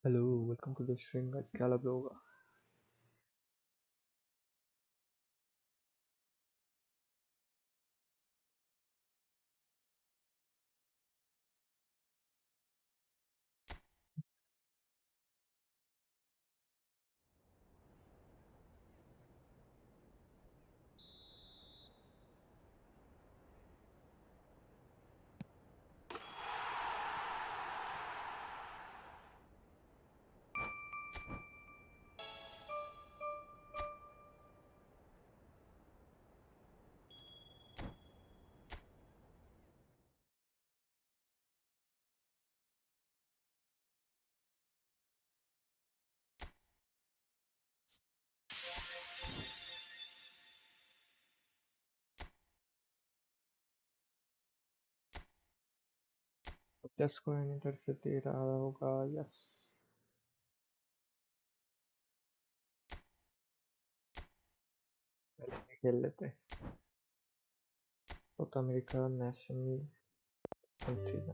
Hello welcome to the stream guys, क्या हाल आप लोगों का। प्लस कॉइन इधर से दे रहा होगा। यस, पहले खेल लेते हैं। South America national something.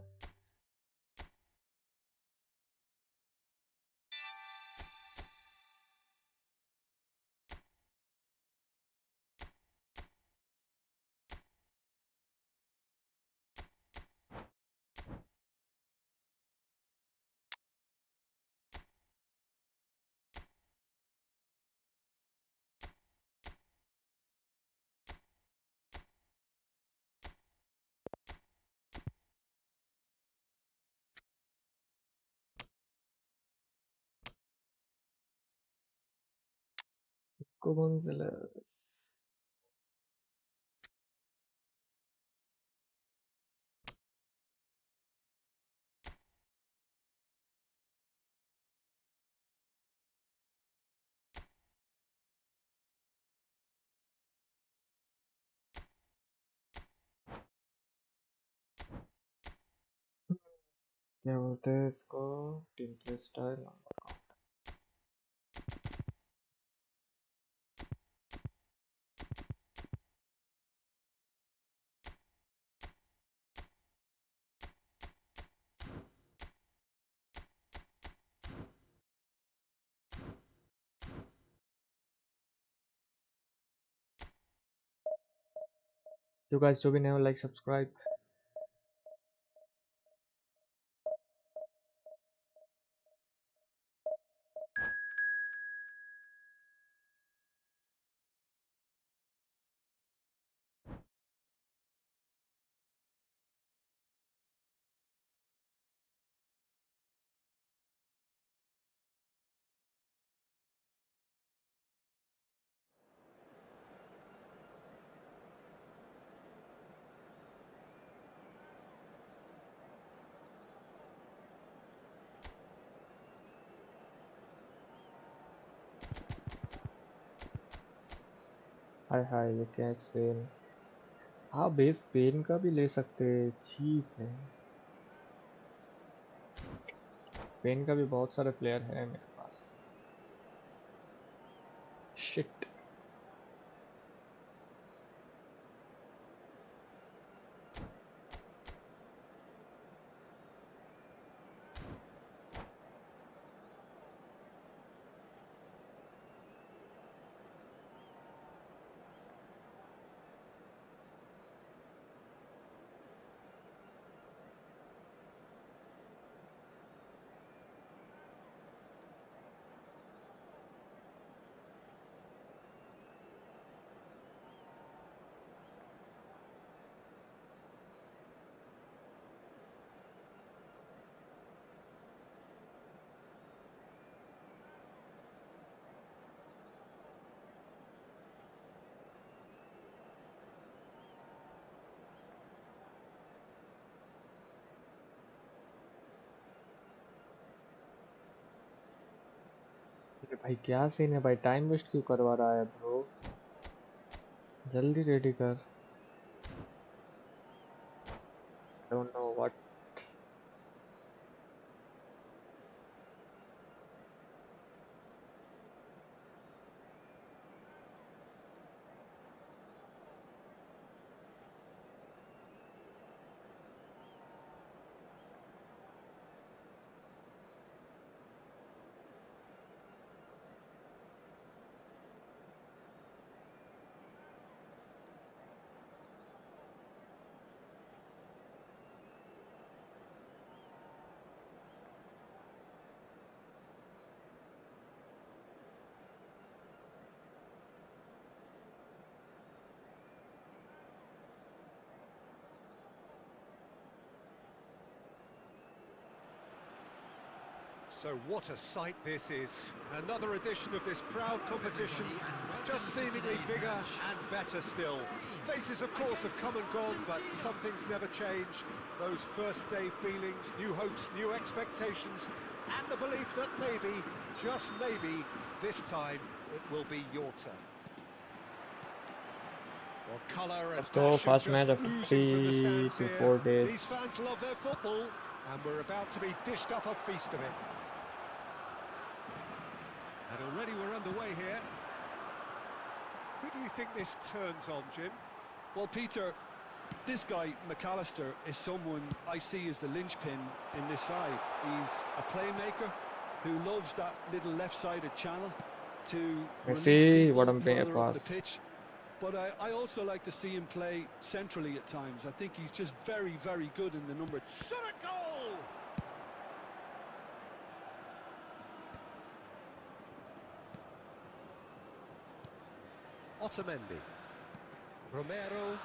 Gonzalez क्या बोलते हैं इसको, टीम प्ले स्टाइल। जो गाइस जो भी नए हो, लाइक सब्सक्राइब। हाय हाय, ये क्या है स्पेन। हाँ, बेस स्पेन का भी ले सकते हैं, चीप है। स्पेन का भी बहुत सारे प्लेयर हैं मेरे पास। शिट। अरे भाई क्या सीन है भाई, टाइम वेस्ट क्यों करवा रहा है ब्रो। जल्दी रेडी कर। Don't know what. So what a sight this is. Another edition of this proud competition, just seemingly bigger and better still. Faces, of course, have come and gone, but some things never change. Those first day feelings, new hopes, new expectations, and the belief that maybe, just maybe, this time it will be your turn. Well, colour and go, passion first just match after oozing from the 3 stands to here. 4 days. These fans love their football, and we're about to be dished up a feast of it. And already we're underway here. Who do you think this turns on, Jim? Well, Peter, this guy, McAllister, is someone I see as the linchpin in this side. He's a playmaker who loves that little left-sided channel to release people further up the pitch. But I also like to see him play centrally at times. I think he's just very, very good in the number. Shot a goal! Otamendi. Romero.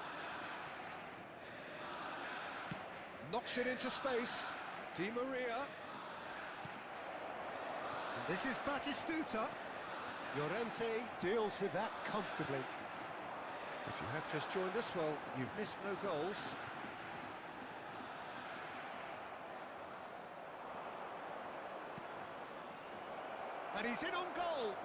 Knocks it into space. Di Maria. And this is Batistuta. Llorente deals with that comfortably. If you have just joined us, well, you've missed no goals. And he's in on goal.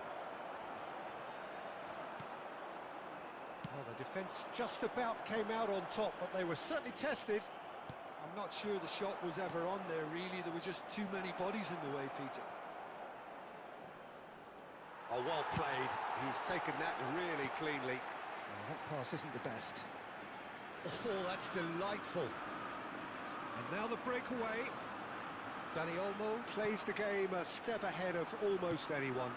Well, the defence just about came out on top, but they were certainly tested. I'm not sure the shot was ever on there, really. There were just too many bodies in the way, Peter. Oh, well played. He's taken that really cleanly. Well, that pass isn't the best. Oh, that's delightful. And now the breakaway. Dani Olmo plays the game a step ahead of almost anyone.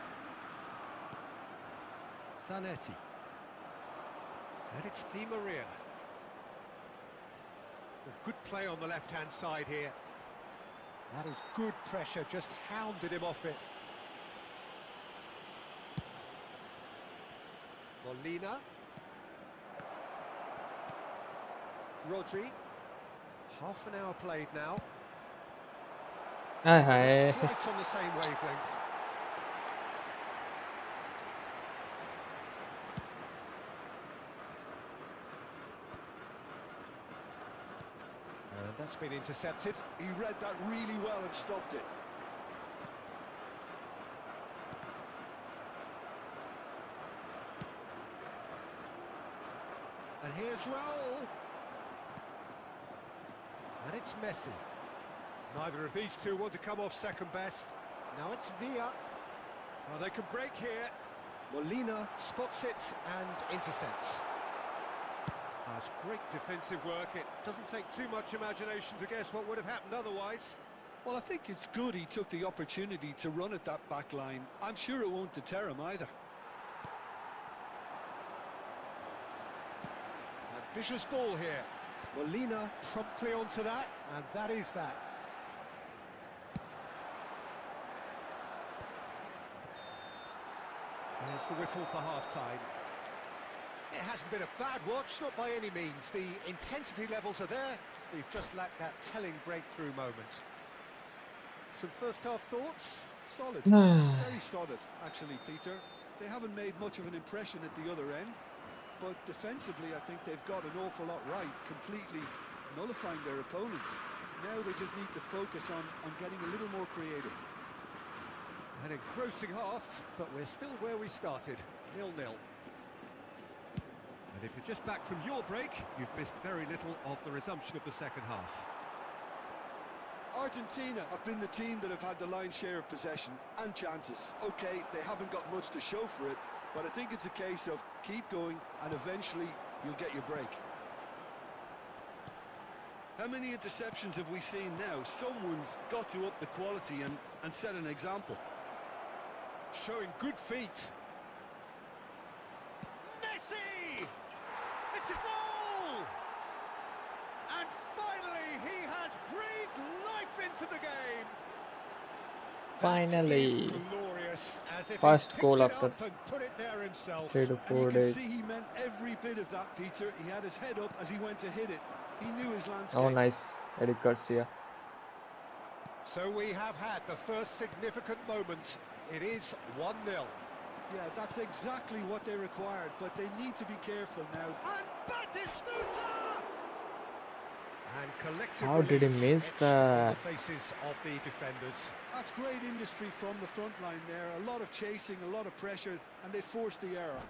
Zanetti. And it's Di Maria. Good play on the left-hand side here. That is good pressure, just hounded him off it. Molina. Rodri. Half an hour played now. Hi. Quite on the same wavelength. And that's been intercepted. He read that really well and stopped it. And here's Raul. And it's Messi. Neither of these two want to come off second best. Now it's Villa. Oh, they can break here. Molina spots it and intercepts. That's great defensive work. It doesn't take too much imagination to guess what would have happened otherwise. Well, I think it's good he took the opportunity to run at that back line. I'm sure it won't deter him either. Ambitious ball here. Molina promptly onto that, and that is that. There's the whistle for half-time. It hasn't been a bad watch, not by any means. The intensity levels are there. We've just lacked that telling breakthrough moment. Some first-half thoughts? Solid. Very solid, actually, Peter. They haven't made much of an impression at the other end. But defensively, I think they've got an awful lot right, completely nullifying their opponents. Now they just need to focus on getting a little more creative. An engrossing half, but we're still where we started, 0-0. And if you're just back from your break, you've missed very little of the resumption of the second half. Argentina have been the team that have had the lion's share of possession and chances. Okay, they haven't got much to show for it, but I think it's a case of keep going and eventually you'll get your break. How many interceptions have we seen now? Someone's got to up the quality and set an example. Showing good feet. Messi! It's a goal! And finally he has breathed life into the game. Finally. Glorious, as if First goal after put it there himself. 3 to 4 and you days. can see he meant every bit of that, Peter. He had his head up as he went to hit it. He knew his landscape. Oh, nice. Eric Garcia. So we have had the first significant moment. It is 1-0. Yeah, that's exactly what they required, but they need to be careful now. And Batistuta! And collective How did he relief miss etched on that? the faces of the defenders. That's great industry from the front line there. A lot of chasing, a lot of pressure, and they forced the error.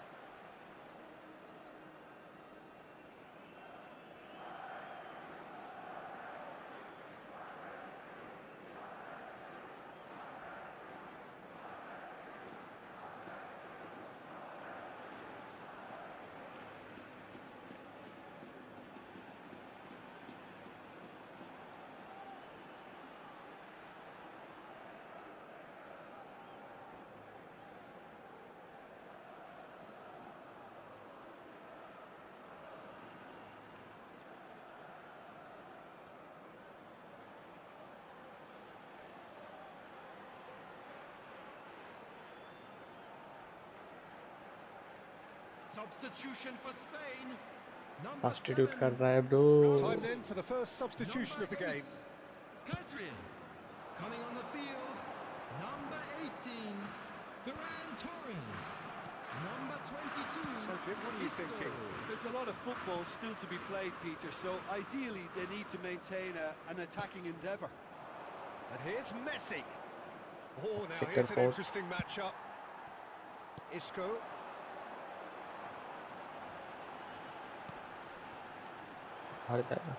Substitution for Spain. Substitute कर रहा है bro. Time then for the first substitution of the game. Kadrian. Coming on the field, number 18, Ferran Torres. Number 22. So Jim, what are you thinking? There's a lot of football still to be played, Peter, so ideally they need to maintain an attacking endeavour. And here's Messi. Oh, now Sector here's an four. interesting matchup. Isco. हार जाएगा.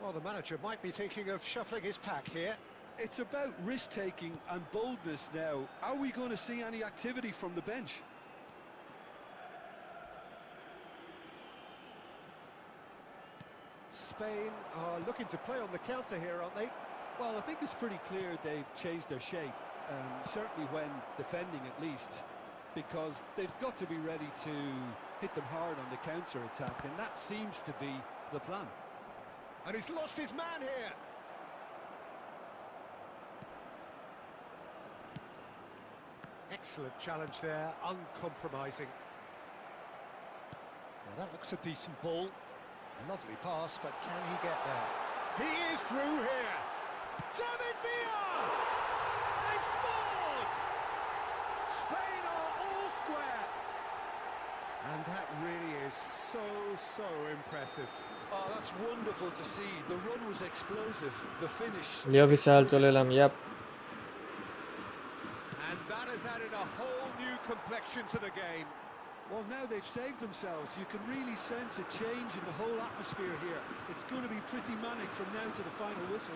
Well, the manager might be thinking of shuffling his pack here. It's about risk-taking and boldness now. Are we going to see any activity from the bench? Spain are looking to play on the counter here, aren't they? Well, I think it's pretty clear they've changed their shape, certainly when defending at least, because they've got to be ready to hit them hard on the counter-attack, and that seems to be the plan. And he's lost his man here. Excellent challenge there, uncompromising. Now that looks a decent ball. A lovely pass, but can he get there? He is through here. David Villa! They've scored! Spain are all square. And that really is so impressive. Oh, that's wonderful to see. The run was explosive. The finish. लियो विशाल चले एलाम. Yep. And that has added a whole new complexion to the game. Well, now they've saved themselves. You can really sense a change in the whole atmosphere here. It's going to be pretty manic from now to the final whistle.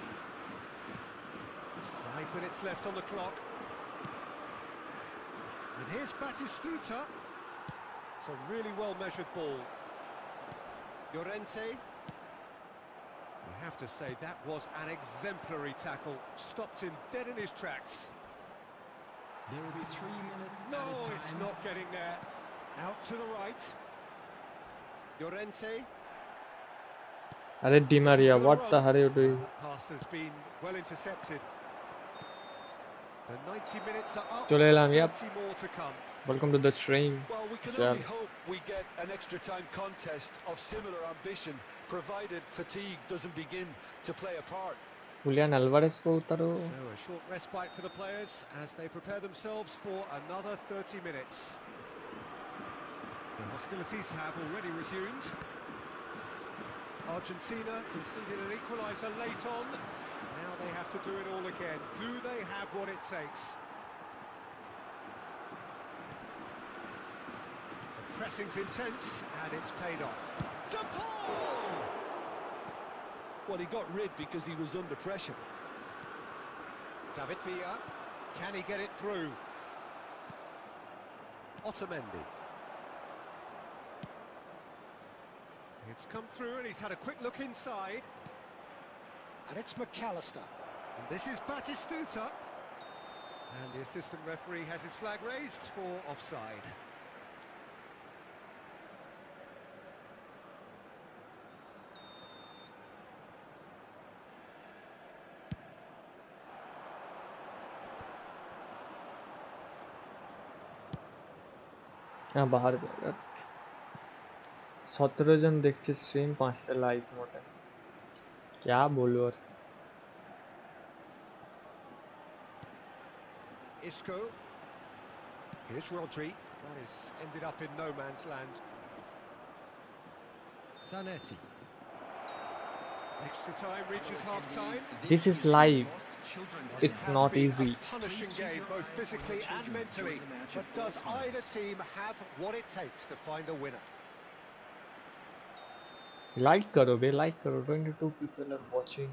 5 minutes left on the clock. And here's Batistuta. It's a really well-measured ball. Llorente. You have to say that was an exemplary tackle. Stopped him dead in his tracks. There will be 3 minutes. No, it's not getting there. Out to the right. Llorente. अरे Di Maria, what the hell are you doing? That pass has been well intercepted. The 90 minutes are up. चले एलाम. Yep. 30 more to come. Welcome to the stream. Well, we can Yeah. only hope we get an extra time contest of similar ambition, provided fatigue doesn't begin to play a part. Julian Alvarez को उतारो. So a short respite for the players as they prepare themselves for another 30 minutes. The hostilities have already resumed. Argentina conceded an equaliser late on. Now they have to do it all again. Do they have what it takes? The pressing's intense and it's paid off. De Paul! Well, he got rid because he was under pressure. David Villa, can he get it through? Otamendi. It's come through and he's had a quick look inside. And it's McAllister. And this is Batistuta. And the assistant referee has his flag raised for offside. हाँ बाहर जाएगा. 17 জন দেখছে stream, 5টা live মোটে, क्या बोलूं और Isco. Here's Rodri. That is ended up in no man's land. Zanetti. Extra time reaches half time. this is live, it's Has not been easy. a punishing game, both physically and mentally. But does either team have what it takes to find a winner? Like करो बे, like करो, 22 people are watching.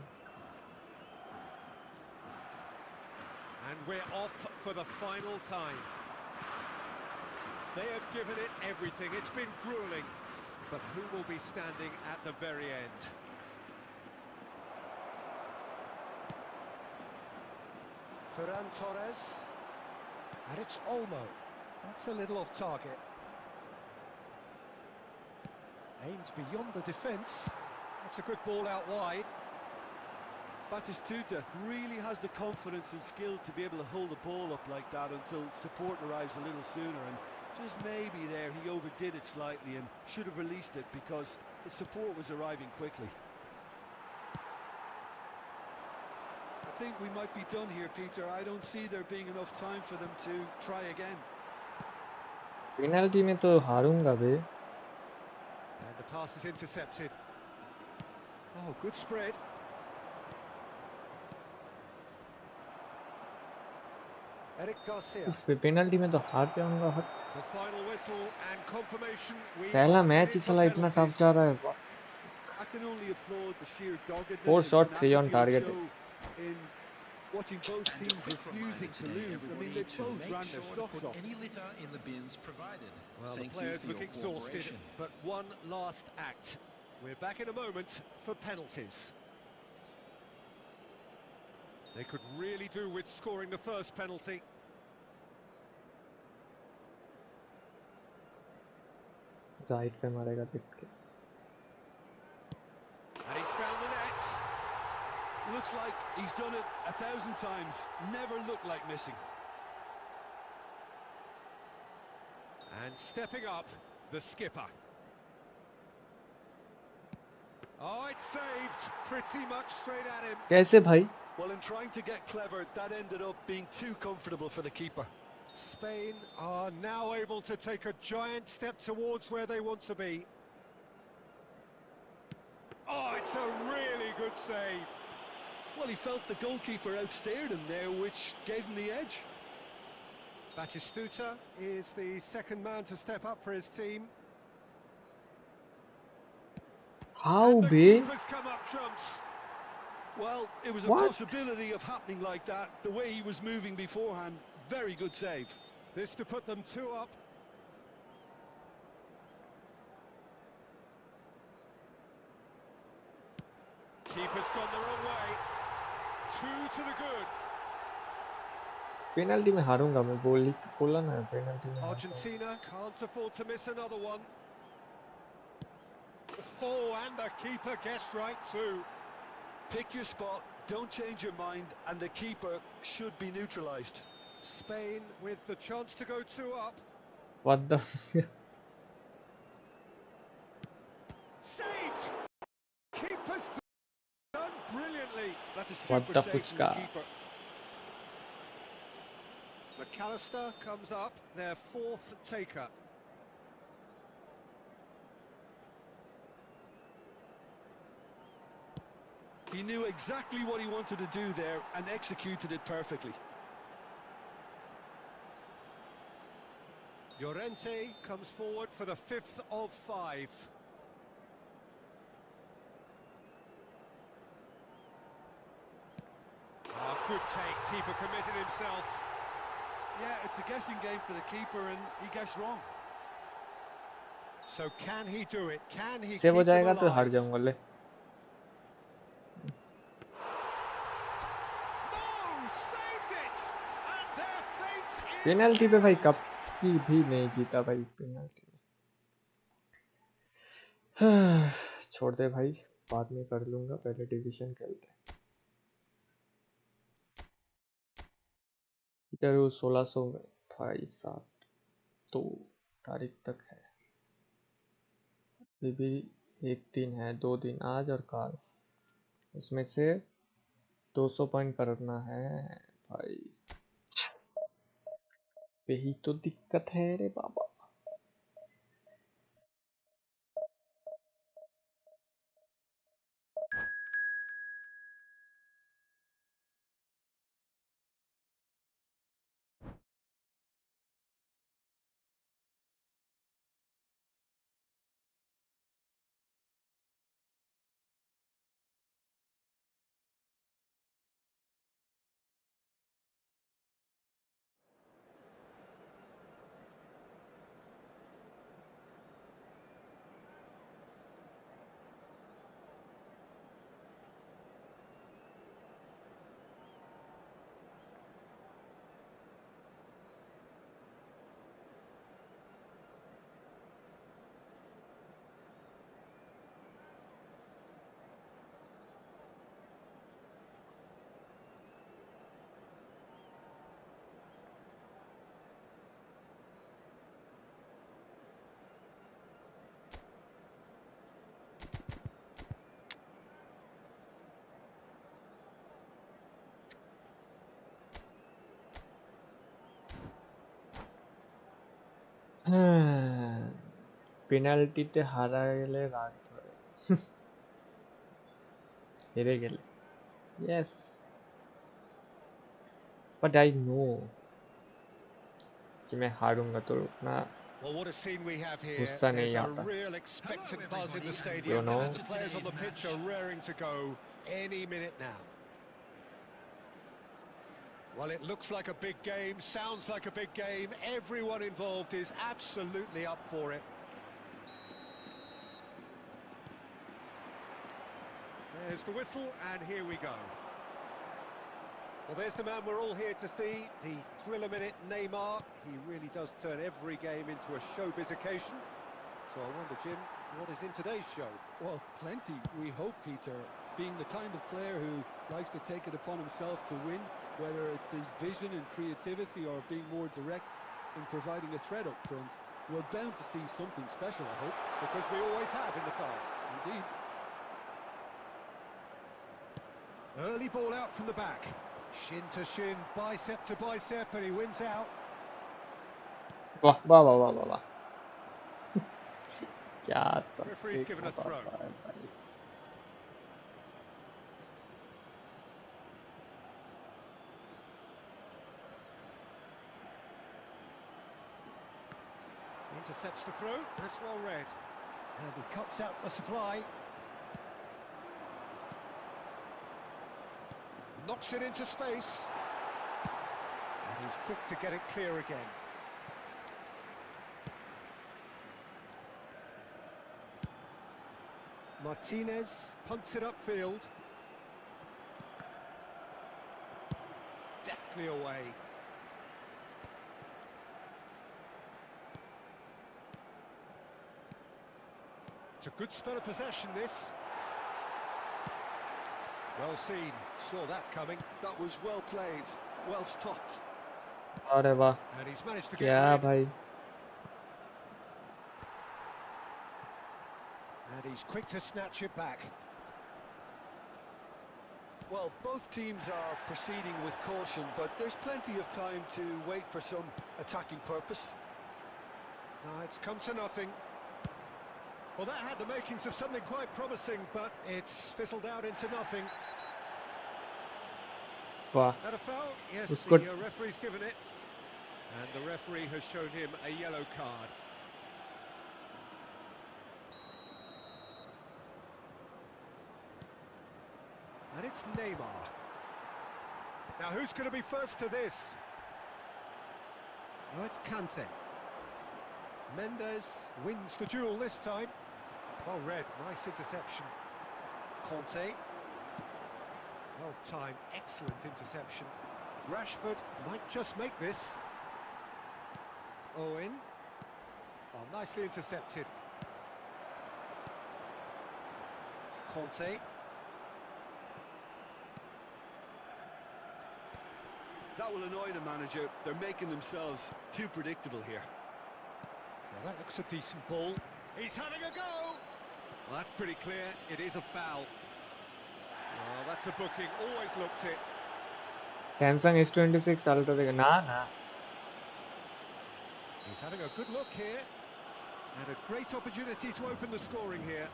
And we're off for the final time. They have given it everything. It's been grueling. But who will be standing at the very end? Ferran Torres. And it's Olmo. That's a little off target. Aimed beyond the defence. That's a good ball out wide. Batistuta really has the confidence and skill to be able to hold the ball up like that until support arrives a little sooner, and just maybe there he overdid it slightly and should have released it because the support was arriving quickly. I think we might be done here, Peter. I don't see there being enough time for them to try again. Penalty में तो हारूंगा बे. And the pass is intercepted. Oh, good spread. Eric Garcia. इस पे penalty में तो हार जाऊंगा. हट. The final whistle and confirmation. पहला मैच ही साला इतना टफ जा रहा है. I can only applaud the sheer doggedness 4 and shot, 3 on tenacity target. they show in watching both teams refusing to lose. I mean, they both ran their socks off. Any litter in the bins provided. Well, Thank the players you for look your exhausted, cooperation. but one last act. We're back in a moment for penalties. They could really do with scoring the first penalty. Right पे मारेगा देख के. And he's found the net. Looks like he's done it 1,000 times. Never looked like missing. And stepping up, the skipper. Oh, it's saved pretty much straight at him. कैसे भाई? Well, in trying to get clever, that ended up being too comfortable for the keeper. Spain are now able to take a giant step towards where they want to be. Oh, it's a really good save. Well, he felt the goalkeeper outstared him there, which gave him the edge. Batistuta is the second man to step up for his team. How And the be? keeper's come up trumps. Well, it was a What? possibility of happening like that, the way he was moving beforehand. Very good save. This to put them 2 up. Keeper's gone the wrong way. 2 to the good. Penalty में हारूंगा मैं. बोला ना penalty में. Argentina can't afford to miss another one. Oh, and the keeper guessed right too. Pick your spot, don't change your mind, and the keeper should be neutralised. Spain with the chance to go 2 up. What the? Saved! Keeper's done brilliantly. That's a What super the save from the fuchka? keeper. McAllister comes up, their 4th taker. He knew exactly what he wanted to do there and executed it perfectly. Llorente comes forward for the 5th of 5. Oh, good take. Keeper committed himself. Yeah, it's a guessing game for the keeper, and he guessed wrong. So can he do it? Can he save हो keep them जाएगा तो हार alive? जाऊंगा. ले. No! Saved it! And their fate is penalty पे भाई sealed. Cup की भी नहीं जीता भाई पेनल्टी में. छोड़ दे भाई, बाद में कर लूंगा, पहले डिवीजन खेलते हैं. इधर वो 1600 में भाई 7 तारीख तक है. भी एक दिन है, 2 दिन आज और कल, उसमें से 200 पॉइंट करना है भाई। यही तो दिक्कत है रे बाबा। পেনাল্টিতে হারা গেলে রাগ ধরে। হেরে গেলে, yes, but I know कि मैं हारूंगा तो उतना Well, what a scene we have here. गुस्सा नहीं There's a आता, real expectant buzz in the you stadium, know. and the players on the pitch are raring to go any minute now. Well, it looks like a big game, sounds like a big game. Everyone involved is absolutely up for it. There's the whistle, and here we go. Well, there's the man we're all here to see, the thriller-minute Neymar. He really does turn every game into a showbiz occasion. So I wonder, Jim, what is in today's show? Well, plenty, we hope, Peter. Being the kind of player who likes to take it upon himself to win, whether it's his vision and creativity or being more direct in providing a threat up front, we're bound to see something special, I hope. Because we always have in the past. Indeed. Early ball out from the back. Shin to shin, bicep to bicep, and he wins out. वाह वाह वाह वाह वाह वाह। क्या सब Referee's given a throw. भाई। Intercepts the throw, that's well read. And he cuts out the supply. Knocks it into space. And he's quick to get it clear again. Martinez punts it upfield. Deftly away. It's a good spell of possession, this. Well seen, saw that coming. That was well played, well stopped. अरे वाह, And he's managed to get क्या rid. भाई। And he's quick to snatch it back. Well, both teams are proceeding with caution, but there's plenty of time to wait for some attacking purpose. No, it's come to nothing. Well, that had the makings of something quite promising, but it's fizzled out into nothing. वाह, That a foul? Yes, उसको the referee's given it. And the referee has shown him a yellow card. And it's Neymar. Now, who's going to be first to this? Oh, it's Kante. Mendes wins the duel this time. Well read, nice interception. Conte. Well timed, excellent interception. Rashford might just make this. Owen. Well, nicely intercepted. Conte. That will annoy the manager. They're making themselves too predictable here. Well, that looks a decent ball. He's having a go. Well, that's pretty clear. It is a foul. Oh, that's a booking. Always looked it. Samsung S26 Ultra देखो ना. He's having a good look here. And a great opportunity to open the scoring here.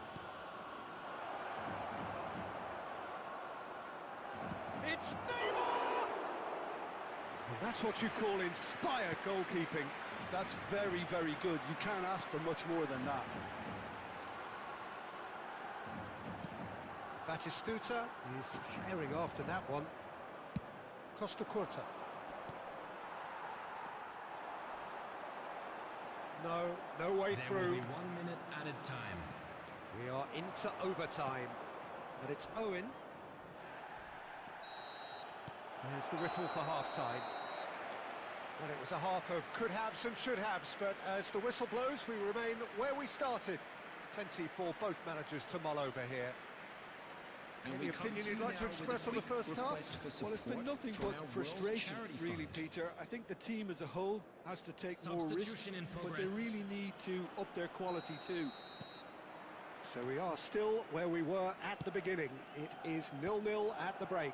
It's Neymar! And that's what you call inspired goalkeeping. That's very, very good. You can't ask for much more than that. Batistuta is firing after that one. Costa Curta. No way through. There will be 1 minute added time. We are into overtime. And it's Owen. There's the whistle for half-time. Well, it was a half of could-haves and should-haves, but as the whistle blows, we remain where we started. Plenty for both managers to mull over here. Any opinion you'd like to express on the first half? Well, it's been nothing but frustration, really, Peter. I think the team as a whole has to take more risks, but they really need to up their quality too. So we are still where we were at the beginning. It is 0-0 at the break.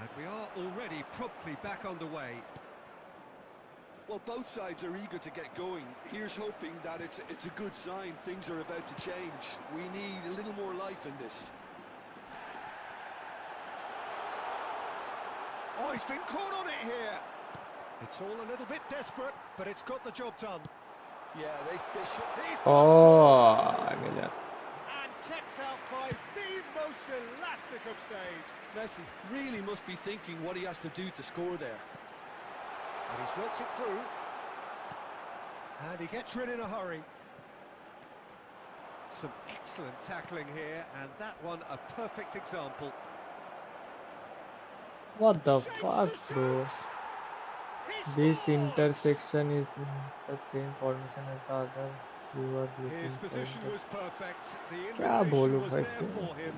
And we are already promptly back underway. Well, both sides are eager to get going. Here's hoping that it's a good sign. Things are about to change. We need a little more life in this. Oh, he's been caught on it here. It's all a little bit desperate, but it's got the job done. Yeah, they should. Oh, Miller. And kept out by the most elastic of saves. Messi really must be thinking what he has to do to score there. And he's worked it through. And he gets rid in a hurry. Some excellent tackling here, and that one a perfect example. What the fuck, bro? This intersection is in the same formation as the other. You are His looking position for was perfect. The क्या बोलूं invitation was भाई there से? for him,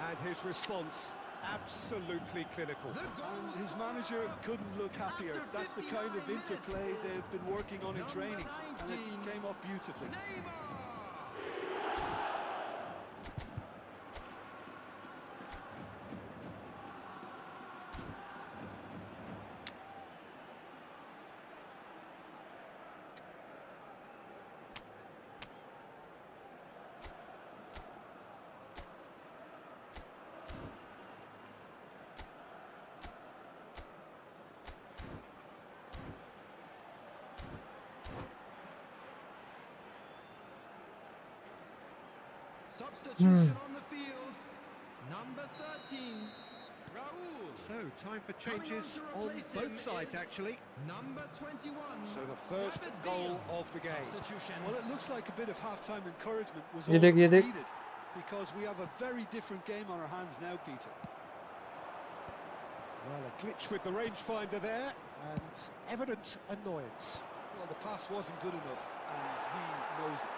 and his response absolutely clinical. And his manager couldn't look happier. That's the kind of interplay they've been working on in training, and it came off beautifully. Substitution on the field. Number 13, Raul. So, time for changes on both sides, actually. Number 21. So, the first goal of the game. Substitution. Well, it looks like a bit of half-time encouragement was all ये देख, ये that's देख. needed, because we have a very different game on our hands now, Peter. Well, a glitch with the rangefinder there, and evident annoyance. Well, the pass wasn't good enough, and he knows it.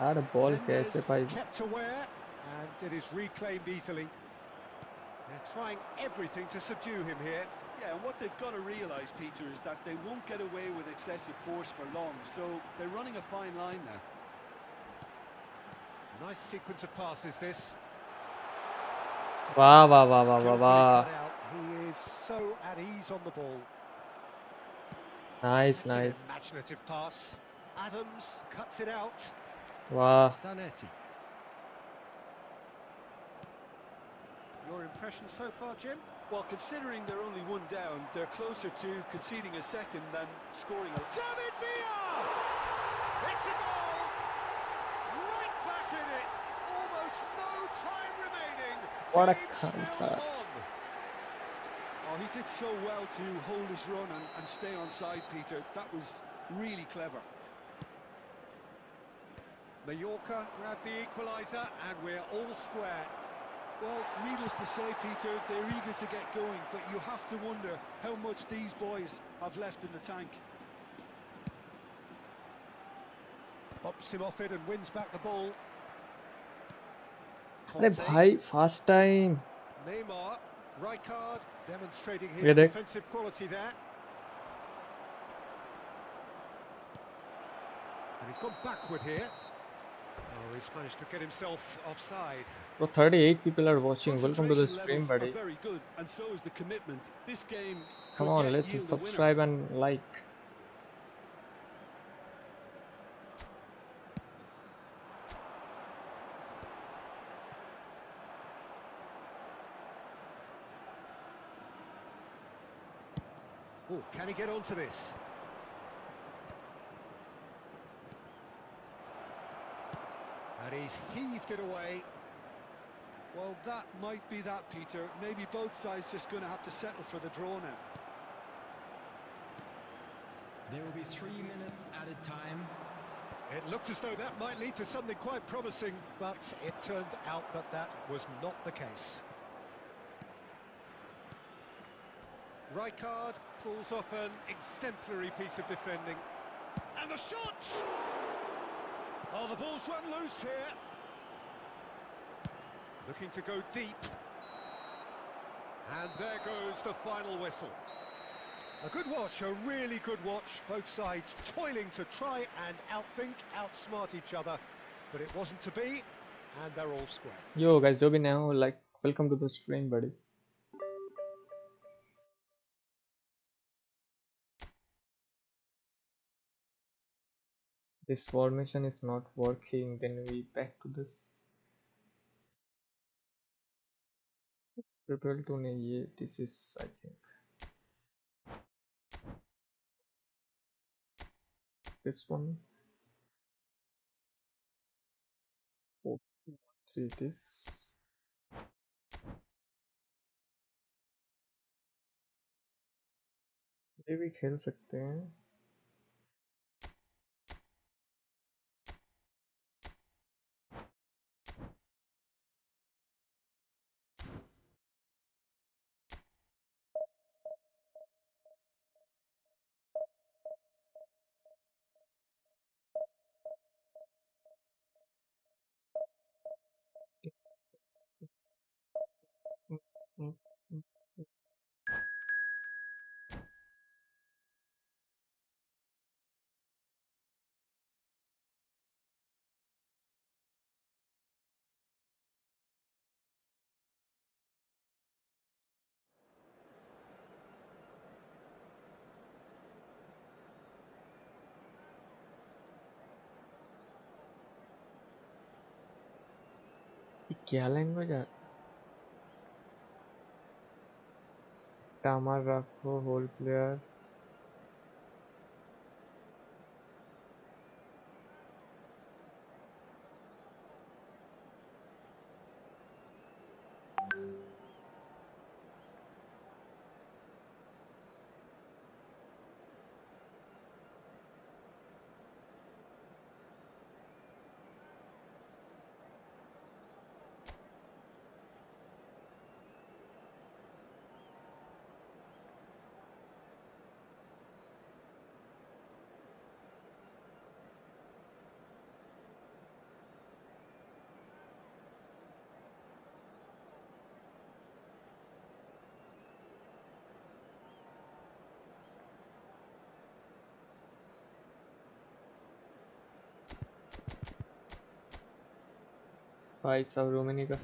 यार ball Mendes कैसे पाई? kept aware, and it is reclaimed easily. They're trying everything to subdue him here. Yeah, and what they've got to realise, Peter, is that they won't get away with excessive force for long, so they're running a fine line now. Nice sequence of passes, this. वाह वाह वाह वाह वाह Skillfully वाह. cut out. He is so at ease on the ball. Nice, That's an nice. imaginative pass. Adams cuts it out. वाह. Zanetti. Your impression so far, Jim? Well, considering they're only one down, they're closer to conceding a second than scoring a... David Villa! It's a goal! Right back in it! Almost no time remaining. What a Game cunt. still on. Oh, he did so well to hold his run and stay on side, Peter. That was really clever. Mallorca grabbed the equaliser, and we're all square. Well, needless to say, Peter, they're eager to get going, but you have to wonder how much these boys have left in the tank. Bumps him off it and wins back the ball. अरे Conte, भाई fast time. Neymar, Rijkaard demonstrating ये his देख. defensive quality there. And he's gone backward here. Oh, he's managed to get himself offside. Bro, 38 people are watching. Welcome to the Concentration stream, levels are buddy. very good, and so is the commitment. This game Come could on, yet let's yield a winner. subscribe and like. Oh, can he get onto this? And he's heaved it away. Well, that might be that, Peter. Maybe both sides just going to have to settle for the draw now. There will be 3 minutes added time. It looked as though that might lead to something quite promising, but it turned out that that was not the case. Rijkaard pulls off an exemplary piece of defending. And the shot! Oh, the ball's run loose here. Looking to go deep. And there goes the final whistle. A good watch, a really good watch. Both sides toiling to try and outthink, outsmart each other. But it wasn't to be, and they're all square. Yo guys, जो भी नया हो, like, welcome to the stream, buddy. This formation is not working, then we back to this. Triple to ne, this is, I think, this one. 4, 2, 3, this. ये भी खेल सकते हैं. क्या लैंग्वेज है? टामर रखो होल प्लेयर. भाई सब रोमिनी का.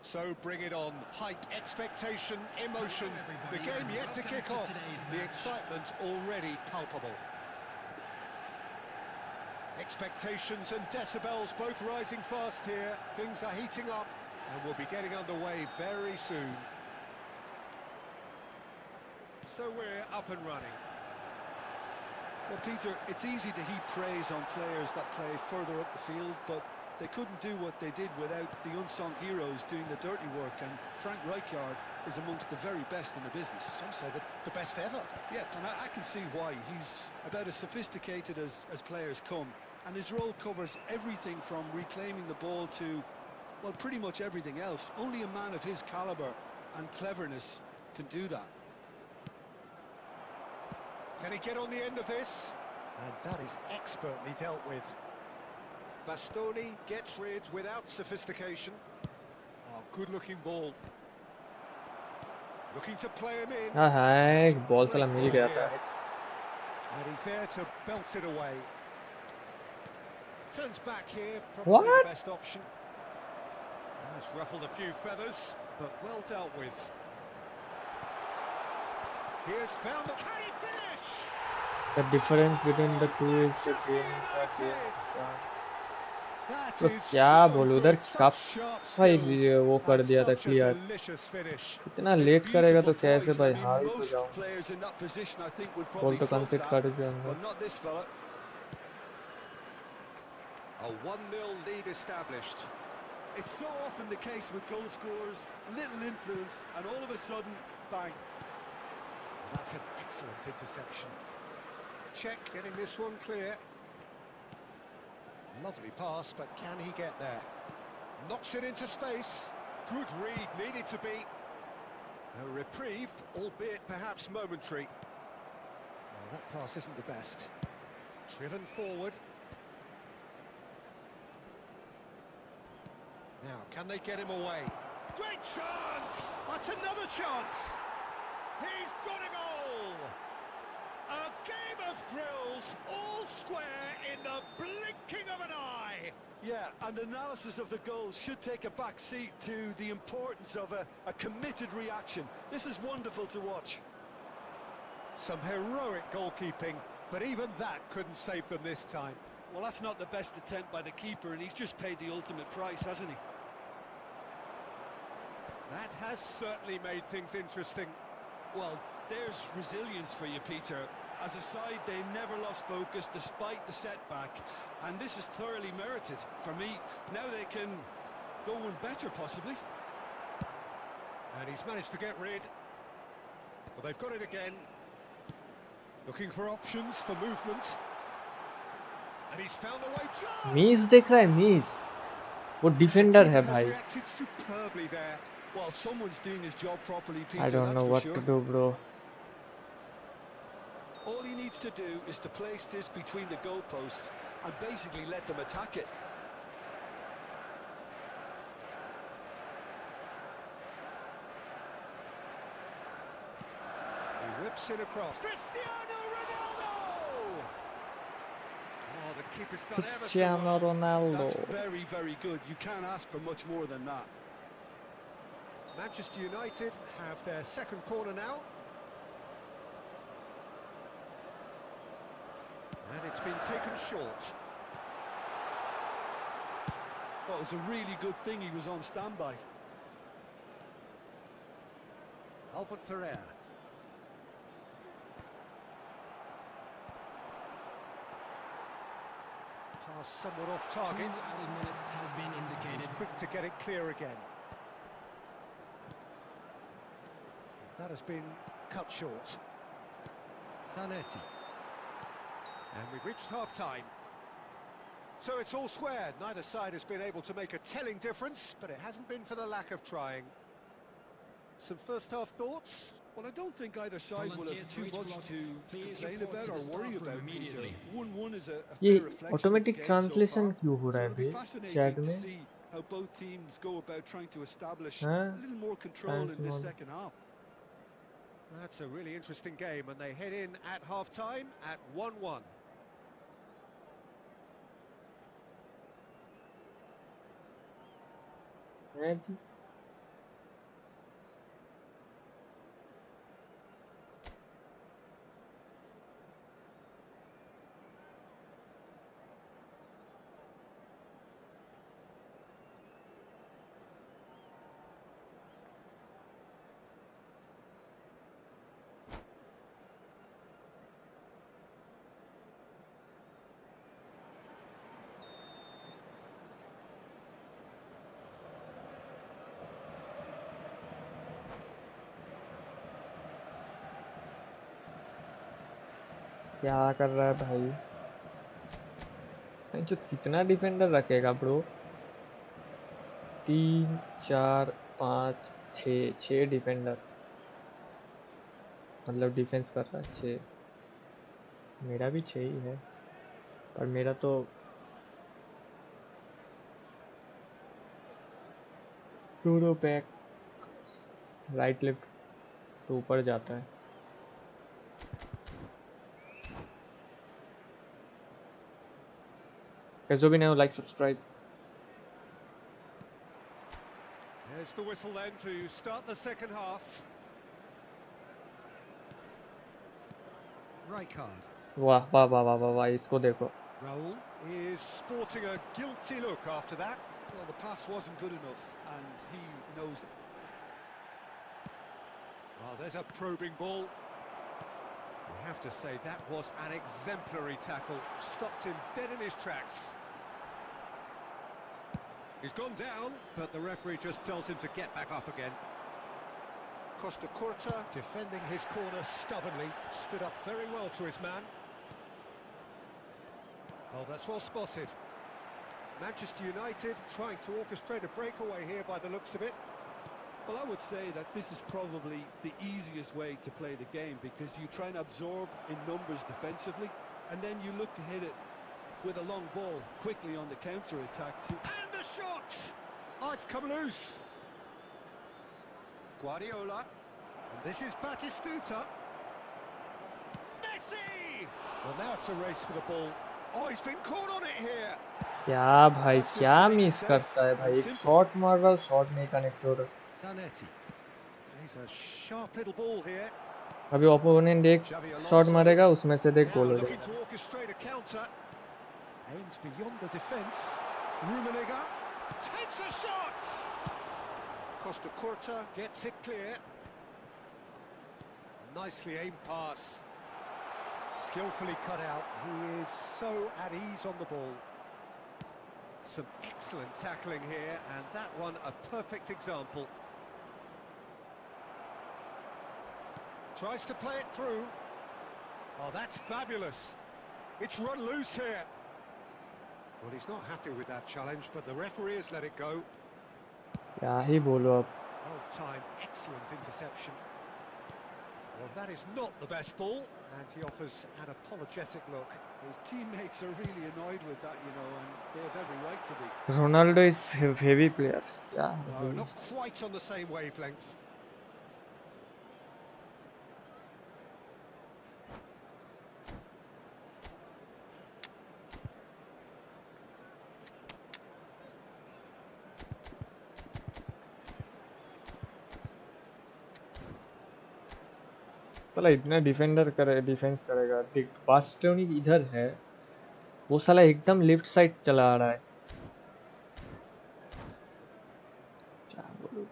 So bring it on. Hype, expectation, emotion. The game yet to kick off. The excitement already palpable. Expectations and decibels both rising fast here. Things are heating up and we'll be getting underway very soon. So we're up and running. Well, Peter, it's easy to heap praise on players that play further up the field, but they couldn't do what they did without the unsung heroes doing the dirty work, and Frank Rijkaard is amongst the very best in the business. Some say the best ever. Yeah, and I can see why. He's about as sophisticated as players come, and his role covers everything from reclaiming the ball to, well, pretty much everything else. Only a man of his calibre and cleverness can do that. Can he get on the end of this? And that is expertly dealt with. Bastoni gets rid without sophistication. Oh, good-looking ball. Looking to play him in. हाँ ball साला मिल गया था. And he's there to belt it away. Turns back here, probably What? the best option. That's ruffled a few feathers, but well dealt with. He has found the... Can he finish? The difference between the two is the games are games. That तो is क्या so बोलूं good, उधर cup such sharp भाई skills, वो कर and दिया था such a clear. delicious finish. इतना It's लेट करेगा तो beautiful कैसे poise. भाई I mean, हार ही तो most जाऊं. players in that position, I think, would ball probably तो flog कंसीड that, कर दिया अंदर. but not this fella. A 1-0 lead established. It's so often the case with goal scorers, little influence, and all of a sudden, bang. That's an excellent interception. Check getting this one clear. Lovely pass, but can he get there? Knocks it into space. Good read, needed to be. A reprieve, albeit perhaps momentary. Well, that pass isn't the best. Driven forward. Now, can they get him away? Great chance! That's another chance! He's got a goal! A game of thrills, all square in the blinking of an eye! Yeah, and analysis of the goal should take a back seat to the importance of a committed reaction. This is wonderful to watch. Some heroic goalkeeping, but even that couldn't save them this time. Well, that's not the best attempt by the keeper, and he's just paid the ultimate price, hasn't he? That has certainly made things interesting. Well, there's resilience for you, Peter. As a side, they never lost focus despite the setback, and this is thoroughly merited. For me, now they can go one better, possibly. And he's managed to get rid. Well, they've got it again. Looking for options, for movement. And he's found a way. मीस देख रहा है मीस. वो defender है भाई. Reacted superbly there. Well, someone's doing his job properly, Peter. I don't know what to do, bro. All he needs to do is to place this between the goalposts and basically let them attack it. He whips it across. Cristiano Ronaldo! Oh, the keeper's done Cristiano Ronaldo. That's very, very good. You can't ask for much more than that. Manchester United have their second corner now. And it's been taken short. Well, it was a really good thing he was on standby. Albert Ferrer. Pass somewhat off target. 2 added minutes has been indicated. He's quick to get it clear again. That has been cut short. Zanetti. And we've reached half-time. So it's all square. Neither side has been able to make a telling difference, but it hasn't been for the lack of trying. Some first-half thoughts? Well, I don't think either side will have too much to complain about or worry about, Peter. 1-1 is a ये fair reflection of the automatic game so translation far. क्यों हो So रहा है it'll be भाई fascinating chat to में? see how both teams go about trying to establish हाँ? a little more control in this second half. That's a really interesting game, and they head in at half-time at 1-1. है जी. क्या कर रहा है भाई? जो कितना डिफेंडर रखेगा ब्रो? 3 4 5 6 डिफेंडर. मतलब डिफेंस कर रहा है 6, मेरा भी 6 ही है, पर मेरा तो दोनों बैक राइट लेफ्ट तो ऊपर जाता है। कैसे भी नहीं हो, like subscribe. Here's the whistle then to start the second half. Rijkaard. वाह वाह वाह वाह वाह वाह, इसको देखो। Raul is sporting a guilty look after that. Well, the pass wasn't good enough, and he knows it. Oh, there's a probing ball. You have to say that was an exemplary tackle. Stopped him dead in his tracks. He's gone down, but the referee just tells him to get back up again. Costa Curta defending his corner stubbornly, stood up very well to his man. Oh, that's well spotted. Manchester United trying to orchestrate a breakaway here by the looks of it. Well, I would say that this is probably the easiest way to play the game, because you try and absorb in numbers defensively, and then you look to hit it with a long ball quickly on the counter-attack too. And the shot! Oh, it's come loose. Guardiola. And this is Batistuta. Messi! Well, now it's a race for the ball. Oh, he's been caught on it here. क्या भाई क्या miss करता है भाई, एक shot मार रहा, shot नहीं कनेक्ट हो रहा। Zanetti. He's a sharp little ball here. अभी ओपोनेंट एक शॉट मारेगा, उसमें से देख गोल हो Looking जाएगा। to orchestrate a counter. Aims beyond the defence. Rummenigge takes a shot. Costa Curta gets it clear. Nicely aimed pass. Skillfully cut out. He is so at ease on the ball. Some excellent tackling here, and that one a perfect example. Tries to play it through. Oh, that's fabulous. It's run loose here. Well, he's not happy with that challenge, but the referee has let it go. क्या ही बोलो अब। Well timed, excellent interception. Well, that is not the best ball, and he offers an apologetic look. His teammates are really annoyed with that, you know, and they have every right to be. Ronaldo is heavy players, क्या No, not quite on the same wavelength. साला इतना defence करेगा। देख बास्टोनी इधर है, वो साला एकदम लेफ्ट साइड चला आ रहा है। क्या बोलूं?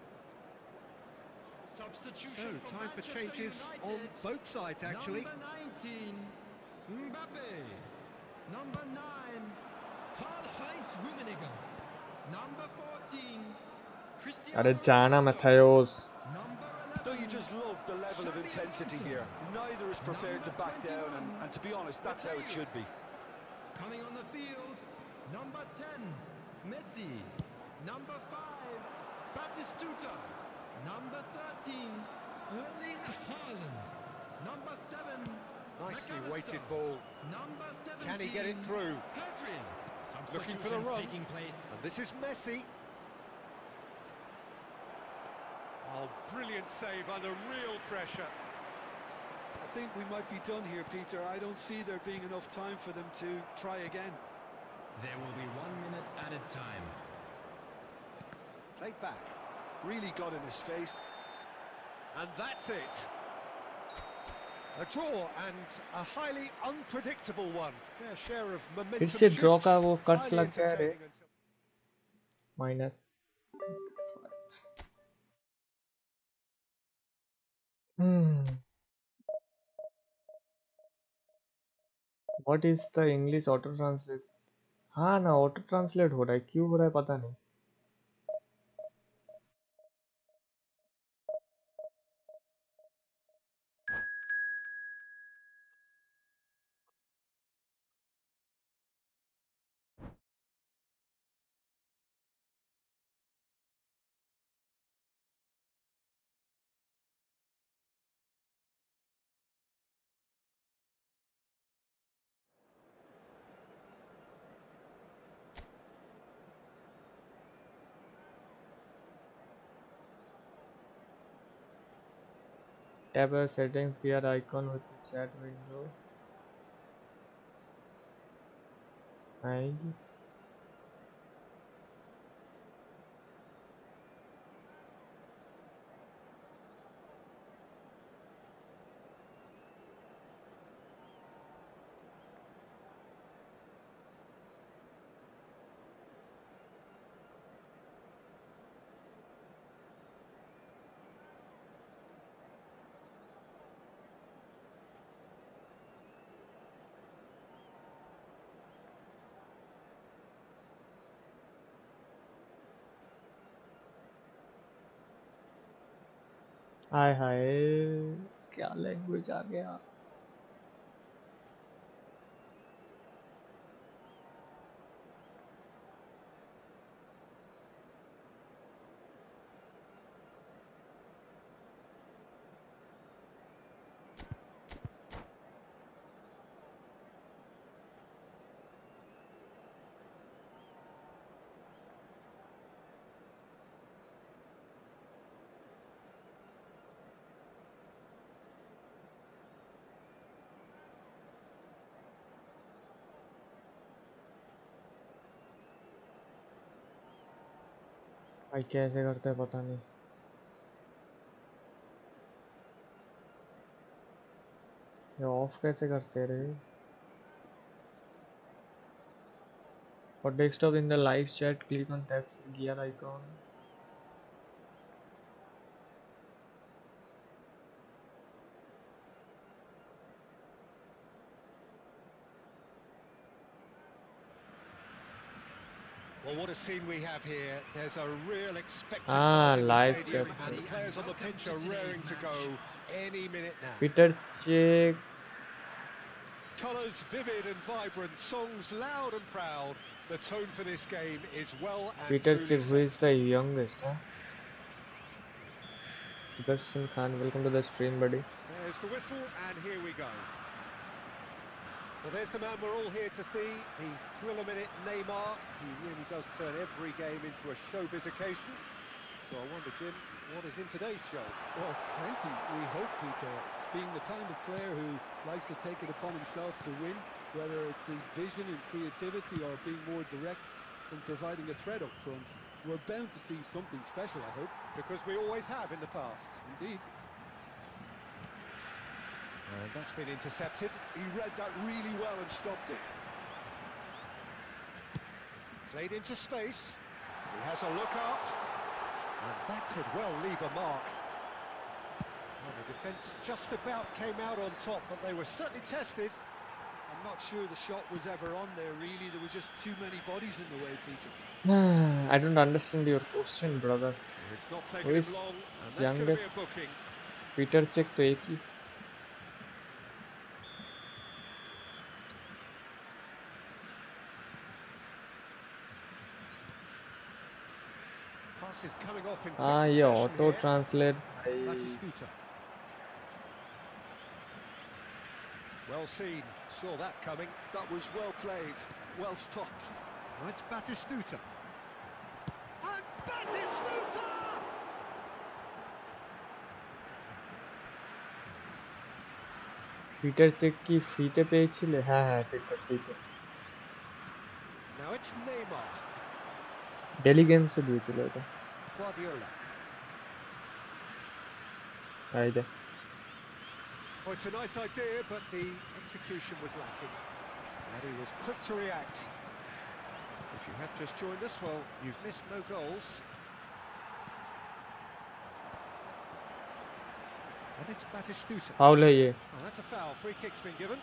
So, time for changes on both sides, actually. Number 19, Mbappe. Number 9, Karl-Heinz Rummenigge. Number 14, Cristiano अरे जाना मैथायोस। Number Don't you 11, just love the level of intensity here? Neither is prepared to back down, and to be honest, that's how it should be. coming on the field, number 10, Messi. Number 5, Batistuta. Number 13, Erling Haaland. Number 7, Nicely McAllister. weighted ball. Number 17, Can he get it through? Pedri. Looking for the run. Taking place. And this is Messi. Oh, brilliant save under real pressure. I think we might be done here, Peter. I don't see there being enough time for them to try again. There will be 1 minute added time. Played back. Really got in his face. And that's it. A draw and a highly unpredictable one. Fair share of momentum. फिर से draw का वो shoots. कर्स Highly लग गया रे। entertaining until- minus what is the English auto translate? हाँ ना, auto translate हो रहा है, क्यों हो रहा है पता नहीं। Tap your settings gear icon with the chat window. आएगी हाय हाय क्या लैंग्वेज आ गया भाई कैसे करते हैं पता नहीं ये ऑफ कैसे करते रहे For desktop in the live chat click on tap gear icon Well, what a scene we have here. There's a real expectant buzz in the live stadium, chat and the players on the pitch are raring to go any minute now. Peter check Colours vivid and vibrant, songs loud and proud. The tone for this game is well and Peter truly check who is set. the youngest huh Darshan Khan welcome to the stream buddy There's the whistle, and here we go. Well, there's the man we're all here to see, the thriller-minute Neymar. He really does turn every game into a showbiz occasion. So I wonder, Jim, what is in today's show? Well, plenty, we hope, Peter. Being the kind of player who likes to take it upon himself to win, whether it's his vision and creativity or being more direct and providing a threat up front, we're bound to see something special, I hope. Because we always have in the past. Indeed. And that's been intercepted. He read that really well and stopped it. Played into space. He has a look out. And that could well leave a mark. Well, the defence just about came out on top, but they were certainly tested. I'm not sure the shot was ever on there, really. There were just too many bodies in the way, Peter. I don't understand your question brother It's not who taken is him long, and that's going to be youngest a booking. Peter check तो एक ही Pass is coming off in quick हाँ ये succession auto here. translate भाई Batistuta. Well seen, saw that coming. That was well played, well stopped. Now it's Batistuta. And Batistuta! Peter check की ফ্রিতে পেয়েছিলে হ্যাঁ হ্যাঁ Peter ফ্রিতে Now it's Neymar. ডেলি গেমসে দিয়েছিল এটা Guardiola. এই দে Oh, it's a nice idea, but the execution was lacking. And he was quick to react. If you have just joined us, well, you've missed no goals. And it's Batistuta. Foul है ये Oh, that's a foul. Free kick's been given.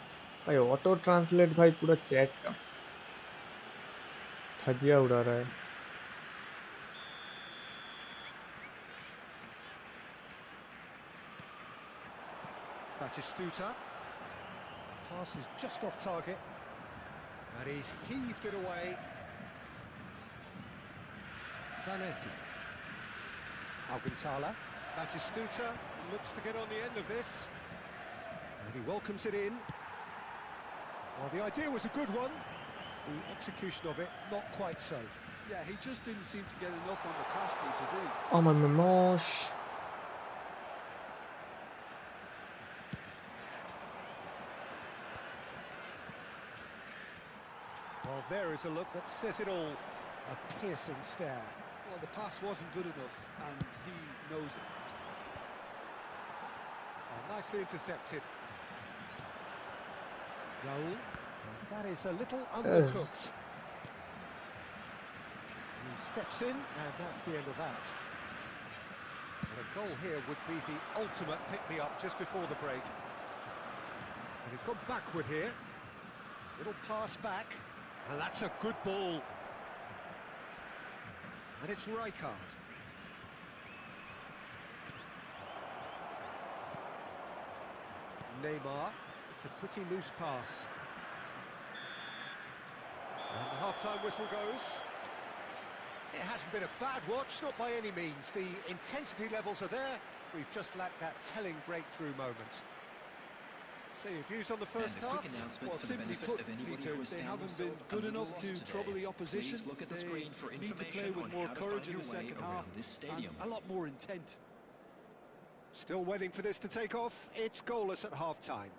भाई auto translate भाई पूरा chat का धजिया उड़ा रहा है Batistuta. Pass is just off target. And he's heaved it away. Zanetti. Alcantara. Batistuta looks to get on the end of this. And he welcomes it in. Well, the idea was a good one. The execution of it, not quite so. Yeah, he just didn't seem to get enough on the task, Peter, did he? oh my gosh Well, there is a look that says it all. A piercing stare. Well, the pass wasn't good enough, and he knows it. Oh, nicely intercepted. Raul. And that is a little undercooked. He steps in, and that's the end of that. And a goal here would be the ultimate pick-me-up just before the break. And he's gone backward here. Little pass back, and that's a good ball. And it's Rijkaard. Neymar. It's a pretty loose pass. And the half-time whistle goes. It hasn't been a bad watch, not by any means. The intensity levels are there. We've just lacked that telling breakthrough moment. So your views on the first half? Well, simply put, Peter, they haven't been good enough to trouble the opposition. They need to play with more courage in the second half and a lot more intent. Still waiting for this to take off. It's goalless at half-time.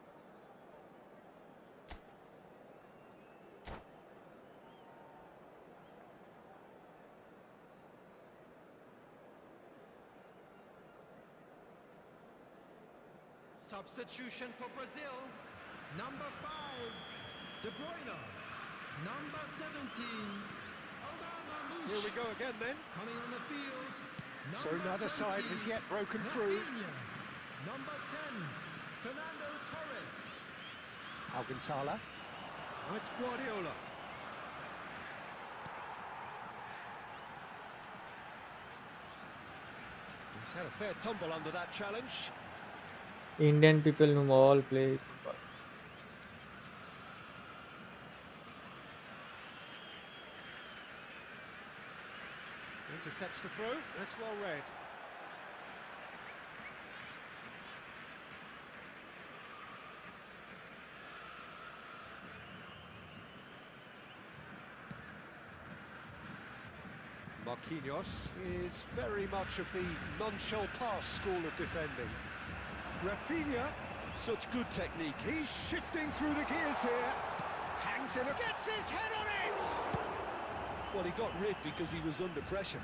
Substitution for Brazil. Number 5, De Bruyne. Number 17, Obama. Here we go again then. Coming on the field. So neither side has yet broken through. Number 10, Fernando Torres. Alcantara. Now it's Guardiola. He's had a fair tumble under that challenge. Indian people who all play football. Intercepts the throw. That's well read. Marquinhos is very much of the non-shall-pass school of defending. Rafinha, Such good technique. he's shifting through the gears here. Hangs in, gets his head on it! Well, he got rid because he was under pressure.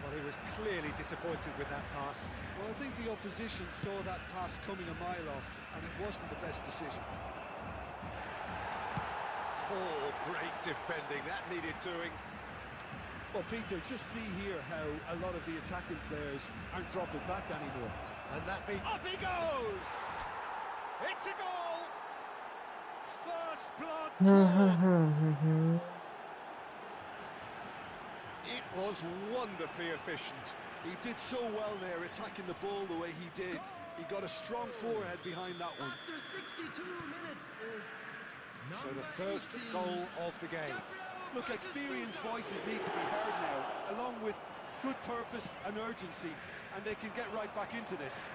Well, he was clearly disappointed with that pass. Well, I think the opposition saw that pass coming a mile off, and it wasn't the best decision. Oh, great defending, that needed doing. Well, Peter, just see here how a lot of the attacking players aren't dropping back anymore. And that means... Up he goes! It's a goal! First blood drawn. It was wonderfully efficient. He did so well there, attacking the ball the way he did. He got a strong forehead behind that one. After 62 minutes is So the number first 18, goal of the game. Gabriel Look, experienced voices need to be heard now, along with good purpose and urgency, and they can get right back into this.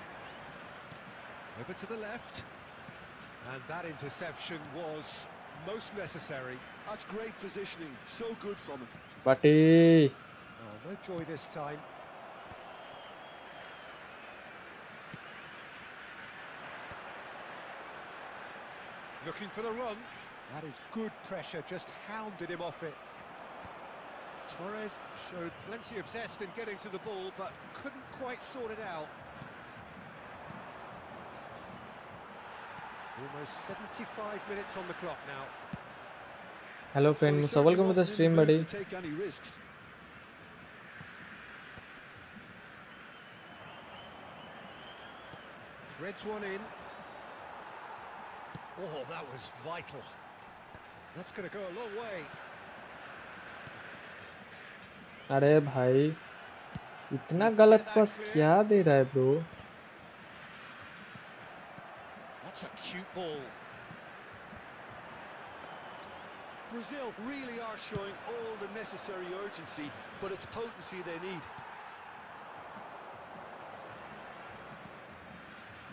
Over to the left. And that interception was most necessary. That's great positioning, so good from him. Buddy. Oh, no joy this time. Looking for the run. That is good pressure, just hounded him off it. Torres showed plenty of zest in getting to the ball, but couldn't quite sort it out. Almost 75 minutes on the clock now. Hello friend, Well, he Musa, welcome to the certainly wasn't in stream, the mood buddy. to take any risks. Threads one in. Oh, that was vital. That's going to go a long way. अरे भाई इतना गलत पास क्या दे रहा है bro? That's a cute ball. Brazil really are showing all the necessary urgency, but it's potency they need.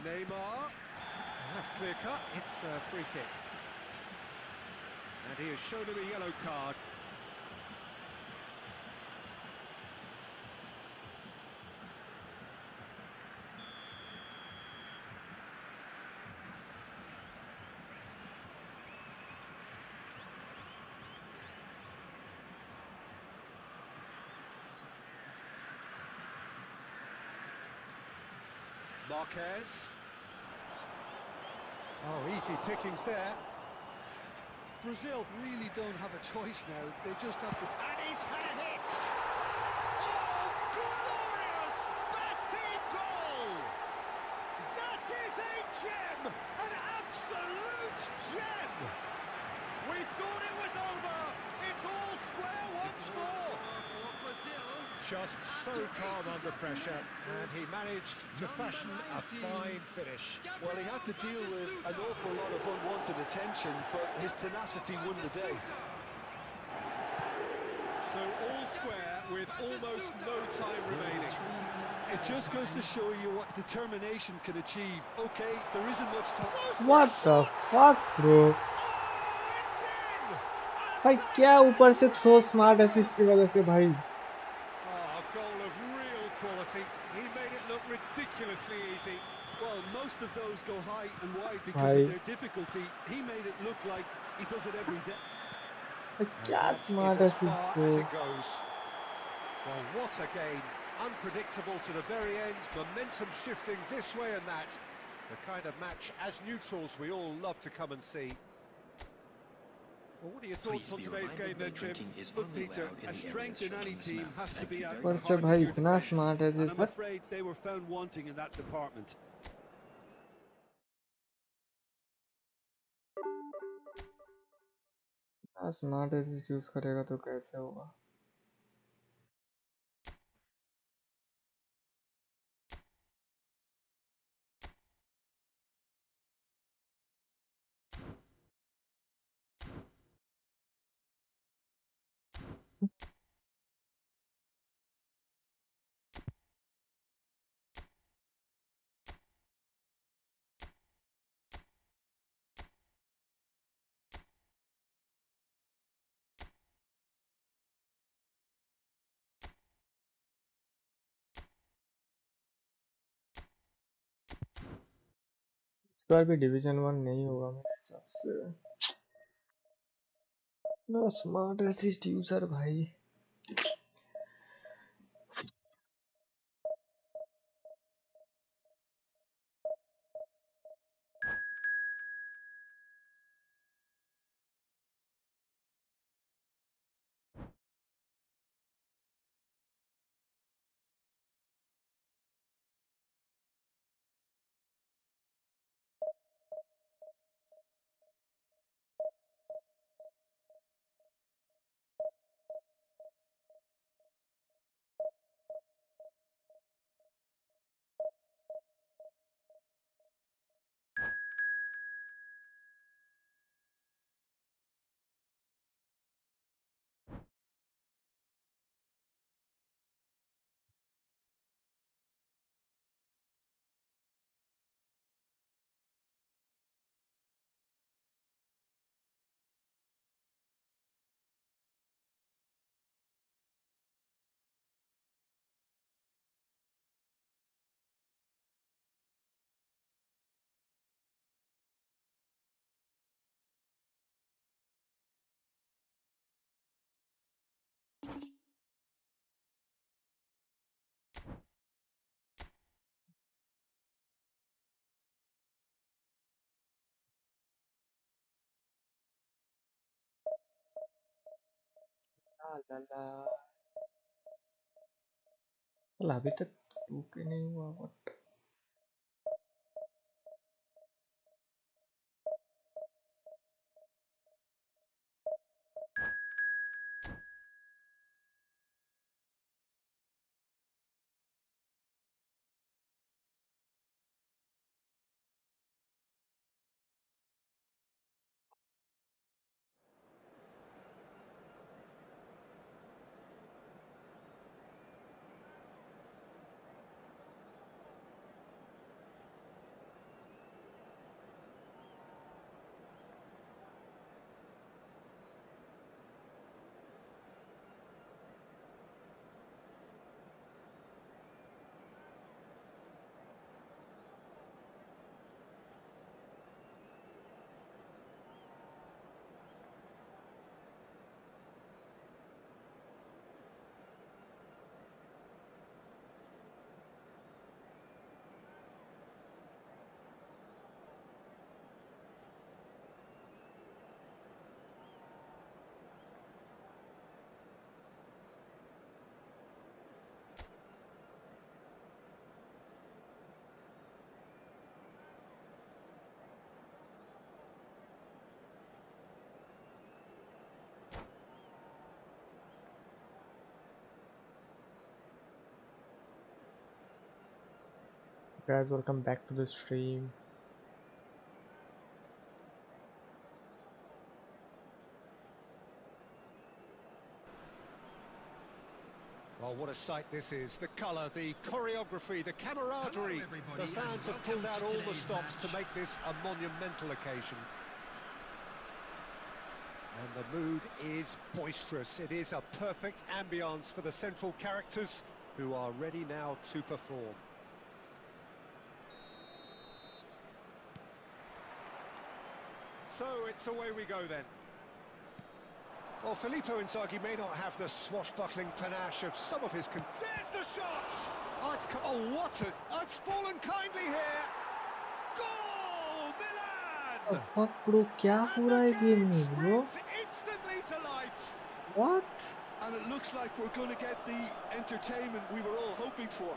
Neymar. That's clear cut. It's a free kick. And he has shown him a yellow card. Marquez. Oh, easy pickings there. Brazil really don't have a choice now. They just have to... And he's had it! Oh, glorious! Batting goal! That is a gem! An absolute gem! We thought it was over. It's all square once more. Just so calm under pressure, and he managed to fashion a fine finish. Well, he had to deal with an awful lot of unwanted attention, but his tenacity won the day. So all square with almost no time remaining. It just goes to show you what determination can achieve. Okay, there isn't much time. What the fuck, bro? भाई क्या ऊपर से throw smart assist की वजह से भाई A goal of real quality. He made it look ridiculously easy. Well, most of those go high and wide because of their difficulty. He made it look like he does it every day. क्या That is smart as assist far bro as it goes. Well, what a game. Unpredictable to the very end. Momentum shifting this way and that. The kind of match, as neutrals, we all love to come and see. Well, what are your thoughts on today's game then, Jim? Look, Peter, a strength in any team has to be at the ऊपर से heart भाई of your इतना defense. Smart है And I'm जिधर afraid they were found wanting in that department. Smart assist use करेगा तो कैसे होगा इस बार भी डिवीजन 1 नहीं होगा मेरे हिसाब से ना स्मार्ट असिस्ट यूजर भाई ला अभी तक 2K नहीं हुआ what Guys, welcome back to the stream. Well, what a sight this is. The colour, the choreography, the camaraderie. The fans have pulled out all the stops to make this a monumental occasion. And the mood is boisterous. It is a perfect ambience for the central characters who are ready now to perform. So it's away we go then. Well, Filippo Inzaghi may not have the swashbuckling panache of some of his... There's the shot! Oh, it's come... Oh, what a... Oh, it's fallen kindly here! Goal! Milan! Fuck bro, क्या हो रहा है game में bro? Instantly to life! What? And it looks like we're going to get the entertainment we were all hoping for.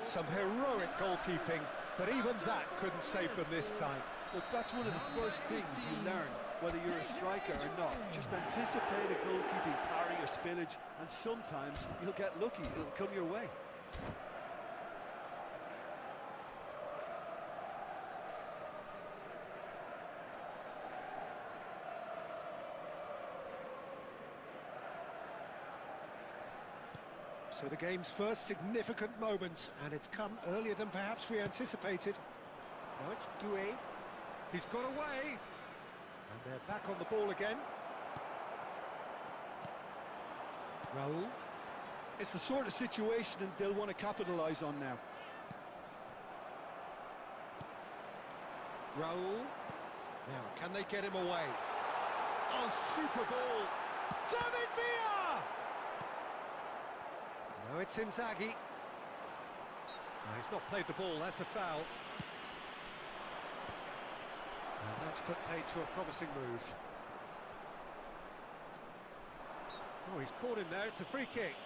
Some heroic goalkeeping, but even that couldn't save them this time. Look, that's one of the first things you learn, whether you're a striker or not. Just anticipate a goalkeeping parry or spillage, and sometimes you'll get lucky, it'll come your way. So the game's first significant moment, and it's come earlier than perhaps we anticipated. Now it's Duel. He's got away. And they're back on the ball again. Raul. It's the sort of situation that they'll want to capitalise on now. Raul. Now, can they get him away? Oh, super ball. David Villa! No, it's Inzaghi. No, he's not played the ball, that's a foul. And that's put paid to a promising move. Oh, he's caught him there, it's a free kick.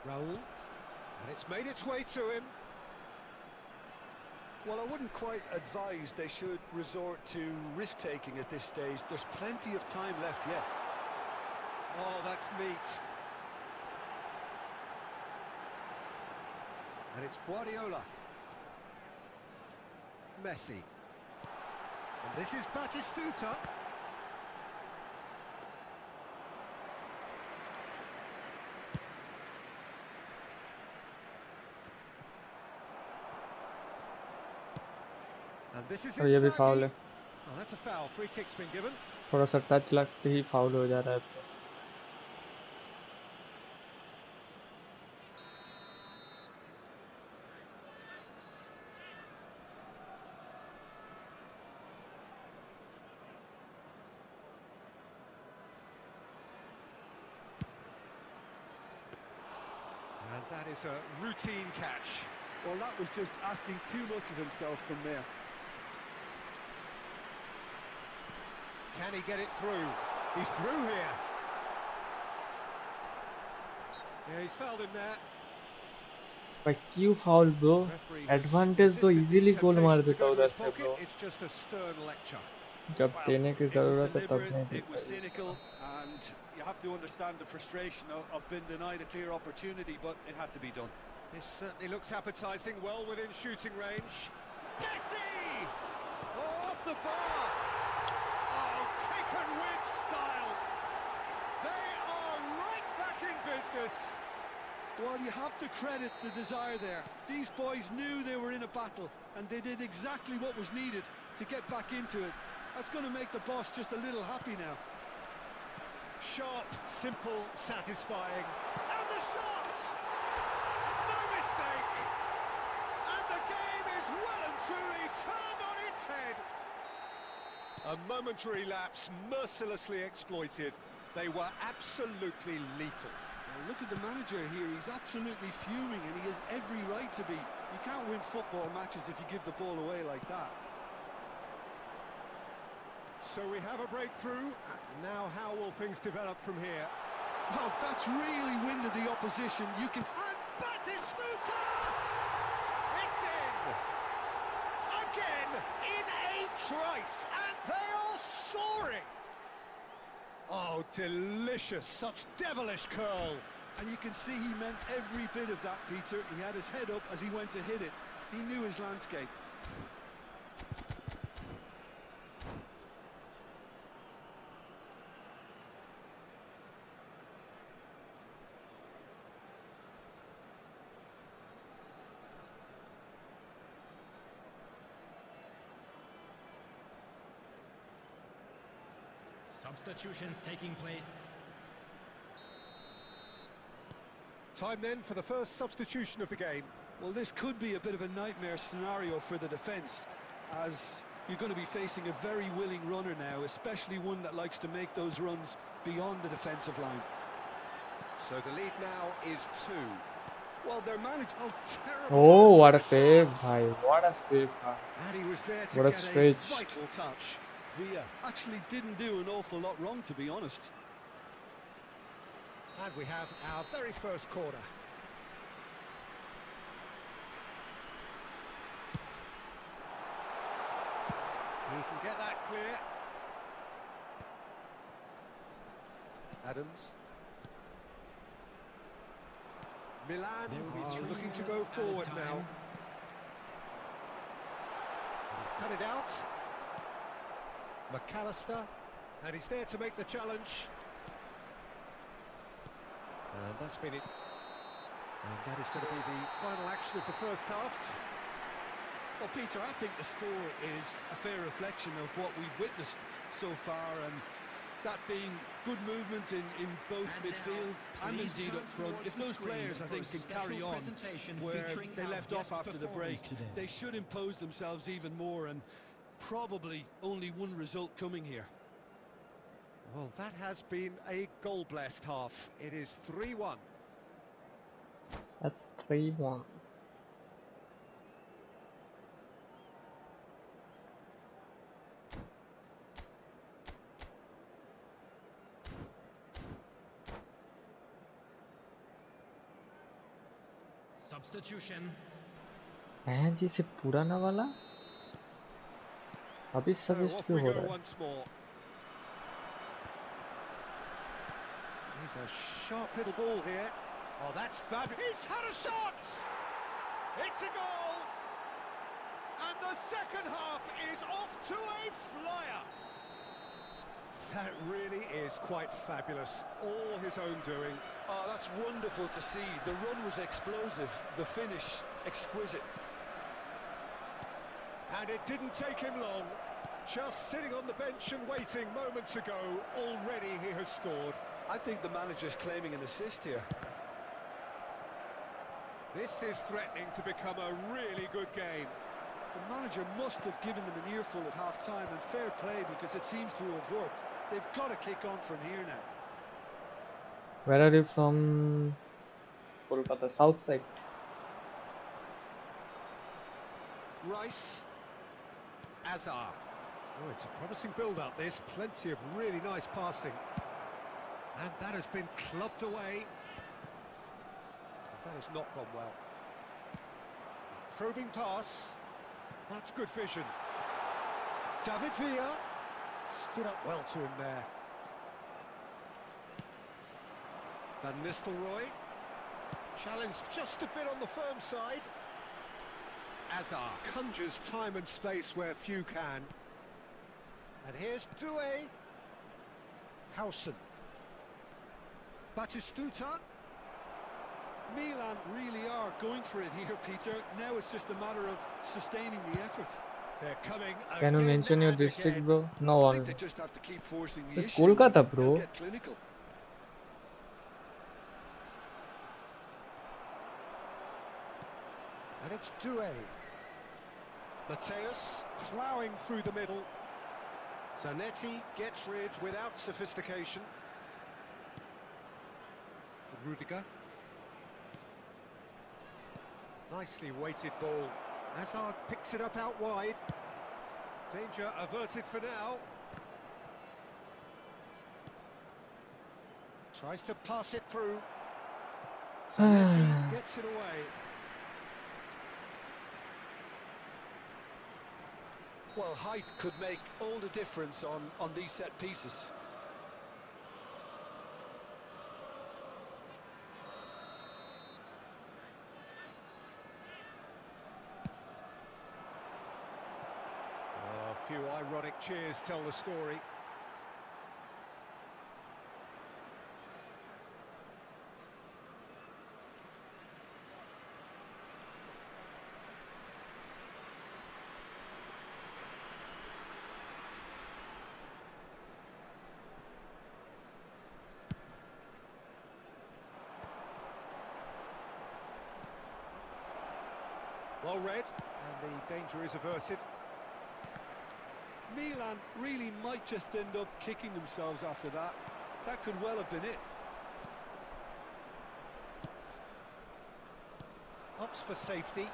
Raul, and it's made its way to him. Well, I wouldn't quite advise they should resort to risk-taking at this stage. There's plenty of time left yet. Oh, that's neat. And it's Guardiola. Messi. And this is Batistuta. And this is ये भी foul है. Oh, that's a foul. Free kick's been given. थोड़ा सा touch लगते ही foul हो जा रहा है. And that is a routine catch. Well, that was just asking too much of himself from there. Can he get it through? He's through here. Yeah, he's fouled him there. भाई क्यों foul bro? Advantage तो easily गोल मार देता उधर से bro. It's just a stern lecture. जब देने की जरूरत है तब नहीं It was देता. cynical, and you have to understand the frustration of being denied a clear opportunity, but it had to be done. This certainly looks appetising, well within shooting range. Messi! Oh, off the bar! Oh, taken with style! They are right back in business! Well, you have to credit the desire there. These boys knew they were in a battle, and they did exactly what was needed to get back into it. That's going to make the boss just a little happy now. Sharp, simple, satisfying. And the shot! No mistake! And the game is well and truly turned on its head. A momentary lapse mercilessly exploited. They were absolutely lethal. Well, look at the manager here. He's absolutely fuming, and he has every right to be. You can't win football matches if you give the ball away like that. So we have a breakthrough. Now how will things develop from here? Well, that's really winded the opposition. You can... And Batistuta! It's in! Again, in a trice, and they are soaring! Oh, delicious, such devilish curl. And you can see he meant every bit of that, Peter. He had his head up as he went to hit it. He knew his landscape. Substitutions taking place. Time then for the first substitution of the game. Well, this could be a bit of a nightmare scenario for the defence, as you're going to be facing a very willing runner now, especially one that likes to make those runs beyond the defensive line. So the lead now is 2. Well, they're managed. Oh, terrible. Oh, what a save, bhai. What a save, bhai. And he was there to What a get stretch. a vital touch. Villa actually didn't do an awful lot wrong, to be honest. And we have our very first corner. He can get that clear. Adams. Milan There will be are 3 looking to minutes go at a forward time. now. He's cut it out. McAllister, and he's there to make the challenge. And that's been it. And that is going to be the final action of the first half. Well, Peter, I think the score is a fair reflection of what we've witnessed so far, and that being good movement in both And midfield now, and please indeed turn up front. towards If the those screen players, I for think, a can special carry on presentation where featuring they our left off guest after the break, performers today. they should impose themselves even more, and probably only one result coming here. Well, that has been a goal-blessed half. It is 3-1. That's 3-1. Substitution. हैं जी से पुराना वाला अभी So suggest off क्यों we हो go रहा है? once more. He's a sharp little ball here. Oh, that's fabulous. He's had a shot! It's a goal! And the second half is off to a flyer. That really is quite fabulous. All his own doing. Oh, that's wonderful to see. The run was explosive, the finish exquisite. And it didn't take him long. Just sitting on the bench and waiting moments ago, already he has scored. I think the manager's claiming an assist here. This is threatening to become a really good game. The manager must have given them an earful at half-time, and fair play, because it seems to have worked. They've got to kick on from here now. Where are you from? Kolkata, south side. Rice. Azar. Oh, it's a promising build-up, this. Plenty of really nice passing. And that has been clubbed away. That has not gone well. Probing pass. That's good vision. David Villa stood up well to him there. Van Nistelrooy. Challenged just a bit on the firm side. Azar conjures time and space where few can. And here's Doué. Howson. Batistuta. Milan really are going for it here, Peter. Now it's just a matter of sustaining the effort. They're coming Can you again mention your and district, again. bro? No I one. think they just have to keep forcing the It's issue. Kolkata, They'll bro. get clinical. And it's Doué. Mateus ploughing through the middle. Zanetti gets rid without sophistication. Rudiger. Nicely weighted ball. Hazard picks it up out wide. Danger averted for now. Tries to pass it through. Zanetti gets it away. Well, height could make all the difference on these set pieces. A few ironic cheers tell the story. Well read, and the danger is averted. Milan really might just end up kicking themselves after that. That could well have been it. Ups for safety.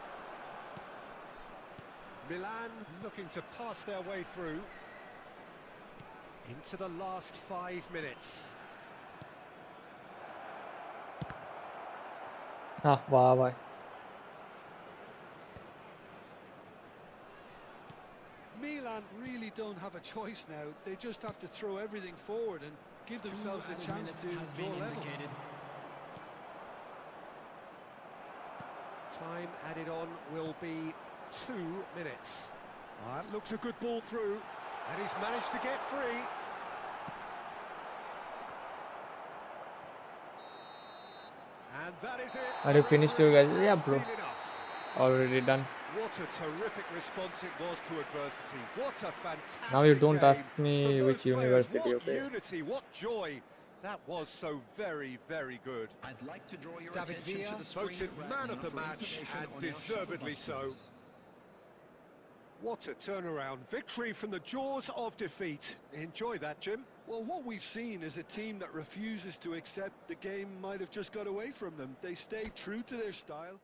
Milan looking to pass their way through. Into the last 5 minutes. Ah, वाह भाई. Milan really don't have a choice now. They just have to throw everything forward and give themselves a chance to draw level. Time added on will be 2 minutes. That looks a good ball through, and he's managed to get free. And that is it. Are you finished, you guys? Yeah, bro. Seen enough. Already done. What a terrific response it was to adversity. What a fantastic Now you don't game. ask me From those which players, university, what okay? unity, what joy. That was so very, very good. I'd like to draw your David attention Villa to the screen voted graph man now of the for match, information and on your deservedly so. shuttle buses. What a turnaround. Victory from the jaws of defeat. Enjoy that, Jim. Well, what we've seen is a team that refuses to accept the game might have just got away from them. They stay true to their style.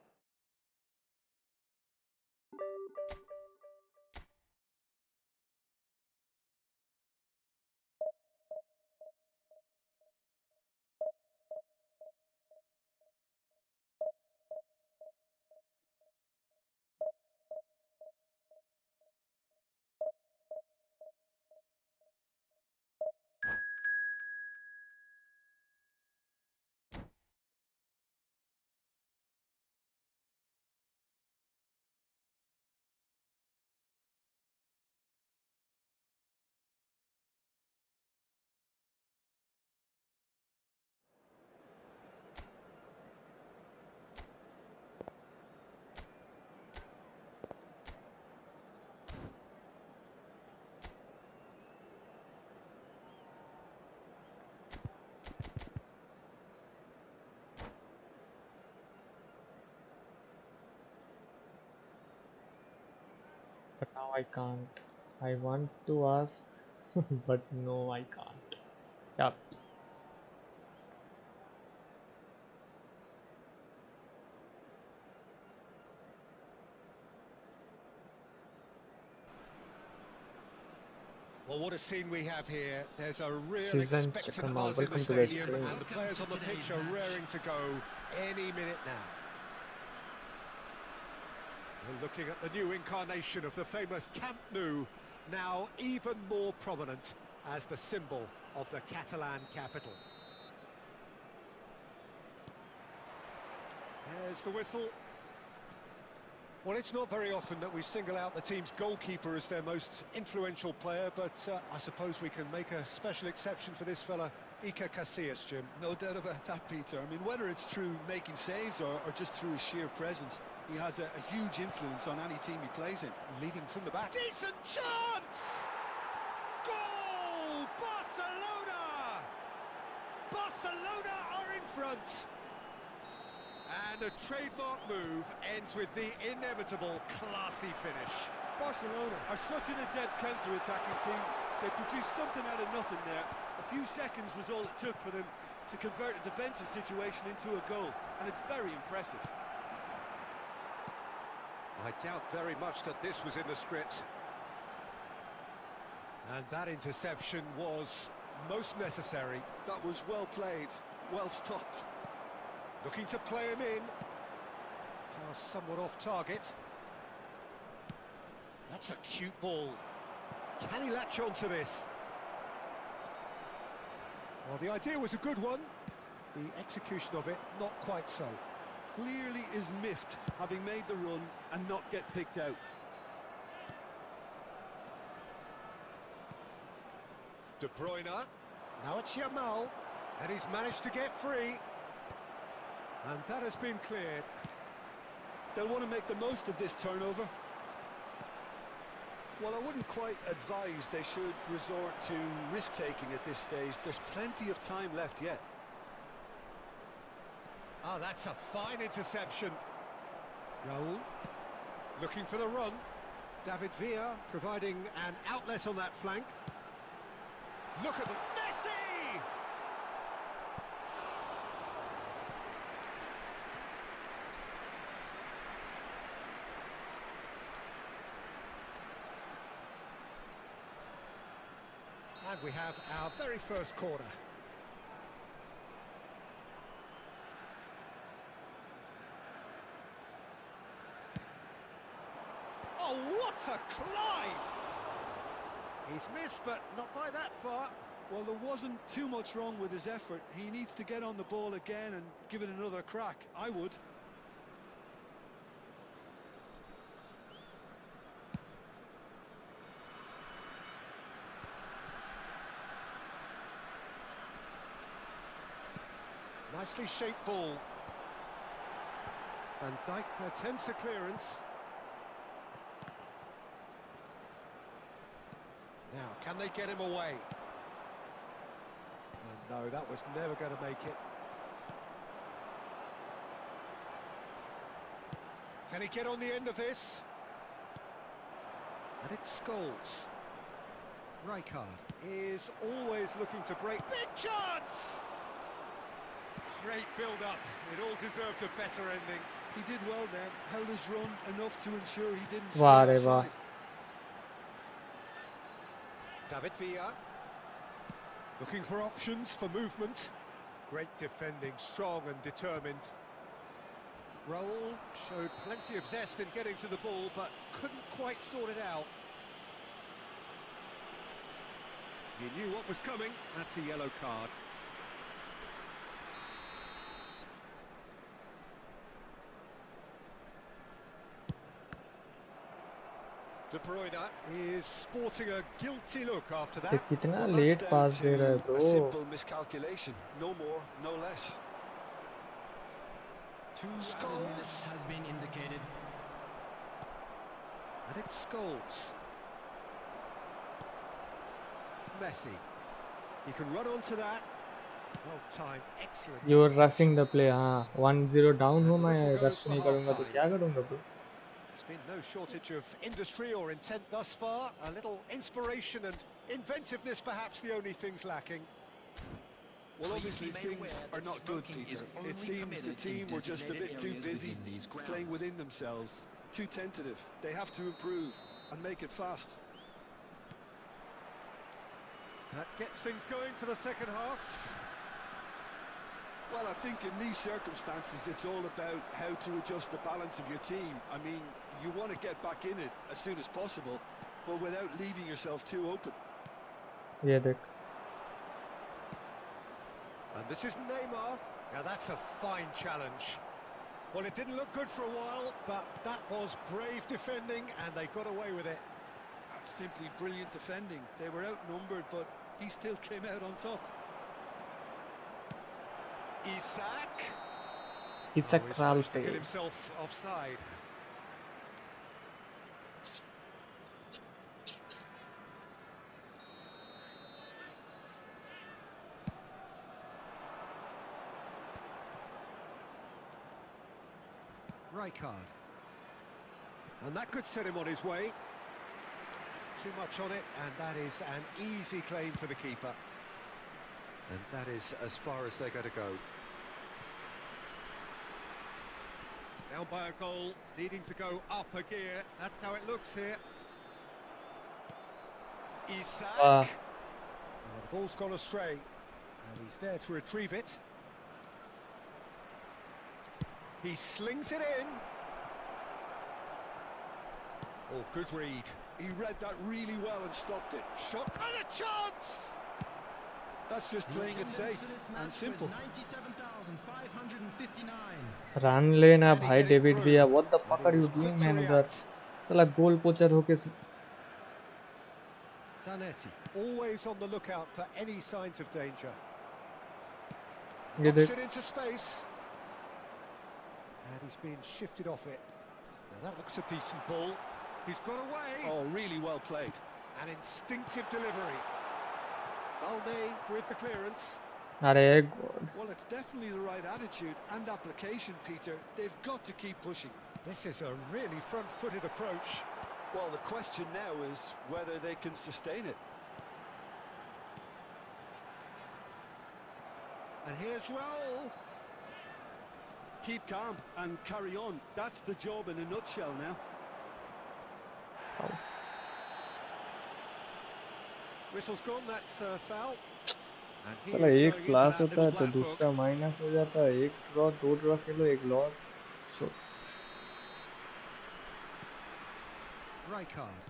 But now I can't. I want to ask, but no, I can't. Yeah. Well, what a scene we have here. There's a real Season expectant Chakama, buzz in the welcome to the stadium, stream. and the players on the pitch are raring to go any minute now. We're looking at the new incarnation of the famous Camp Nou, now even more prominent as the symbol of the Catalan capital. There's the whistle. Well, it's not very often that we single out the team's goalkeeper as their most influential player, but I suppose we can make a special exception for this fella, Iker Casillas, Jim. No doubt about that, Peter. I mean, whether it's through making saves or just through his sheer presence, he has a huge influence on any team he plays in. Leading from the back. Decent chance! Goal! Barcelona! Barcelona are in front! And a trademark move ends with the inevitable classy finish. Barcelona are such an adept counter-attacking team. They produced something out of nothing there. A few seconds was all it took for them to convert a defensive situation into a goal, and it's very impressive. I doubt very much that this was in the script. And that interception was most necessary. That was well played, well stopped. Looking to play him in. Pass somewhat off target. That's a cute ball. Can he latch on to this? Well, the idea was a good one. The execution of it, not quite so. Clearly is miffed, having made the run and not get picked out. De Bruyne. Now it's Yamal. And he's managed to get free. And that has been cleared. They'll want to make the most of this turnover. Well, I wouldn't quite advise they should resort to risk-taking at this stage. There's plenty of time left yet. Ah, that's a fine interception. Raul looking for the run. David Villa providing an outlet on that flank. Look at the Messi! And we have our very first corner. Oh, what a climb! He's missed, but not by that far. Well, there wasn't too much wrong with his effort. He needs to get on the ball again and give it another crack. I would. Nicely shaped ball. Van Dijk attempts a clearance. Now, can they get him away? Oh, no, that was never going to make it. Can he get on the end of this? And it's Scholes. Rijkaard is always looking to break. Big chance! Great build-up. It all deserved a better ending. He did well then, held his run enough to ensure he didn't stay Wow, offside. David Villa looking for options for movement. Great defending, strong and determined. Raul showed plenty of zest in getting to the ball, but couldn't quite sort it out. He knew what was coming. That's a yellow card. De Bruyne is sporting a guilty look after that. कितना Well, let that's pass down दे रहा है to a bro. simple miscalculation. No more, no less. 2 Scholes. minutes has been indicated. And it's Scholes. Messi. He can run onto that. Well timed, excellent. You are rushing the play. हाँ 1-0 down हूँ मैं Whistle goes rush for नहीं करूँगा तो half-time. क्या करूँगा bro? There's been no shortage of industry or intent thus far. A little inspiration and inventiveness, perhaps the only things lacking. Well, obviously things are not good, Peter. It seems the team were just a bit too busy playing within themselves, too tentative. They have to improve and make it fast. That gets things going for the second half. Well, I think in these circumstances it's all about how to adjust the balance of your team. I mean, you want to get back in it as soon as possible, but without leaving yourself too open. ये देख. And this is Neymar. Now that's a fine challenge. Well, it didn't look good for a while, but that was brave defending and they got away with it. That's simply brilliant defending. They were outnumbered, but he still came out on top. Isak. It's a Oh, he's crowd managed to get play. himself offside. Rijkaard. And that could set him on his way. Too much on it, and that is an easy claim for the keeper. And that is as far as they're going to go. Down by a goal, needing to go up a gear. That's how it looks here. Isak. Wow. Well, the ball's gone astray, and he's there to retrieve it. He slings it in. Oh, good read. He read that really well and stopped it. Shot and a chance! That's just playing it safe and simple. 97,559. Run लेना भाई David भैया. What the fuck are you doing man उधर? साला गोल पोचर होके Zanetti, always on the lookout for any signs of danger. ये देख. Knocks it into space. And he's being shifted off it. Now that looks a decent ball. He's got away. Oh, really well played. An instinctive delivery. Balde with the clearance. अरे God. Well, it's definitely the right attitude and application, Peter. They've got to keep pushing. This is a really front-footed approach. Well, the question now is whether they can sustain it. And here's Raul. Keep calm and carry on. That's the job in a nutshell now. Whistle's gone, that's foul. चलो एक class होता है तो दूसरा minus हो जाता है. एक ड्रॉ, दो ड्रॉ खेलो, एक loss. Rijkaard.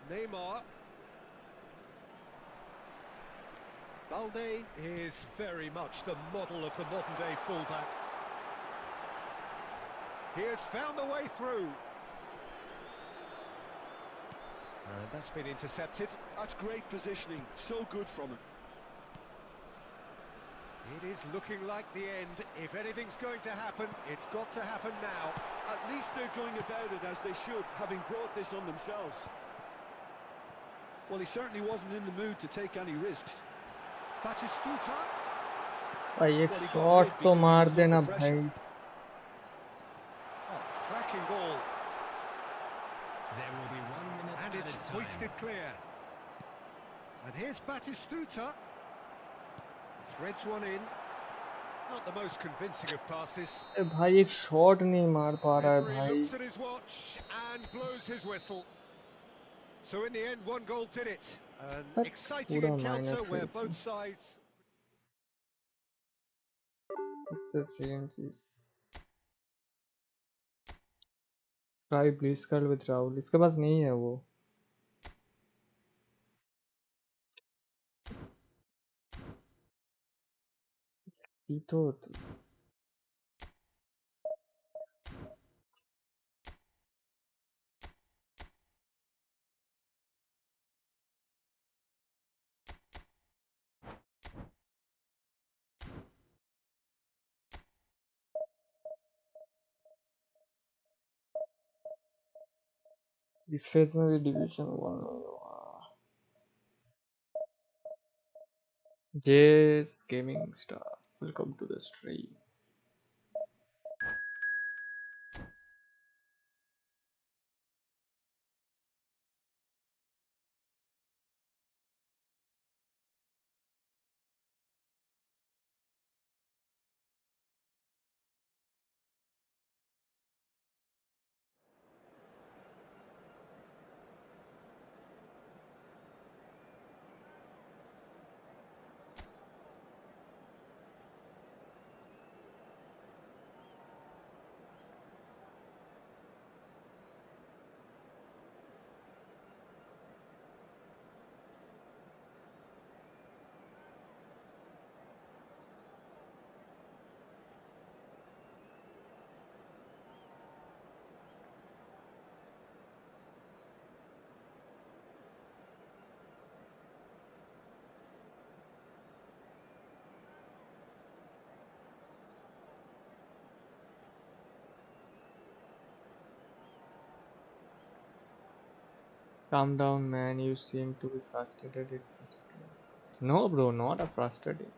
Neymar. Balde is very much the model of the modern-day fullback. He has found the way through. And that's been intercepted. That's great positioning. So good from him. It is looking like the end. If anything's going to happen, it's got to happen now. At least they're going about it as they should, having brought this on themselves. Well, he certainly wasn't in the mood to take any risks. Batistuta. भाई एक shot तो मार देना भाई. Oh, cracking ball. There will be 1 minute And it's hoisted clear. And here's Batistuta. Threads one in. Not the most convincing of passes. भाई एक shot नहीं मार पा रहा है Referee भाई. looks at his watch and blows his whistle. So in the end, one goal did it. An exciting पूरा encounter minus where है both sides. इससे सेम चीज. ट्राई प्लीज कर विद राहुल. इसके पास नहीं है वो. तो इस फेज में भी डिवीजन 1 नहीं हुआ. ये gaming star welcome to the stream. Calm down, man. You seem to be frustrated. No, bro, not a frustrated.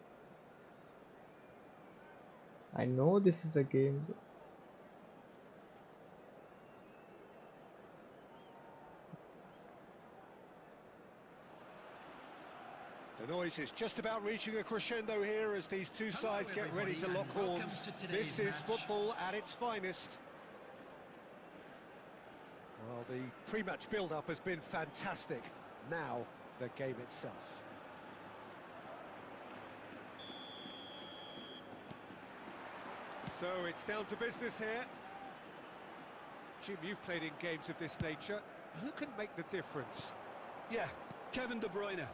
I know this is a game, bro. The noise is just about reaching a crescendo here as these two sides get ready to lock horns. This is football at its finest. Well, the pre-match build-up has been fantastic. Now, the game itself. So it's down to business here. Jim, you've played in games of this nature. Who can make the difference? Yeah, Kevin De Bruyne.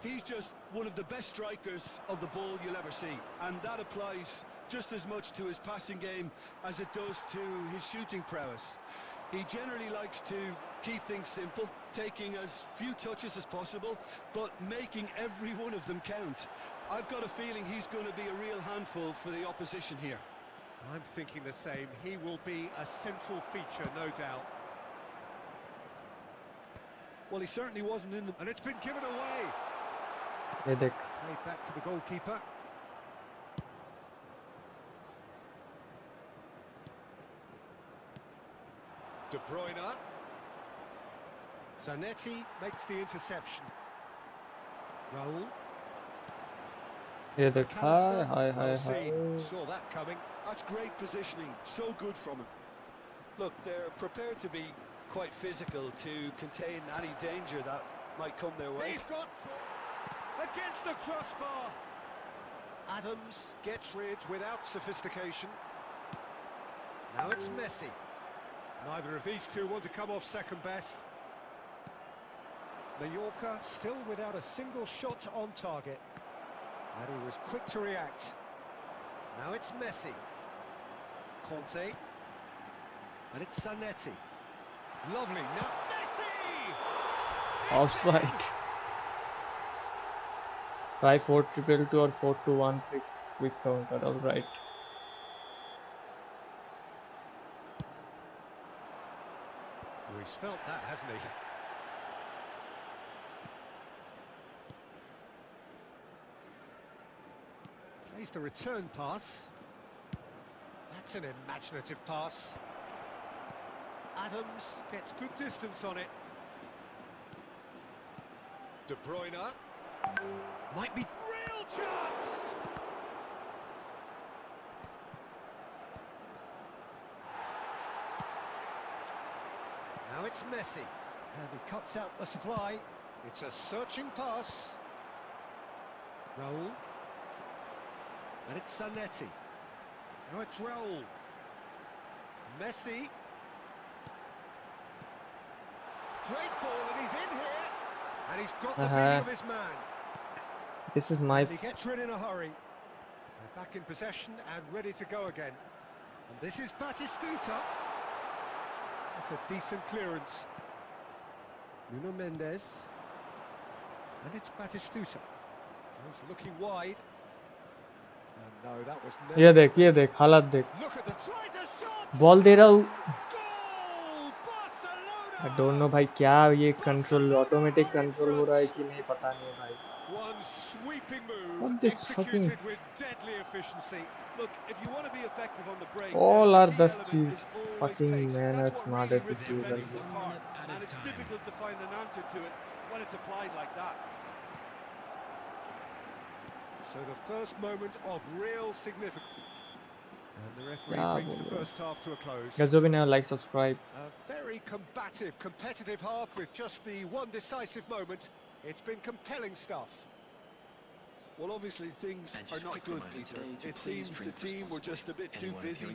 He's just one of the best strikers of the ball you'll ever see, and that applies just as much to his passing game as it does to his shooting prowess. He generally likes to keep things simple, taking as few touches as possible, but making every one of them count. I've got a feeling he's going to be a real handful for the opposition here. I'm thinking the same. He will be a central feature, no doubt. Well, he certainly wasn't in the... And it's been given away. ये देख Played back to the goalkeeper. De Bruyne. Zanetti makes the interception. Raul. ये देख हाय हाय हाय Well hi seen. Saw that coming. That's great positioning, so good from him. Look, they're prepared to be quite physical to contain any danger that might come their way. He's got against the crossbar. Adams gets rid without sophistication. Now it's Messi. Neither of these two want to come off second best. Mallorca still without a single shot on target. And he was quick to react. Now it's Messi. Conte. And it's Zanetti. Lovely. Now Messi! offside. Try 4-2-2 or 4-2-1 quick counter. All right. Oh, he's felt that, hasn't he? Plays the return pass. That's an imaginative pass. Adams gets good distance on it. De Bruyne. Might be real chance! Now it's Messi. And he cuts out the supply. It's a searching pass. Raul. And it's Zanetti. Now it's Raul. Messi. Great ball, and he's in here. And he's got the beat of his man. This is my... And he gets rid in a hurry. They're back in possession and ready to go again. And this is Batistuta. That's a decent clearance. Nuno Mendes. And it's Batistuta. He's looking wide. And no, that was never... ये देख हालत देख Look at the tries a shot. Ball दे रहा हूँ. Goal! Barcelona! I don't know भाई क्या ये कंट्रोल ऑटोमेटिक कंट्रोल हो रहा है कि नहीं पता नहीं भाई. One sweeping move, What this executed fucking... with deadly efficiency. Look, if you want to be effective on the break, All then are the key the element cheese is always fucking pace. man That's as what smart really as rips this the duel. defenses apart, and it's difficult to find an answer to it when it's applied like that. So the first moment of real significance. And the referee Yeah, brings the first half to a close. Guys, hope you never like, subscribe. A very combative, competitive half with just the one decisive moment. It's been compelling stuff. Well, obviously things are not good, Peter. It seems the team were just a bit too busy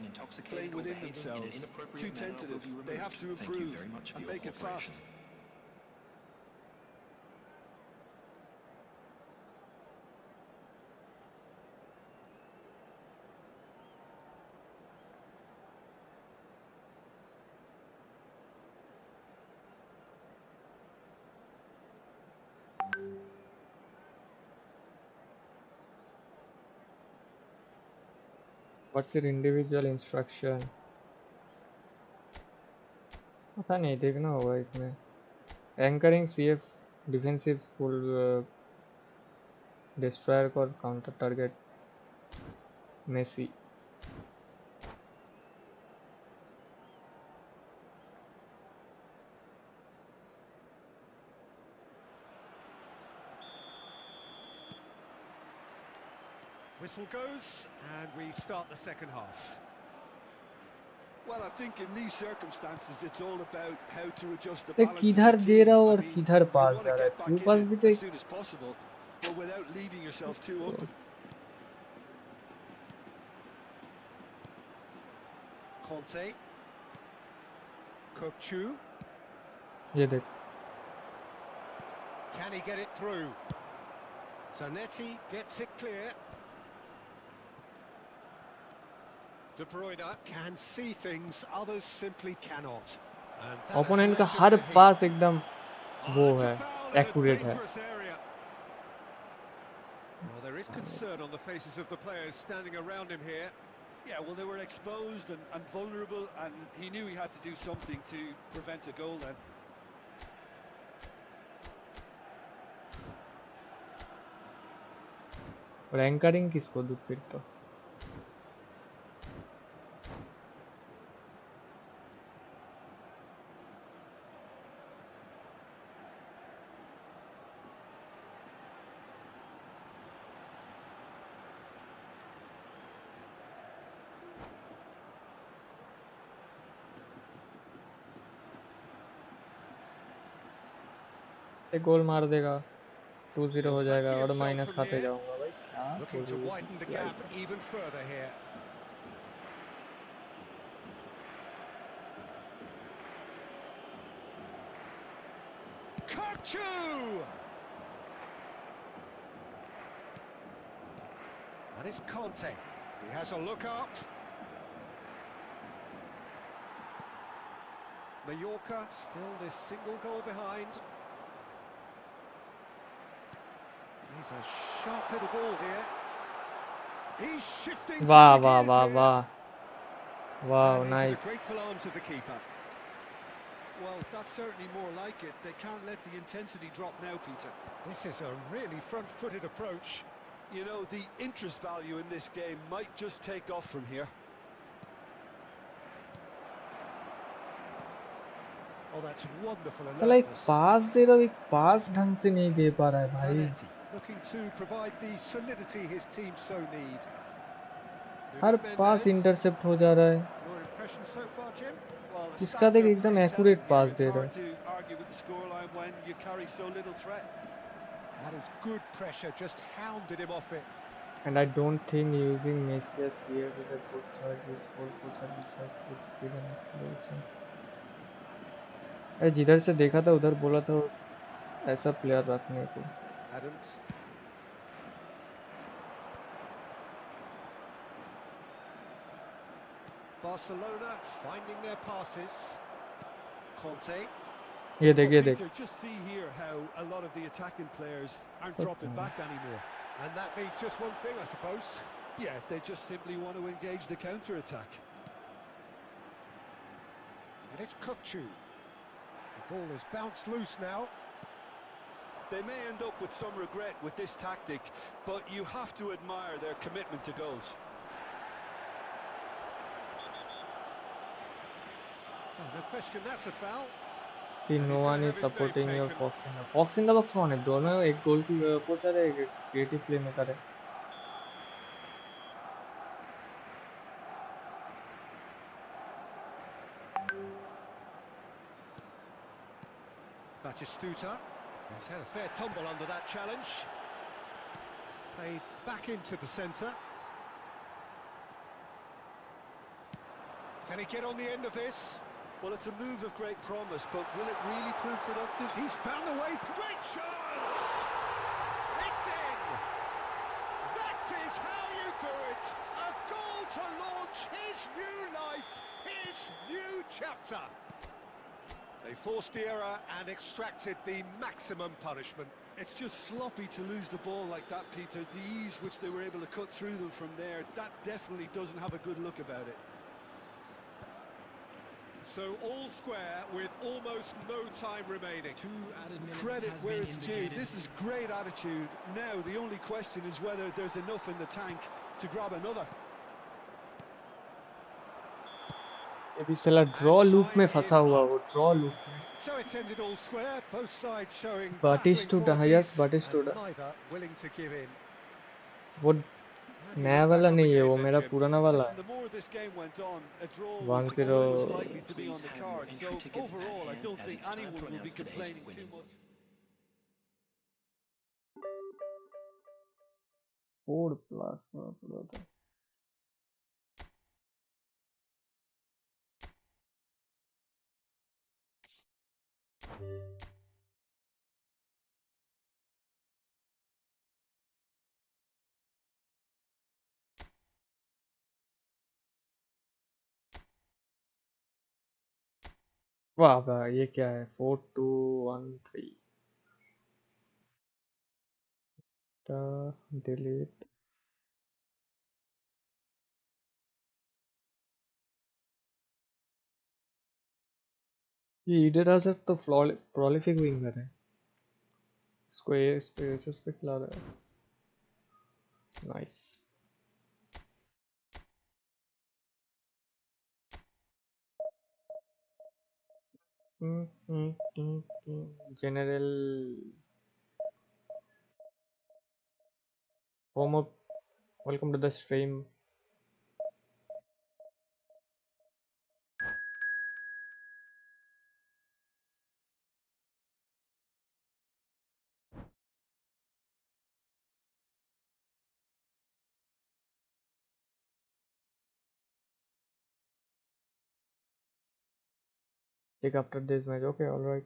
playing within themselves, too tentative. They have to improve and make it fast. What's your individual instruction? पता नहीं देखना होगा इसमें. Anchoring CF defensive school destroyer or counter target Messi. Whistle goes, and we start the second half. Well, I think in these circumstances, it's all about how to adjust the देख balance. किधर दे रहा है और किधर पास You जा want to रहा है. get back through in pass it भी तो as एक soon as possible, but without leaving yourself too open. Conte. Kokchu. ये देख Can he get it through? Zanetti gets it clear. De Bruyne can see things others simply cannot. And that has opponent का left him her to heat. पास एकदम वो That's a है foul in a accurate है dangerous area. Well, there is concern on the faces of the players standing around him here. Yeah, well, they were exposed and vulnerable, and he knew he had to do something to prevent a goal then. और anchoring किसको दूं फिर तो एक गोल मार देगा 2-0 हो जाएगा और माइनस खाते जाऊंगा भाई क्या Looking to widen the gap even further here. Kokchu! That is Conte. He has a look up. Mallorca still this single goal behind. He's a sharp little ball here. He's shifting. वाह वाह वाह वाह वाह Into the nice grateful arms of the keeper. Well, that's certainly more like it. They can't let the intensity drop now, Peter. This is a really front-footed approach. You know, the interest value in this game might just take off from here. Oh, that's wonderful साला एक alertness. पास दे रहा हूँ एक पास ढंग से नहीं दे पा रहा है भाई Zanetti looking to provide the solidity his team so need. Her Nuno pass Mendes, intercept हो जा रहा है your impression so far, Jim? Well, the इसका stats देख are एकदम pretty accurate telling pass here. They It's रहा hard है to argue with the scoreline when you carry so little threat. That is good pressure, just hounded him off it. and I don't think using Messias here with a good service for good service has good speed and acceleration अरे जिधर से देखा था उधर बोला था ऐसा player रखने को Adams. Barcelona finding their passes. Conte. ये देख ये Well, देख Peter, just see here how a lot of the attacking players aren't dropping back anymore. And that means just one thing, I suppose. Yeah, they just simply want to engage the counter-attack. And it's Kokchu. The ball is bounced loose now. They may end up with some regret with this tactic, but you have to admire their commitment to goals. Oh, no question, that's a foul. कि no one is supporting your Fox in the box कौन है दोनों एक गोल की कोचर है एक creative play maker है Batistuta has had a fair tumble under that challenge. Played back into the centre. Can he get on the end of this? Well, it's a move of great promise, but will it really prove productive? He's found a way through. Great chance! It's in! That is how you do it! A goal to launch his new life, his new chapter. They forced the error and extracted the maximum punishment. It's just sloppy to lose the ball like that, Peter. The ease which they were able to cut through them from there, that definitely doesn't have a good look about it. So all square with almost no time remaining. Credit where it's due. This is great attitude. Now the only question is whether there's enough in the tank to grab another. ये भी साला draw loop में फंसा हुआ वो draw loop में So it's ended all square, both sides showing Batistuta yes Batistuta neither willing to give in. वो नया वाला नहीं है वो मेरा पुराना वाला है The more this game went on, a draw 1-0 was always likely to be on the card. So overall, I don't think anyone will be complaining too much. 4+ वाह वाह, ये क्या है? 4213 डिलीट। ये ईडन हज़ार्ड तो प्रोलिफिक विंगर है, इसको ए spaces पे खिला रहा है। Nice. General warm up, welcome to the stream. Take after this match, okay, all right.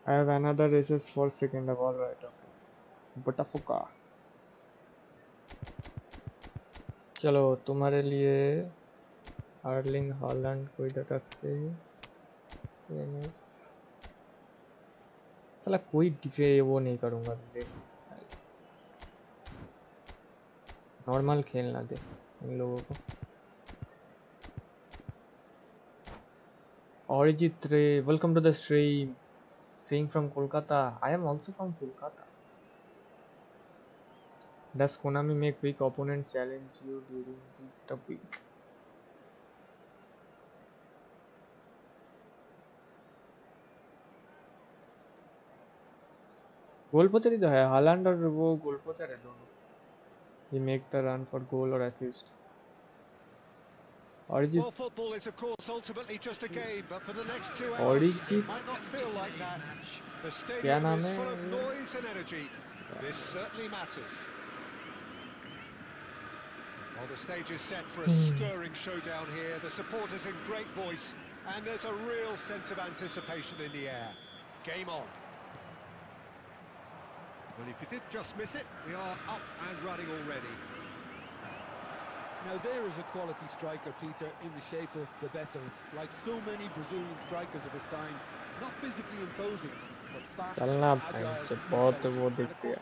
I have another races for second of all right, okay. बटाफुका। चलो तुम्हारे लिए अर्लिंग हॉलैंड को इधर रखते हैं। चला कोई डिफे वो नहीं करूँगा, दे नॉर्मल खेलना दे इन लोगों को। Orijit Ray, welcome to the stream. Seeing from Kolkata. I am also from Kolkata. Does Konami make weak opponent challenge you during the week? गोल पोचर ही तो है, हालैंड और वो गोल पोचर है दोनों। He make the run for goal or assist. Well, football is of course ultimately just a game, but for the next 2 hours it might not feel like that. The stadium is full of noise and energy. This certainly matters. Well, the stage is set for a stirring showdown here. The supporters in great voice, and there's a real sense of anticipation in the air. Game on. Well, if you did just miss it, we are up and running already. Now there is a quality striker, Peter, in the shape of Bebeto. Like so many Brazilian strikers of his time, not physically imposing, but fast, agile, and of course,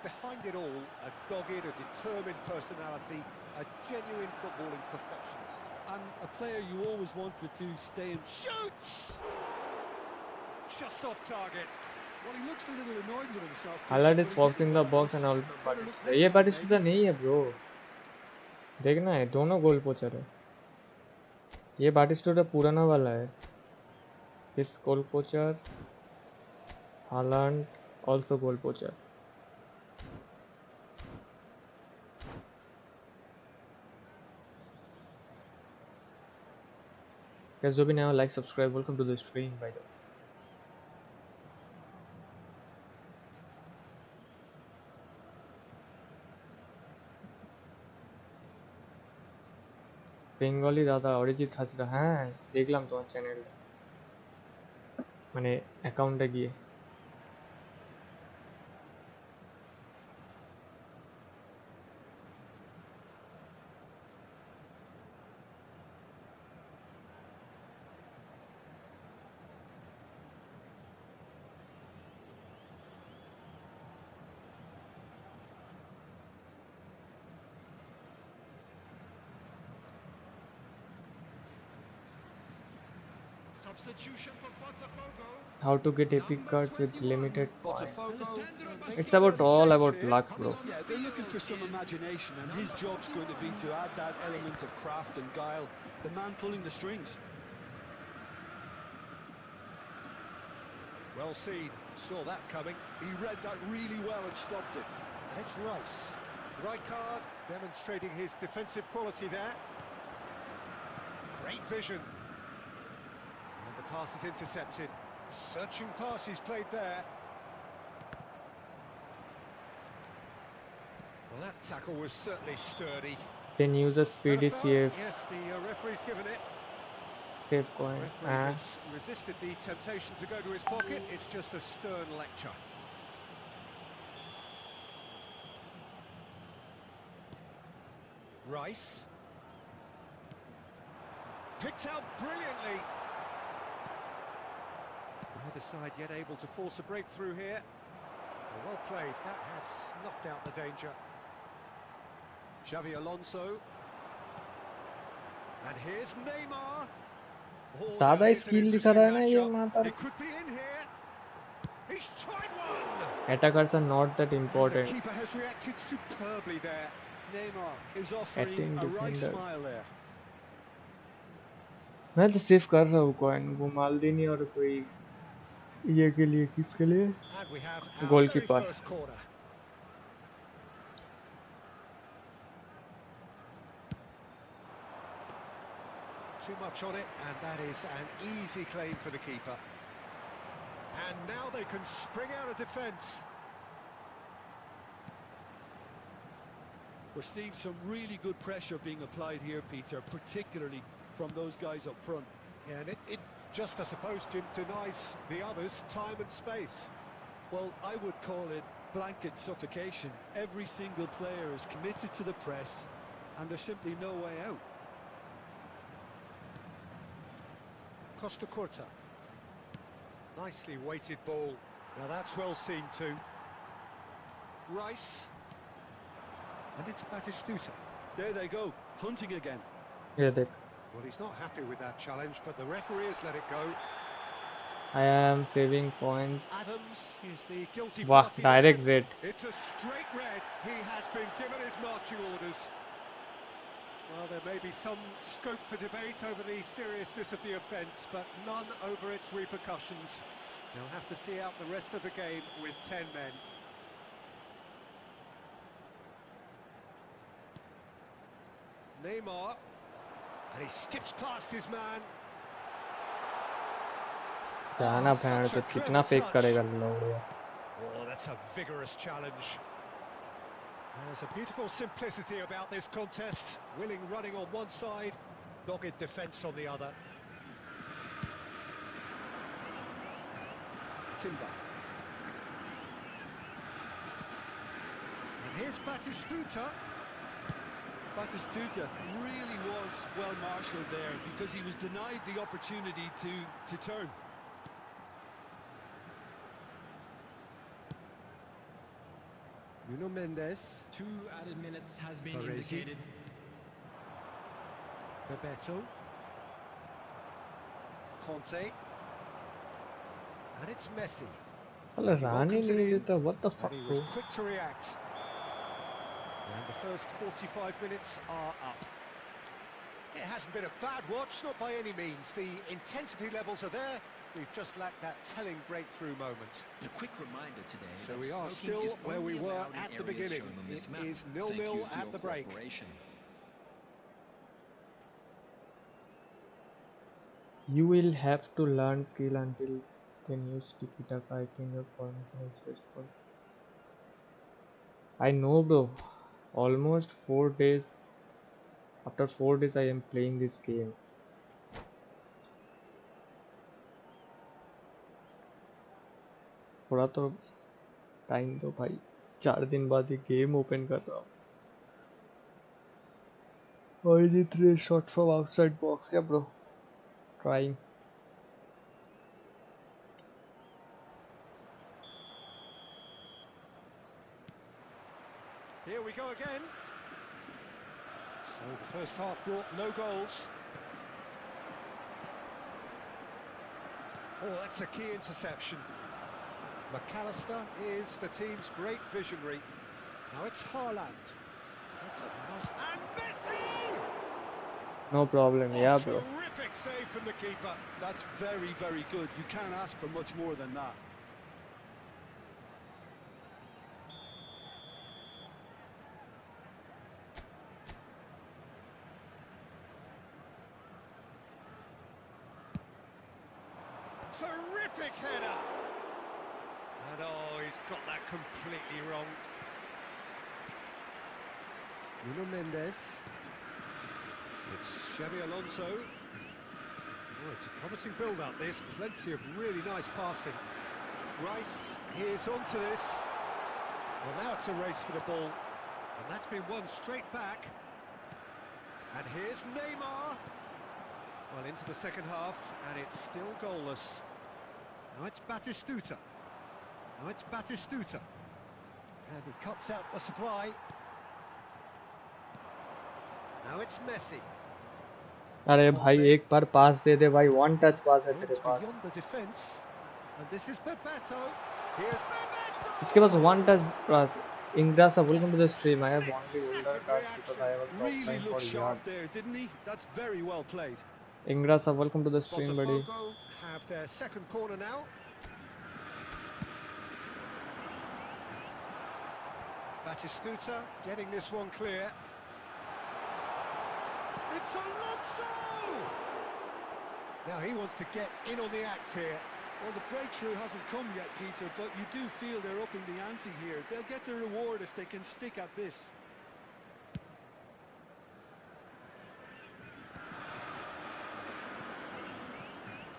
behind it all, a dogged, a determined personality, a genuine footballing perfectionist. And a player you always wanted to stay in. Shoots! Just off target. Well, he looks a little annoyed with himself. Haller is foxing the box and all. ये बारिशुदा नहीं है bro, देखना है दोनों गोल पोचर है। ये बाटिस्टुटा पुराना वाला है। This goal poacher, Haaland also goal poacher. Guys, do be now like, subscribe. Welcome to the stream, by the way. Bengali দাদা অরিজিৎ হাজরা, হ্যাঁ দেখলাম তোমার চ্যানেলটা, মানে অ্যাকাউন্টে গিয়ে। How to get epic cards with limited points. It's all about luck, bro. Yeah, they're looking for some imagination, and his job's going to be to add that element of craft and guile, the man pulling the strings. Well seen, saw that coming. He read that really well and stopped it. And it's Rice. Rijkaard demonstrating his defensive quality there. Great vision. And the pass is intercepted. Searching pass he's played there. Well, that tackle was certainly sturdy. Can use a And a speedy foul. CF Yes, the referee's given it. save coin. Referee has resisted the temptation to go to his pocket. It's just a stern lecture. Rice. Picked out brilliantly. Neither side yet able to force a breakthrough here. Well played. That has snuffed out the danger. Xavi Alonso. And here's Neymar. Oh, ज़्यादा that is an skill दिखा interesting रहा है ना ये matchup. माता It could be in here. He's tried one. attackers are not that And the important. keeper has reacted superbly there. Neymar is offering Attacking a right defenders. smile there. मैं तो save कर रहा हूँ coin वो मालदीनी और कोई ये के लिए किसके लिए And we have our very goalkeeper first corner. Too much on it, and that is an easy claim for the keeper. And now they can spring out of defence. We're seeing some really good pressure being applied here, Peter, particularly from those guys up front. Yeah, and it just, I suppose, denies the others time and space. Well, I would call it blanket suffocation. Every single player is committed to the press, and there's simply no way out. Costa Curta. Nicely weighted ball. Now that's well seen too. Rice. And it's Batistuta. There they go, hunting again. ये देख Well, he's not happy with that challenge, but the referee has let it go. I am saving points Adams is the guilty वाह party. direct Z It's a straight red. He has been given his marching orders. Well, there may be some scope for debate over the seriousness of the offence, but none over its repercussions. They'll have to see out the rest of the game with 10 men. Neymar, and he skips past his man. जाना भैंड तो कितना fake करेगा लोग Oh, that's a vigorous challenge. There's a beautiful simplicity about this contest. Willing running on one side, dogged defence on the other. Timber. And here's Batistuta. Batistuta really was well marshalled there because he was denied the opportunity to turn. Nuno Mendes. 2 added minutes has been Baresi. indicated. Bebeto. Conte. And it's Messi. अरे रानी Welcomes it नहीं in, देता what the fuck and he was bro quick to react. And the first 45 minutes are up. It hasn't been a bad watch, not by any means. The intensity levels are there. We've just lacked that telling breakthrough moment. A quick reminder today. So that we are smoking still is where we only were allowed in at the areas beginning. shown on this It map. is Thank 0-0 you for at your the break. cooperation. you will have to learn skill until can use tiki taka I think your formation is best for I know bro almost 4 days after 4 days I am playing this game थोड़ा तो time दो भाई 4 दिन बाद ही game open कर रहा हूँ Why is it 3 shot from outside box? Yeah, bro. Trying. Here we go again. So the first half brought no goals. Oh, that's a key interception. McAllister is the team's great visionary. Now it's Haaland. That's a nice... And Messi! No problem. Yeah, bro. Terrific save from the keeper. That's very, very good. You can't ask for much more than that. Terrific header! And oh, he's got that completely wrong. Nuno Mendes. It's Xavi Alonso. Oh, it's a promising build-up, this. Plenty of really nice passing. Rice, here's onto this. Well, now it's a race for the ball. And that's been won straight back. And here's Neymar. Well, into the second half, and it's still goalless. Now it's Batistuta. And he cuts out the supply. Now it's Messi. अरे भाई एक बार पास दे दे भाई, one touch पास है तेरे पास. Beyond the defense. And this is Bebeto. Here's Bebeto. इसके पास one touch pass. Ingra sir, welcome to the stream. I have only older cards because I was Really offline for looked sharp years. there, didn't he? That's very well played. Ingra sir, welcome to the stream, buddy. Botafogo have their second corner now. Batistuta getting this one clear. It's Alonso! Now he wants to get in on the act here. Well, the breakthrough hasn't come yet, Peter, but you do feel they're upping the ante here. They'll get the reward if they can stick at this.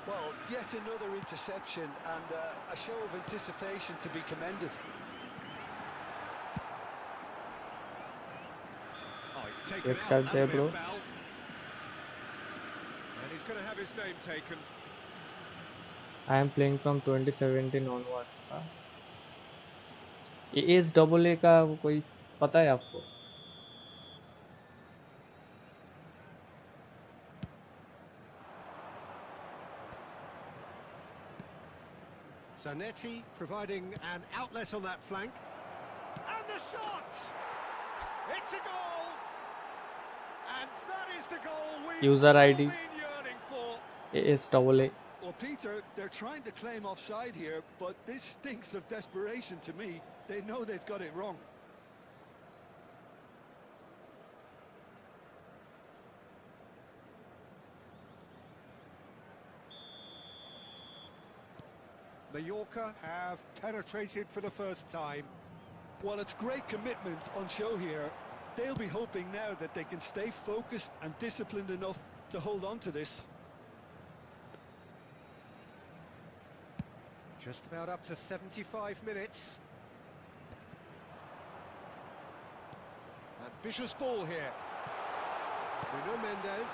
Well, yet another interception and a show of anticipation to be commended. Oh, he's taken Red out. card there, That'll be a bro. foul. And he's going to have his name taken. I am playing from 2017 onwards. ASAA का कोई पता है आपको? Zanetti providing an outlet on that flank. And the shot! It's a goal! And that is the goal we've User all ID. been yearning for. ASAA. Well, Peter, they're trying to claim offside here, but this stinks of desperation to me. They know they've got it wrong. Mallorca have penetrated for the first time. Well, it's great commitment on show here. They'll be hoping now that they can stay focused and disciplined enough to hold on to this. Just about up to 75 minutes. Ambitious ball here. Nuno Mendes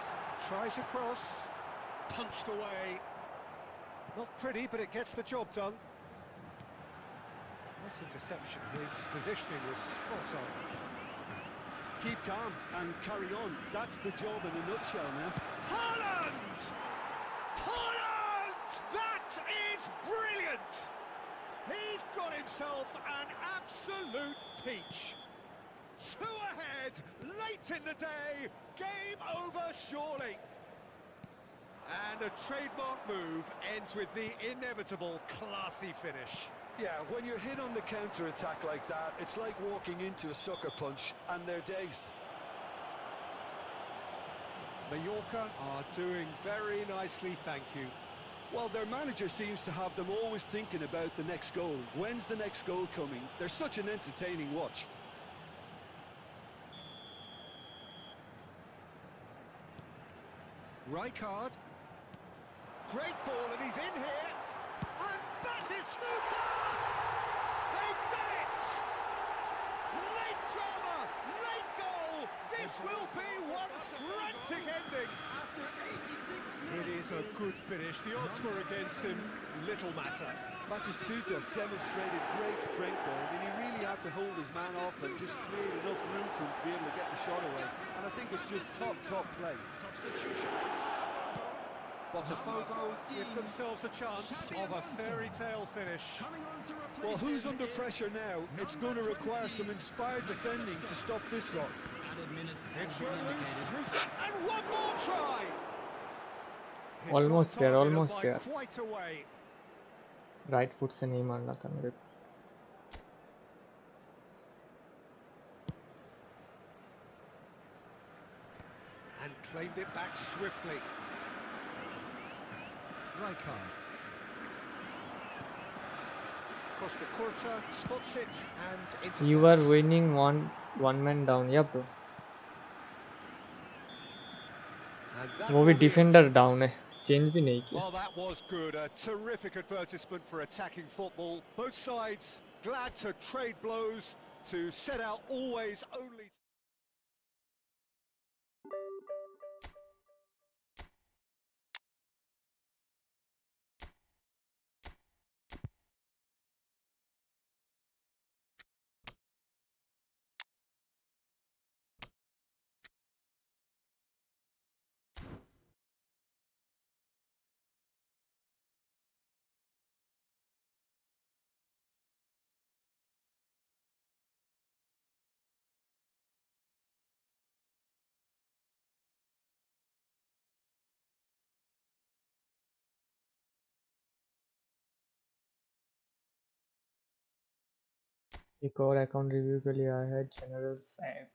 tries a cross, punched away. Not pretty, but it gets the job done. Nice interception. His positioning was spot on. Keep calm and carry on. That's the job in a nutshell now. Haaland! Haaland! That is brilliant! He's got himself an absolute peach. 2 ahead, late in the day, game over surely. And a trademark move ends with the inevitable classy finish. Yeah, when you're hit on the counter-attack like that, it's like walking into a sucker punch, and they're dazed. Mallorca are doing very nicely, thank you. Well, their manager seems to have them always thinking about the next goal. When's the next goal coming? They're such an entertaining watch. Rijkaard. Great ball, and he's in here. And Batistuta! They've done it! Late drama, late goal. This will be one frantic ending. It is a good finish. The odds were against him. Little matter. Batistuta demonstrated great strength there. I mean, he really had to hold his man off and just create enough room for him to be able to get the shot away. And I think it's just top play. Botafogo give themselves a chance of a fairy tale finish. Well, who's under pressure now? It's going to require some inspired defending to stop this lot. It's loose, and one more try. It's Almost off there, target almost by there. Quite a way. Right foot से नहीं मारना था मेरे को. And claimed it back swiftly. Rijkaard. Costa Curta spots it and intercepts. You were winning one man down. Yeah, bro. And that वो भी will be it. Defender down है, change भी नहीं किया. Well, that was good. A terrific advertisement for attacking football. Both sides glad to trade blows, to set out always only... एक और account review के लिए आया है जनरल सैफ.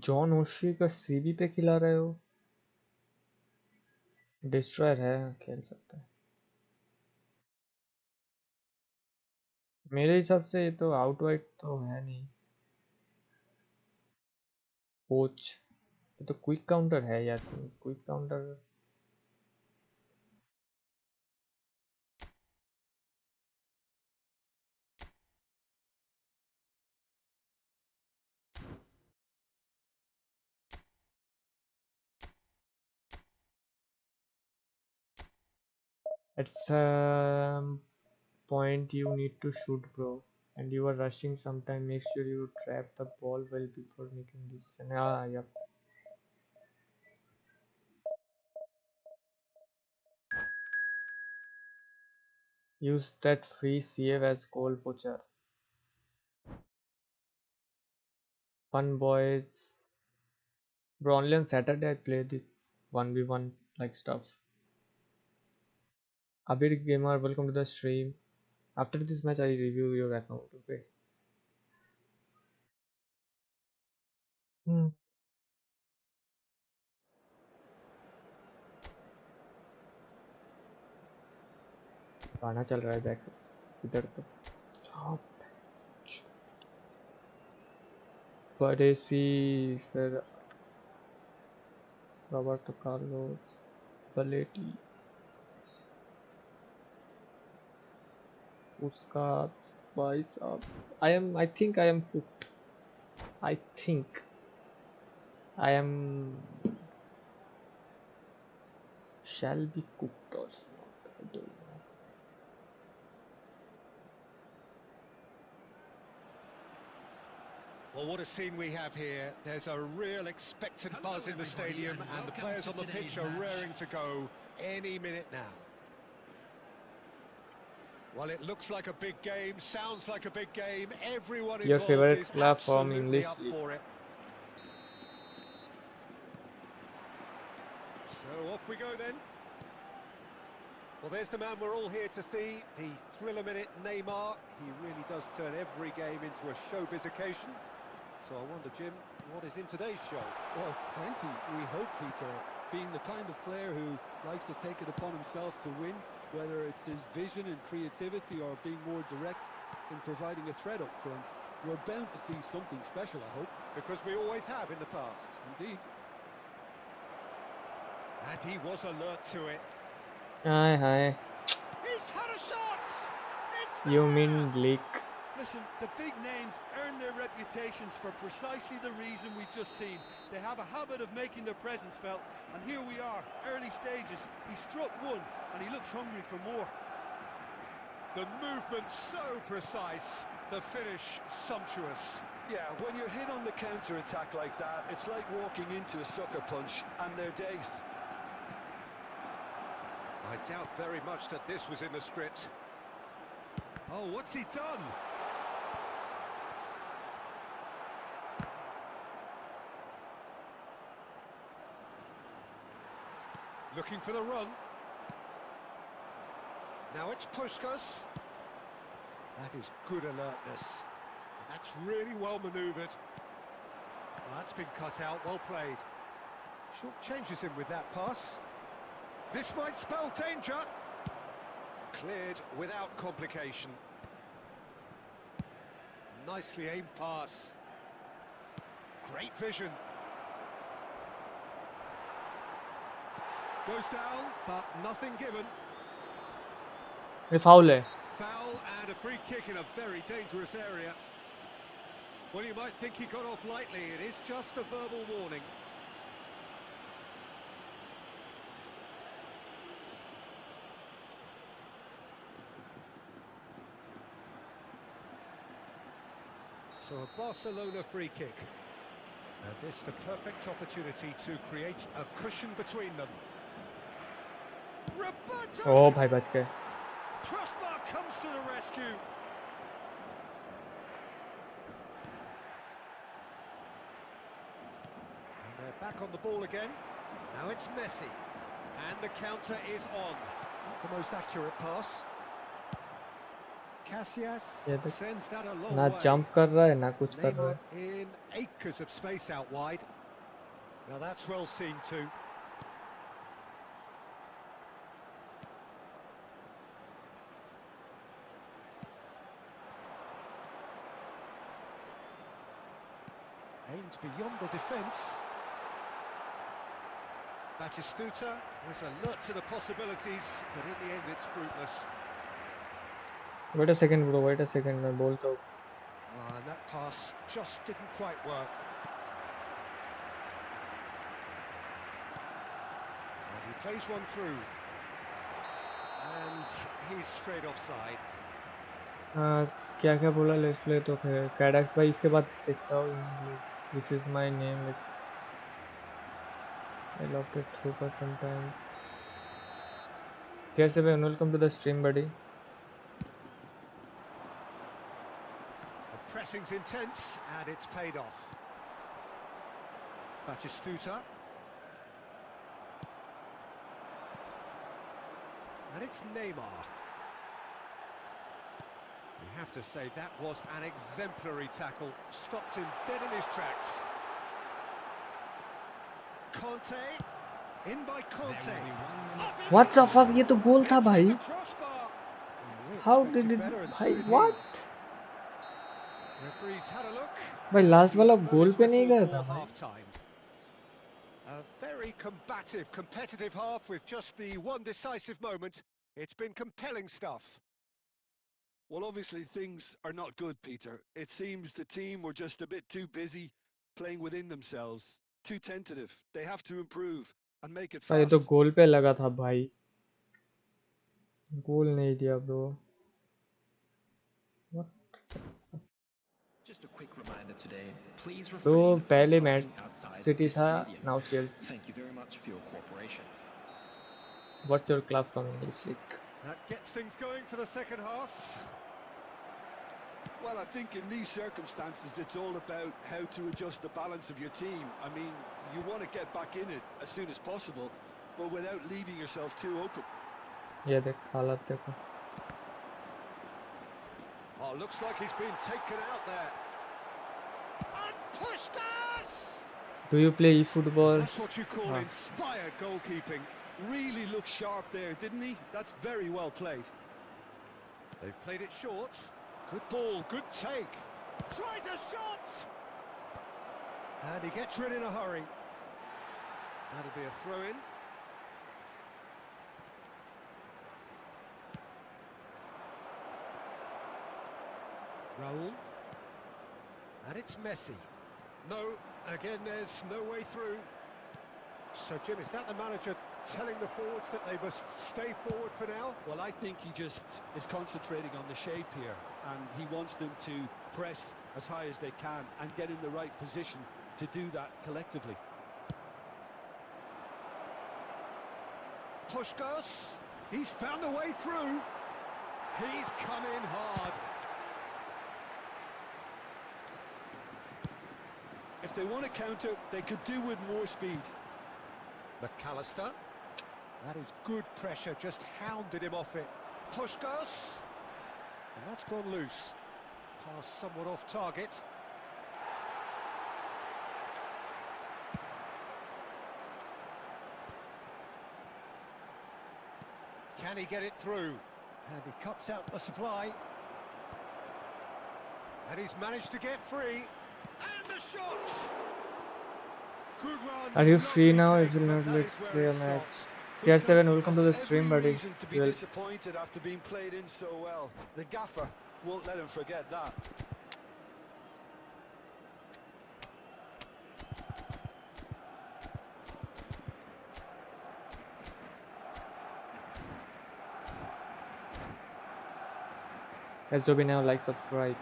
जॉन ओशी का सीबी पे खिला रहे हो? डिस्ट्रॉयर है, खेल सकता है. मेरे हिसाब से ये तो आउटवाइट तो है नहीं. कोच ये तो क्विक काउंटर है यार. Quick counter at some point you need to shoot, bro, and you are rushing sometime. Make sure you trap the ball well before making decision. Yep. Use that free save as goal poacher. Fun boys. Bro, only on Saturday I play this 1v1 like stuff. Abir Gamer, welcome to the stream. After this match I review your account, okay? गाना चल रहा है back इधर तो. परेसी फिर Roberto Carlos बलेटी Puskas, boys up. I think I am cooked. I think I am shall be cooked or not. I don't know. Well, what a scene we have here. There's a real expectant buzz in the stadium, and the players on the pitch are raring to go any minute now. Well, it looks like a big game, sounds like a big game. Everyone Your involved favorite is club from absolutely English up league? for it. So off we go then. Well, there's the man we're all here to see, the thriller minute Neymar. He really does turn every game into a showbiz occasion. So I wonder, Jim, what is in today's show? Well, plenty, we hope, Peter. Being the kind of player who likes to take it upon himself to win, whether it's his vision and creativity or being more direct in providing a threat up front, we're bound to see something special, I hope. Because we always have in the past. Indeed. And he was alert to it. Hi. He's had a shot! It's You there! mean Leak? Listen, the big names earn their reputations for precisely the reason we've just seen. They have a habit of making their presence felt, and here we are, early stages. He struck one, and he looks hungry for more. The movement so precise, the finish sumptuous. Yeah, when you're hit on the counter-attack like that, it's like walking into a sucker punch, and they're dazed. I doubt very much that this was in the script. Oh, what's he done? Looking for the run. Now it's Puskás. That is good alertness. That's really well manoeuvred. Well, that's been cut out, well played. Short changes him with that pass. This might spell danger. Cleared without complication. Nicely aimed pass. Great vision. Goes down, but nothing given. ये foul है. Foul and a free kick in a very dangerous area. Well, you might think he got off lightly. It is just a verbal warning. So a Barcelona free kick. And this the perfect opportunity to create a cushion between them. Roberto! Oh, भाई बच गए. Crossbar comes to the rescue. And they're back on the ball again. Now it's Messi. And the counter is on. Not the most accurate pass. Casillas sends that a long ना way. Jump कर रहा है ना कुछ कर रहा है. Neymar in acres of space out wide. Now that's well seen too. Aims beyond the defence. Batistuta is alert to the possibilities, but in the end it's fruitless. Wait a second, bro. Wait a second. मैं बोलता हूँ. And that pass just didn't quite work. And he plays one through. And he's straight offside. क्या क्या बोला let's play तो फिर कैडेक्स भाई इसके बाद देखता हूँ. This is my name. I locked it through for some time. Cheers, everyone. Welcome to the stream, buddy. The pressing's intense, and it's paid off. Batistuta. And it's Neymar. You have to say that was an exemplary tackle. Stopped him dead in his tracks. Conte. In by Conte. What the fuck? ये तो गोल था भाई. How did it? भाई what? Referees had a look. भाई last वाला गोल पे नहीं गया था भाई. A very combative, competitive half with just the one decisive moment. It's been compelling stuff. Well, obviously things are not good, Peter. It seems the team were just a bit too busy playing within themselves, too tentative. They have to improve and make it भाई ये तो fast. गोल पे लगा था भाई. गोल नहीं दिया bro. Just a quick reminder today, please तो refrain पहले from match parking outside city this था. stadium. Now cheers. Thank you very much for your cooperation. What's your club from English League? That gets things going for the second half. Well, I think in these circumstances, it's all about how to adjust the balance of your team. I mean, you want to get back in it as soon as possible, but without leaving yourself too open. ये देख हालत देखो. Oh, looks like he's been taken out there. And Puskás! Do you play eFootball? That's what you call inspired goalkeeping. Really looked sharp there, didn't he? That's very well played. They've played it short. Good ball, good take. Tries a shot! And he gets rid in a hurry. That'll be a throw-in. Raul. And it's Messi. No, again there's no way through. So Jim, is that the manager telling the forwards that they must stay forward for now? Well, I think he just is concentrating on the shape here, and he wants them to press as high as they can and get in the right position to do that collectively. Puskás, he's found a way through. He's come in hard. If they want to counter, they could do with more speed. McAllister. That is good pressure, just hounded him off it. Push goes, and that's gone loose. Pass somewhat off target. Can he get it through? And he cuts out the supply. And he's managed to get free. And the shot! Good run. Are you free now? Lovely If you'll take, not, but let's that is play where a it match. stops. CR7, welcome to the Has stream, every buddy. reason to be Well, disappointed after being played in so well. The gaffer won't let him forget that. let's be now, like, subscribe.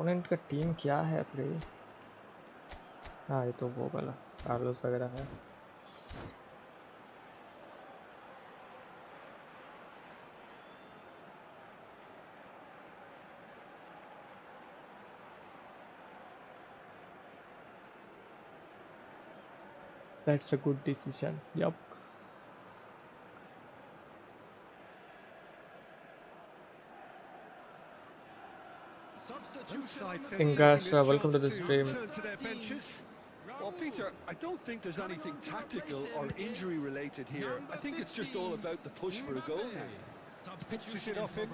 Opponent का team क्या है play? हाँ, ये तो वो वाला Carlos वगैरह है. That's a good decision. Yup. Both sides then Inga, taking this welcome to chance the to stream. turn to their benches. Well, Peter, I don't think there's anything tactical or injury related here. I think it's just all about the push for a goal now. Pitches it off him.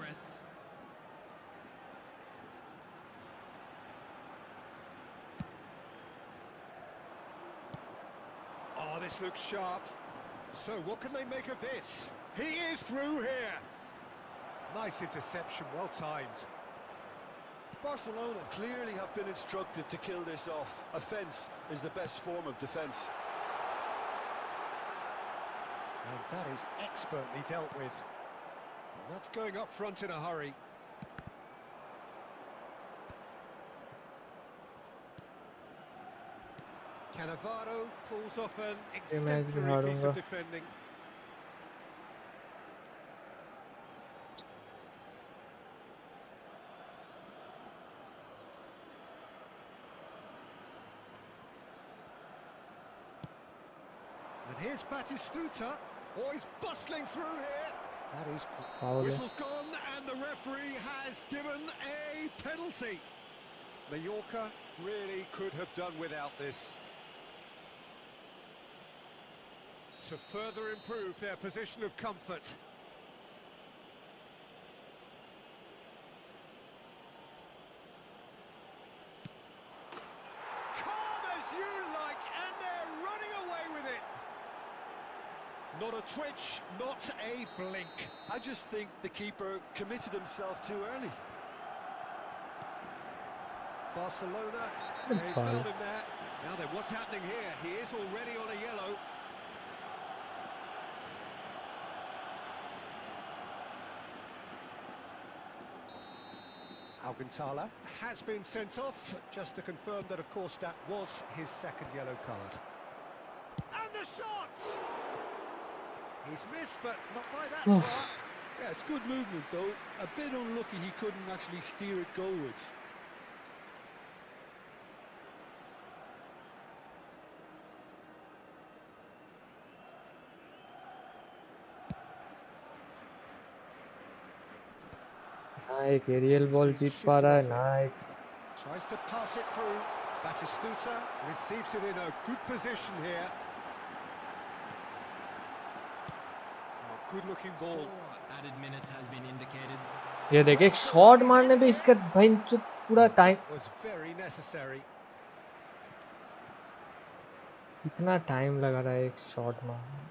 Oh, this looks sharp. So what can they make of this? He is through here. Nice interception, well timed. Barcelona clearly have been instructed to kill this off. Offence is the best form of defence. And that is expertly dealt with. And that's going up front in a hurry. Cannavaro pulls off an exemplary piece of defending. And here's Batistuta. Oh, he's bustling through here. That is... Whistle's gone, and the referee has given a penalty. Mallorca really could have done without this. To further improve their position of comfort. Calm as you like, and they're running away with it. Not a twitch, not a blink. I just think the keeper committed himself too early. Barcelona, he's fouled him there. Now then, what's happening here? He is already on a yellow. Alcantara has been sent off, just to confirm that, of course, that was his second yellow card. And the shot! He's missed, but not by that far. Yeah, it's good movement, though. A bit unlucky he couldn't actually steer it goalwards. ना एक aerial ball जीत पा रहा है ना एक. Tries to pass it through. Batistuta receives it in a good position here. Oh, good looking ball. Added minute has been indicated. ये देख एक शॉट मारने पे इसका भाई पूरा टाइम Was very necessary. इतना टाइम लगा रहा है एक शॉट मारने.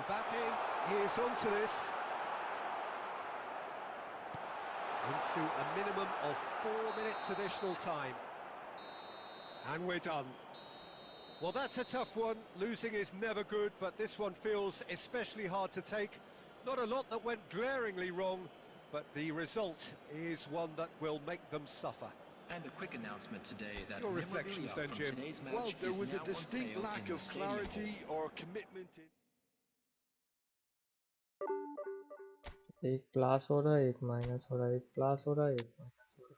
Mbappe is onto this. Into a minimum of 4 minutes additional time. And we're done. Well, that's a tough one. Losing is never good, but this one feels especially hard to take. Not a lot that went glaringly wrong, but the result is one that will make them suffer. And a quick announcement today that Your reflections then, from Jim? today's match Well, there is was a now on distinct sale lack in of the stadium hall. clarity or commitment in... एक plus हो रहा है, एक minus हो रहा है, एक plus हो रहा है, एक माइनस हो रहा है.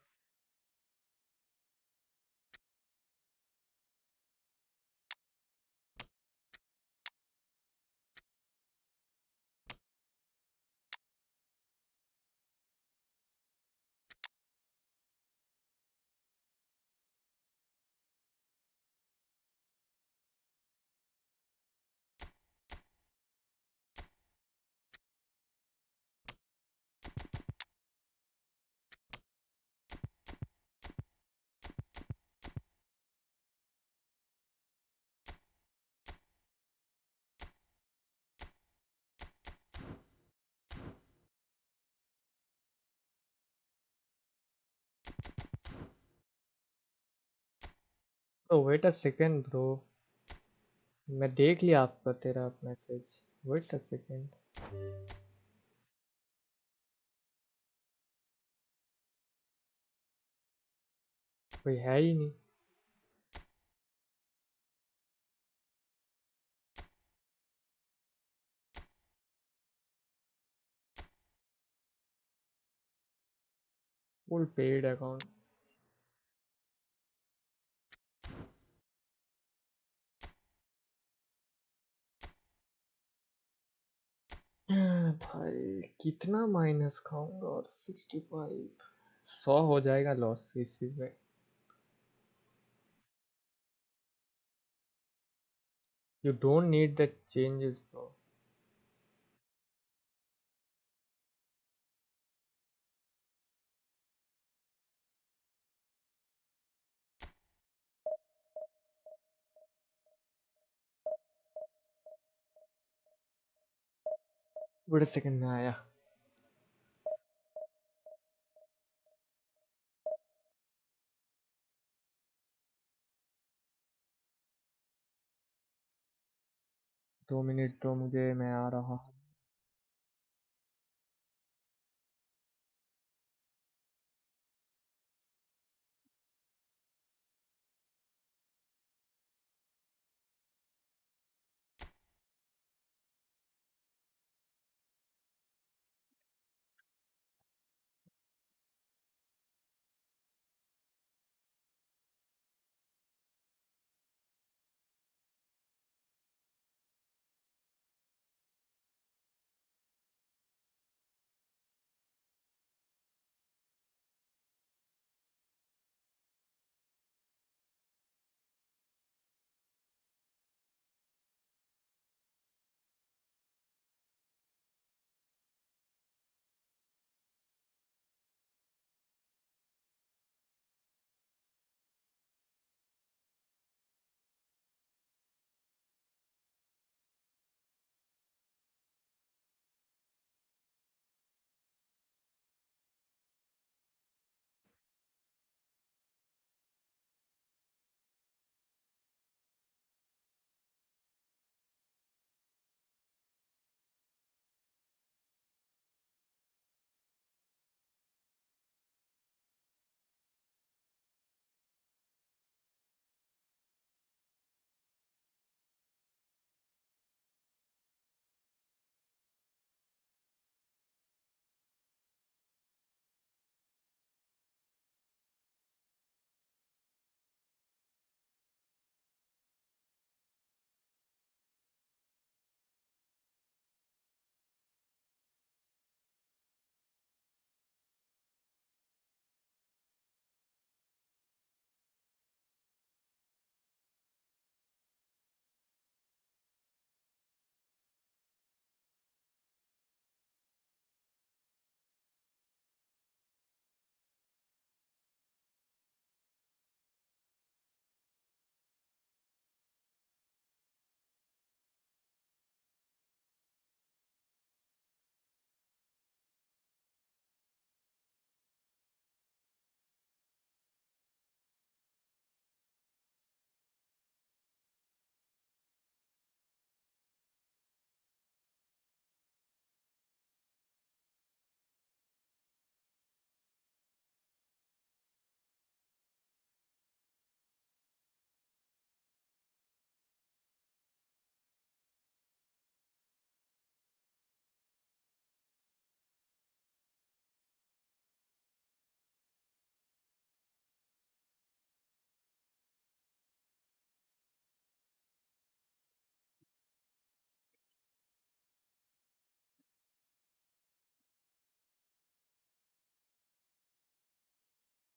Bro, wait a second, bro. मैं देख लिया आपका तेरा मैसेज. Wait a second. कोई है ही नहीं. Full paid account. भाई कितना माइनस खाऊंगा और 65 100 हो जाएगा लॉस इस चीज में. You don't need the changes, bro. Wait a second में आया. दो मिनट तो मुझे, मैं आ रहा हूँ.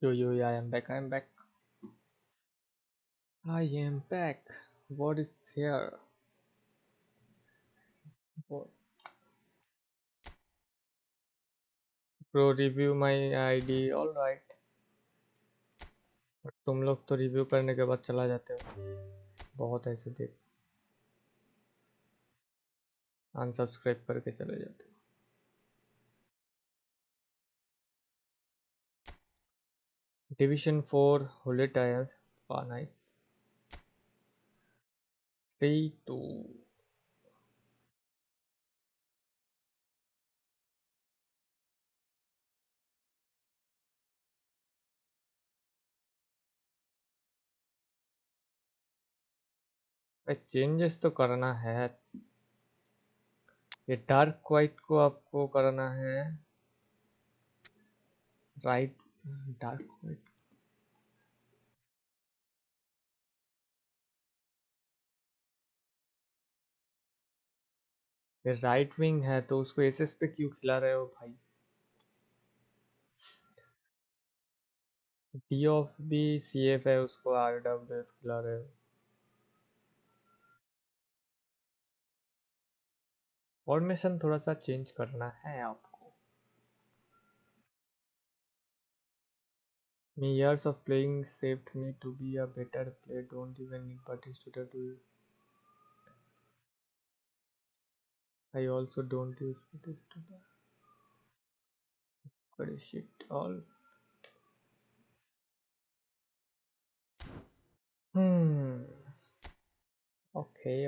Yo, I am back. I am back. I am back. What is here? What? Pro review my ID. All right. तुम लोग तो रिव्यू करने के बाद चला जाते हो, बहुत ऐसे देख अनसब्सक्राइब करके चले जाते हो। डिवीजन 4 होली टायर, वाह नाइस। 3-2 चेंजेस तो करना है। ये डार्क वाइट को आपको करना है, राइट डार्क वाइट। ये राइट विंग है तो उसको एसएस पे क्यों खिला रहे हो भाई? डी ऑफ भी सीएफ है, उसको आरडब्ल्यूएफ खिला रहे हो। फॉर्मेशन थोड़ा सा चेंज करना है आपको। My years of playing saved me to be a better player. Don't even need participator to. I also don't use participator. But shit all. Okay.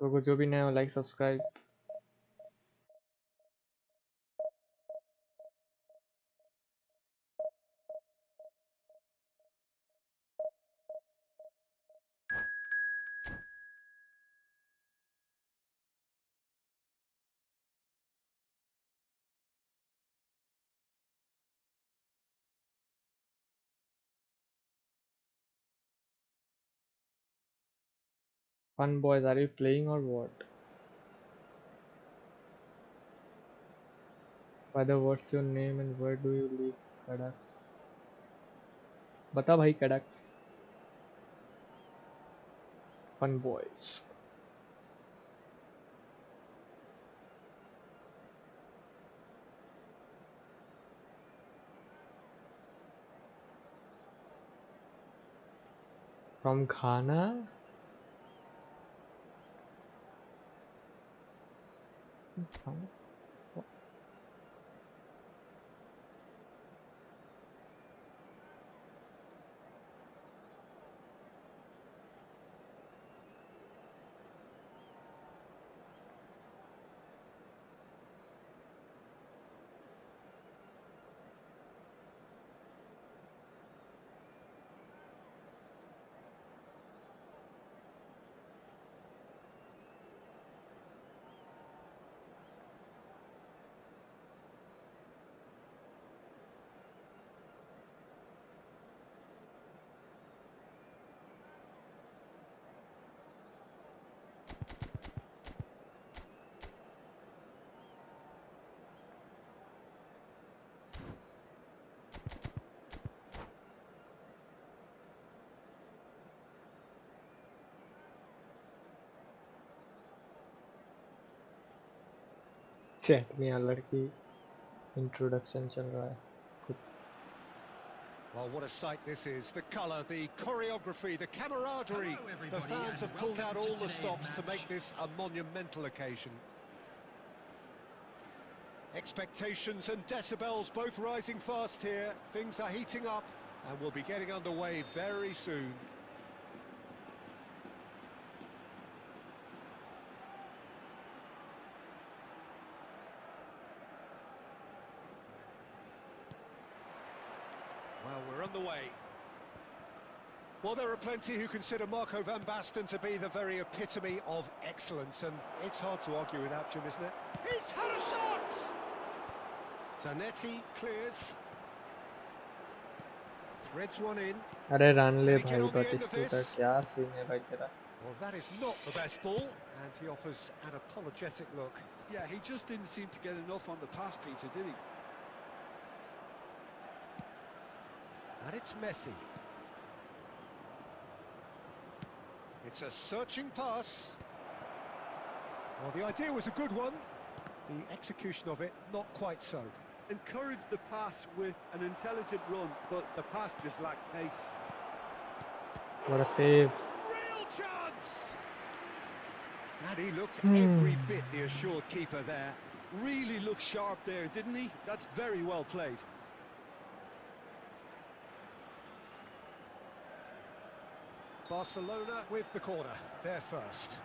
तो जो भी नया हो like subscribe. Fun boys, are you playing or what? Brother, what's your name and where do you live? Kadax. बता भाई Kadax. Fun boys. From Ghana? Chat में यहाँ लड़की इंट्रोडक्शन चल रहा है। Well, what a sight this is. The colour, the choreography, the camaraderie. The fans have pulled out all the stops to make this a monumental occasion. Expectations and decibels both rising fast here. Things are heating up and we'll be getting underway very soon. Well, we're on the way. Well, there are plenty who consider Marco van Basten to be the very epitome of excellence, and it's hard to argue with that, Jim, isn't it? He's had a shot! Zanetti clears. Threads one in. अरे run ले Can he get भाई on the end of बाटिस्टूटा this? क्या scene है भाई तेरा Well, that is not the best ball, and he offers an apologetic look. Yeah, he just didn't seem to get enough on the pass, Peter, did he? And it's Messi. It's a searching pass. Well, the idea was a good one. The execution of it, not quite so. Encouraged the pass with an intelligent run, but the pass just lacked pace. what a save Real chance! And he looked every bit the assured keeper there. Really looked sharp there, didn't he? That's very well played. Barcelona with the corner, they're first.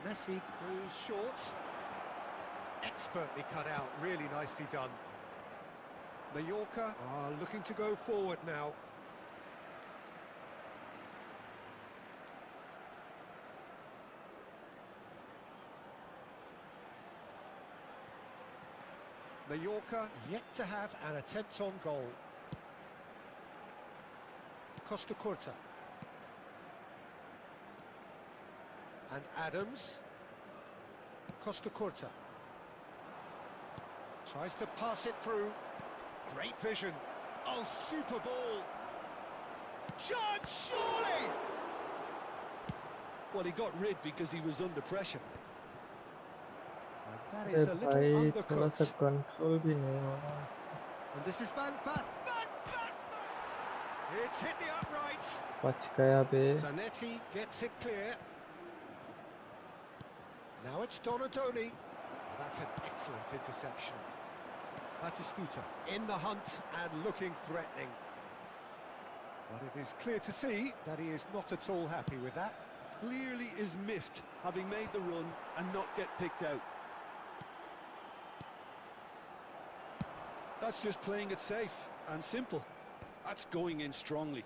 Messi goes short. Expertly cut out, really nicely done. Mallorca are looking to go forward now. Mallorca yet to have an attempt on goal. Costa Curta. And Adams. Costa Curta. Tries to pass it through. Great vision. Oh, super ball. Chance, surely! Well, he got rid because he was under pressure. And that अरे is a little भाई थोड़ा सा undercooked. Control भी नहीं हो रहा है And this is Van Basten! It's hit the upright. बच गया बे Zanetti gets it clear. Now it's Donadoni. That's an excellent interception. Batistuta in the hunt and looking threatening. But it is clear to see that he is not at all happy with that. Clearly is miffed, having made the run and not get picked out. That's just playing it safe and simple. That's going in strongly.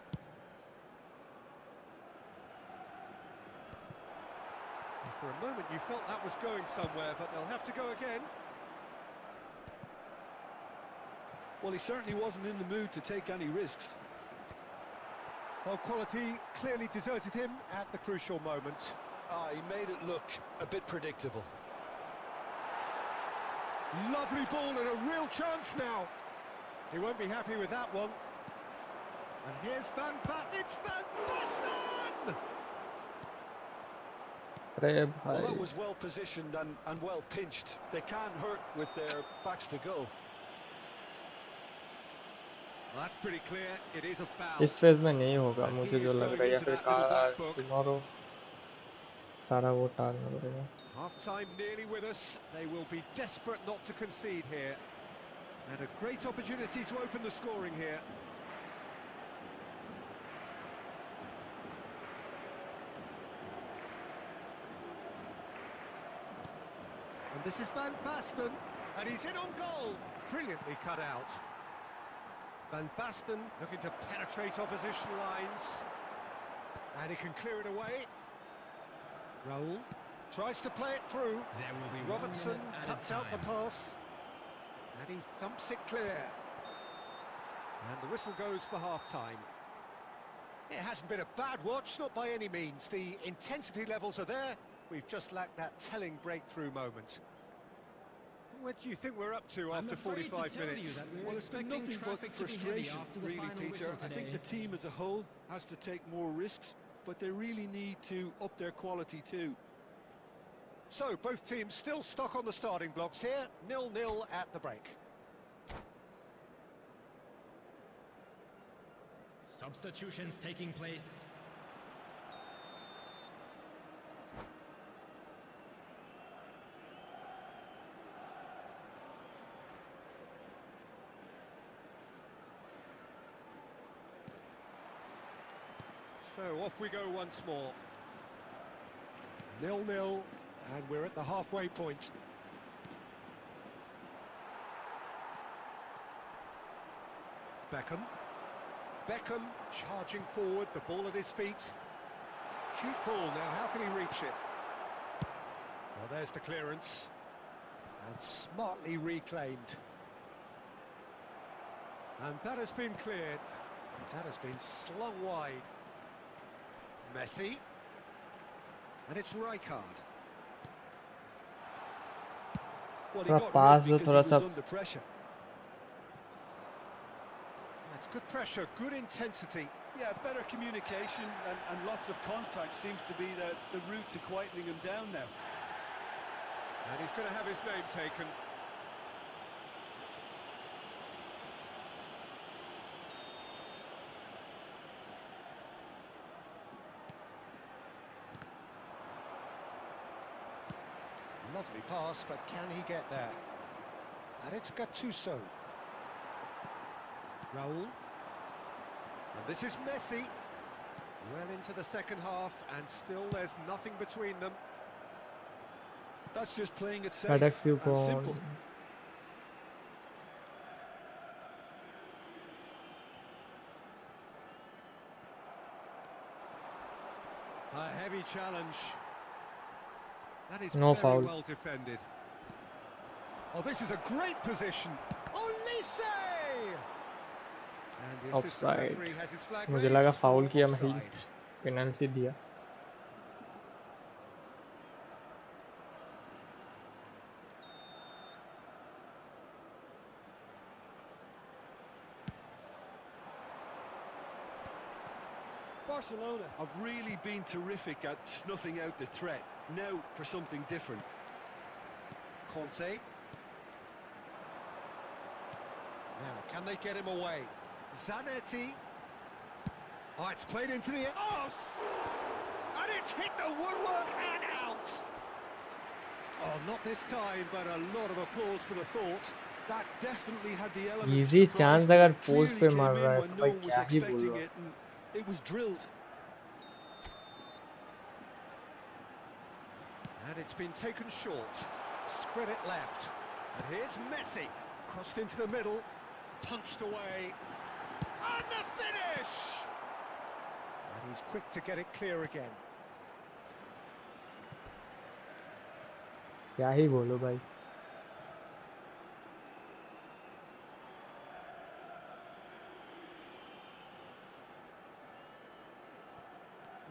For a moment you felt that was going somewhere, but they'll have to go again. Well, he certainly wasn't in the mood to take any risks. Well, quality clearly deserted him at the crucial moment. He made it look a bit predictable. Lovely ball and a real chance now. He won't be happy with that one. And here's Van Basten. It's Van Basten! अरे Well, भाई that was well positioned and well pinched. They can't hurt with their backs to goal. Well, that's pretty clear. It is a foul. इस phase में नहीं होगा And मुझे he जो is लग going रहा है या into फिर that little black book. Tomorrow सारा वो टालना पड़ेगा Half-time nearly with us. They will be desperate not to concede here. And a great opportunity to open the scoring here. And this is Van Basten. And he's in on goal. Brilliantly cut out. Van Basten looking to penetrate opposition lines. And he can clear it away. Raul tries to play it through. There will be 1 Robertson minute added cuts out the time. pass. And he thumps it clear. And the whistle goes for half-time. It hasn't been a bad watch, not by any means. The intensity levels are there. We've just lacked that telling breakthrough moment. What do you think we're up to I'm after afraid to 45 tell you minutes? that we're Well, it's been expecting nothing but traffic to be heavy frustration, after the really, final Peter. whistle I think today. the team as a whole has to take more risks, but they really need to up their quality too. So, both teams still stuck on the starting blocks here. 0-0 at the break. Substitutions taking place. So off we go once more. 0-0, and we're at the halfway point. Beckham charging forward, the ball at his feet. Cute ball now, how can he reach it? Well, there's the clearance. And smartly reclaimed. And that has been cleared. That has been slung wide. Messi. And it's Rijkaard. Well, he थोड़ा got पास rid दो, because थोड़ा he सा was under pressure. That's good pressure, good intensity. Yeah, better communication and lots of contact seems to be the route to quietening him down now. And he's going to have his name taken. Lovely pass, but can he get there? And it's Gattuso. Raul. And this is Messi. Well into the second half, and still there's nothing between them. That's just playing it safe and simple. A heavy challenge. That is No very foul. well defended. Oh, this is a great position. Olise! And the assistant Offside. referee has his flag मुझे raised लगा for foul किया, मैं offside. Penalty दिया. Barcelona have really been terrific at snuffing out the threat. Now for something different. Conte. Now, can they get him away? Zanetti. Oh, it's played into the... Oh! And it's hit the woodwork and out! Oh, not this time, but a lot of applause for the thought. That definitely had the element Easy of surprise chance to अगर it. Post Clearly पे came मार in रहा है when तो no भाई one was क्या ही बोल expecting रहा. it, and it was drilled. And it's been taken short. Spread it left. And here's Messi. Crossed into the middle. Punched away. And the finish! And he's quick to get it clear again. क्या ही बोलो भाई.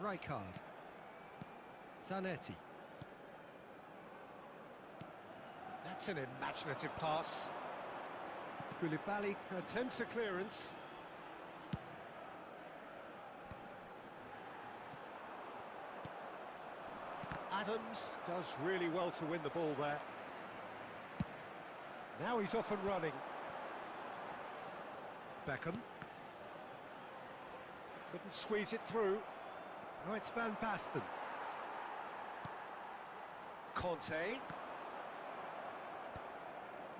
Rijkaard. Zanetti. That's an imaginative pass. Koulibaly attempts a clearance. Adams does really well to win the ball there. Now he's off and running. Beckham. Couldn't squeeze it through. Now it's Van Basten. Conte.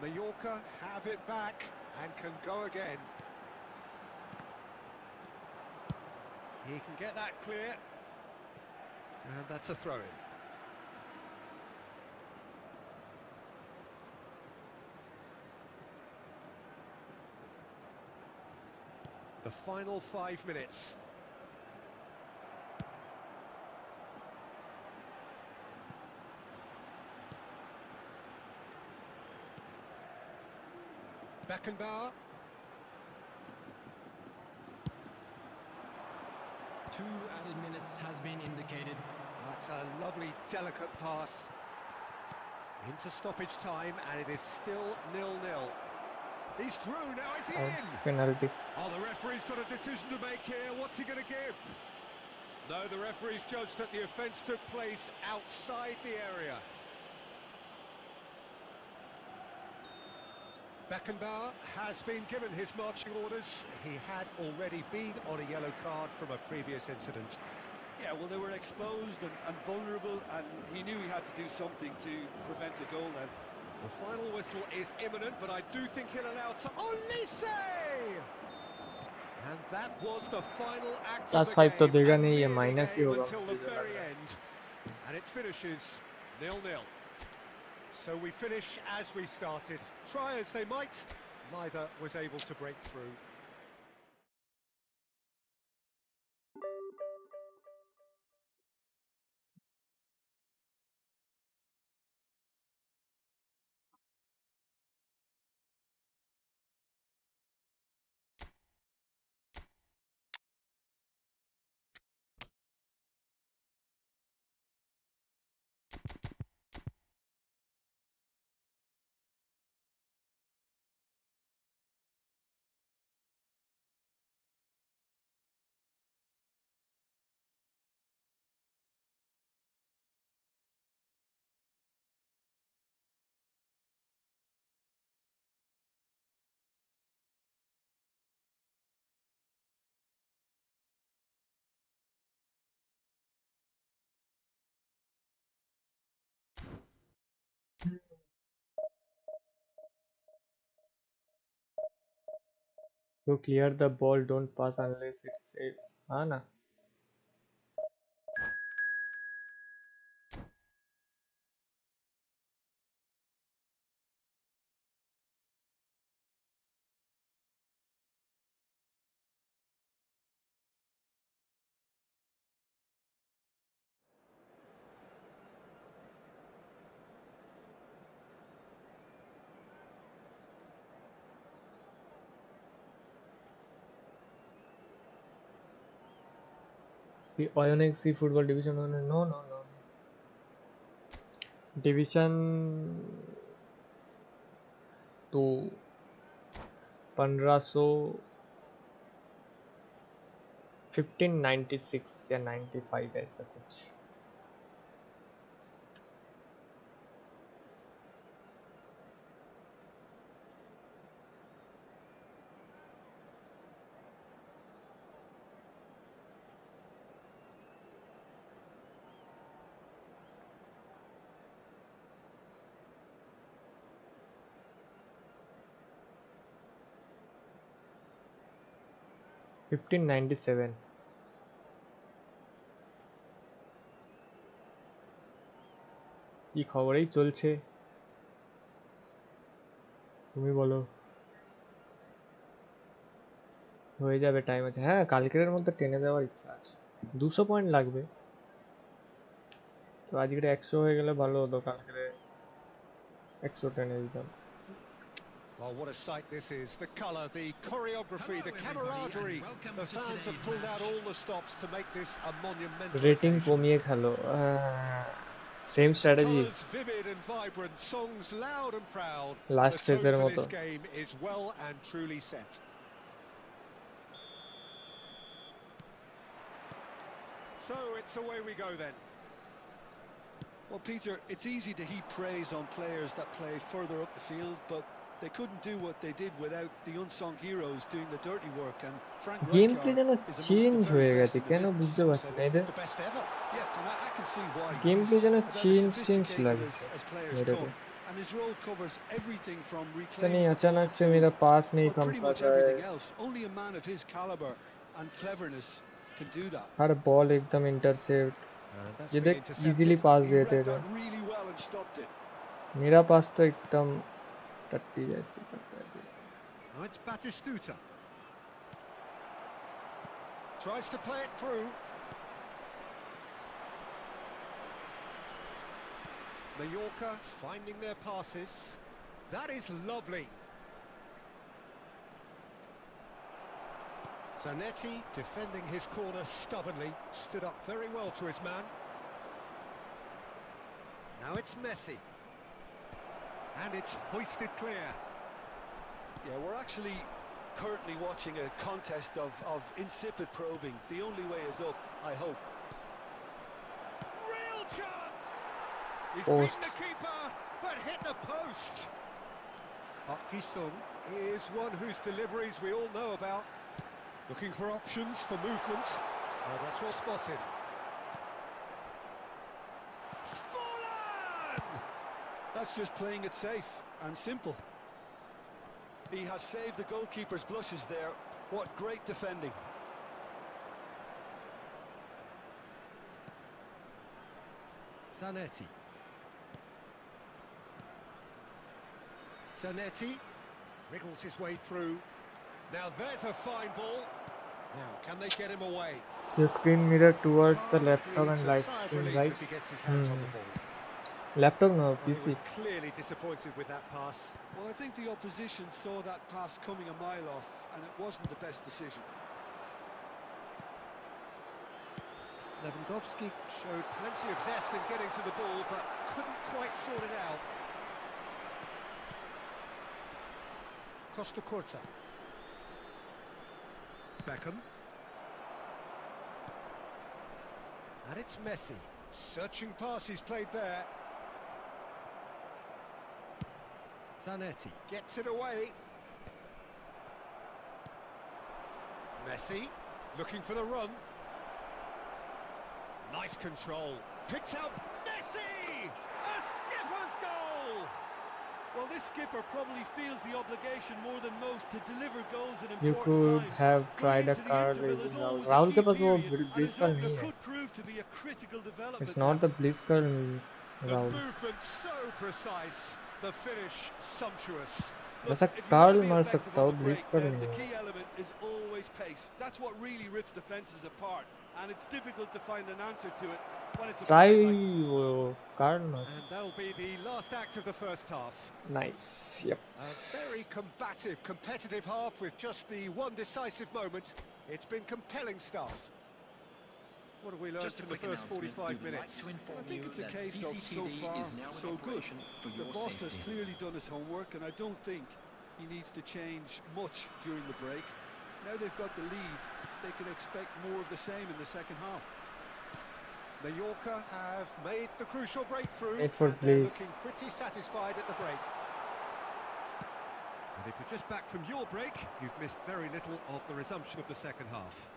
Mallorca have it back and can go again. He can get that clear. And that's a throw-in. The final 5 minutes. Beckenbauer. 2 added minutes has been indicated. That's a lovely, delicate pass. Into stoppage time, and it is still 0-0. He's through, now is he in? Penalty. Oh, the referee's got a decision to make here. What's he going to give? No, the referee's judged that the offence took place outside the area. Beckenbauer has been given his marching orders. He had already been on a yellow card from a previous incident. Yeah, well, they were exposed and vulnerable, and he knew he had to do something to prevent a goal then. The final whistle is imminent, but I do think he'll allow time. Olise! And that was the final act of Plus the 5 तो game, देगा a नहीं, ये nearly minus ही game होगा until the मुझे लग very रहा है. end, and it finishes 0-0. So we finish as we started. Try as they might, neither was able to break through. To clear the ball, don't pass unless it's safe. हाँ ना. The Ionic Sea Football Division 1. No, no, no. Division 2. 1596 या 95 ऐसा कुछ. Fifteen 97. কি খবরেই চলছে, তুমি বলো. হয়ে যাবে, টাইম আছে. হ্যাঁ, কালকের মধ্যে টেনে দেওয়ার ইচ্ছা আছে. 200 পয়েন্ট লাগবে, তো আজকে 100 হয়ে গেলে ভালো হতো. কালকে 100 টেনে দিতাম. Well, what a sight this is. The colour, the choreography, the camaraderie. The fans have pulled out all the stops to make this a monumental rating occasion. কমিয়ে খেলো. Same strategy. Colours vivid and vibrant, songs loud and proud. Last The ফেজের tone for মতো. this game is well and truly set. So it's away we go then. Well, Peter, it's easy to heap praise on players that play further up the field, but they couldn't do what they did without the unsung heroes doing the dirty work. And Frank game play Rijkaard যেন is amongst change the very হয়ে best গেছে, in the কেন business. বুঝতে পারছি না এদের. The best ever. Yeah, and I can see why. Game play He's যেন about as change sophisticated লাগছে as players मेरे को. come, and his role covers everything from नहीं, reclaiming the अचानक ball से to, मेरा पास नहीं well, कम pretty कर much रहा है. everything else. Only a man of his caliber and cleverness can do that. Her ball एकदम इंटरसेप्ट. That's ये been देख intercepted. इजीली पास He देते read थे. that really well and stopped it. मेरा पास तो एकदम टट्टी जैसी करता है जैसे. Now it's Batistuta. Tries to play it through. Mallorca finding their passes. That is lovely. Zanetti defending his corner stubbornly, stood up very well to his man. Now it's Messi. And it's hoisted clear. Yeah, we're actually currently watching a contest of insipid probing. The only way is up, I hope. Real chance! He's Post. beaten the keeper, but hit the post. Park Ji-sung is one whose deliveries we all know about. Looking for options for movement. Oh, that's well spotted. Fallen! That's just playing it safe and simple. He has saved the goalkeeper's blushes there, What great defending. Zanetti. Zanetti wriggles his way through. Now there's a fine ball. Now, can they get him away? Your screen mirror towards the laptop and live Sigh of stream, relief right? as he gets his hands on the ball. Laptop no, Well, he PC. was clearly disappointed with that pass. Well, I think the opposition saw that pass coming a mile off, and it wasn't the best decision. Lewandowski showed plenty of zest in getting to the ball, but couldn't quite sort it out. Costa Curta. Beckham. And it's Messi. Searching pass he's played there. Zanetti gets it away. Messi looking for the run. Nice control. Picked out Messi! A skipper's goal! Well, this skipper probably feels the obligation more than most to deliver goals in You important could times. have tried a Going into the car interval is racing. always a Rahul key के पास वो period, and bliss his car opener नहीं है. could prove to be a critical development It's not now. the bliss car, The Rahul. movement so precise, the finish sumptuous. Look, ऐसा if you car want to be मार effective सकता on हो, the bliss break, car then नहीं the है. key element is always pace. That's what really rips defenses apart, and it's difficult to find an answer to it when it's Try applied like. वो car मार. And that'll be the last act of the first half. Nice. Yep. A very combative, competitive half with just the one decisive moment. It's been compelling stuff. What have we learned from the first 45 minutes? I think it's a case of so far, so good. The boss has clearly done his homework, and I don't think he needs to change much during the break. Now they've got the lead, they can expect more of the same in the second half. Mallorca have made the crucial breakthrough. Esports, and they're please. looking pretty satisfied at the break. And if you're just back from your break, you've missed very little of the resumption of the second half.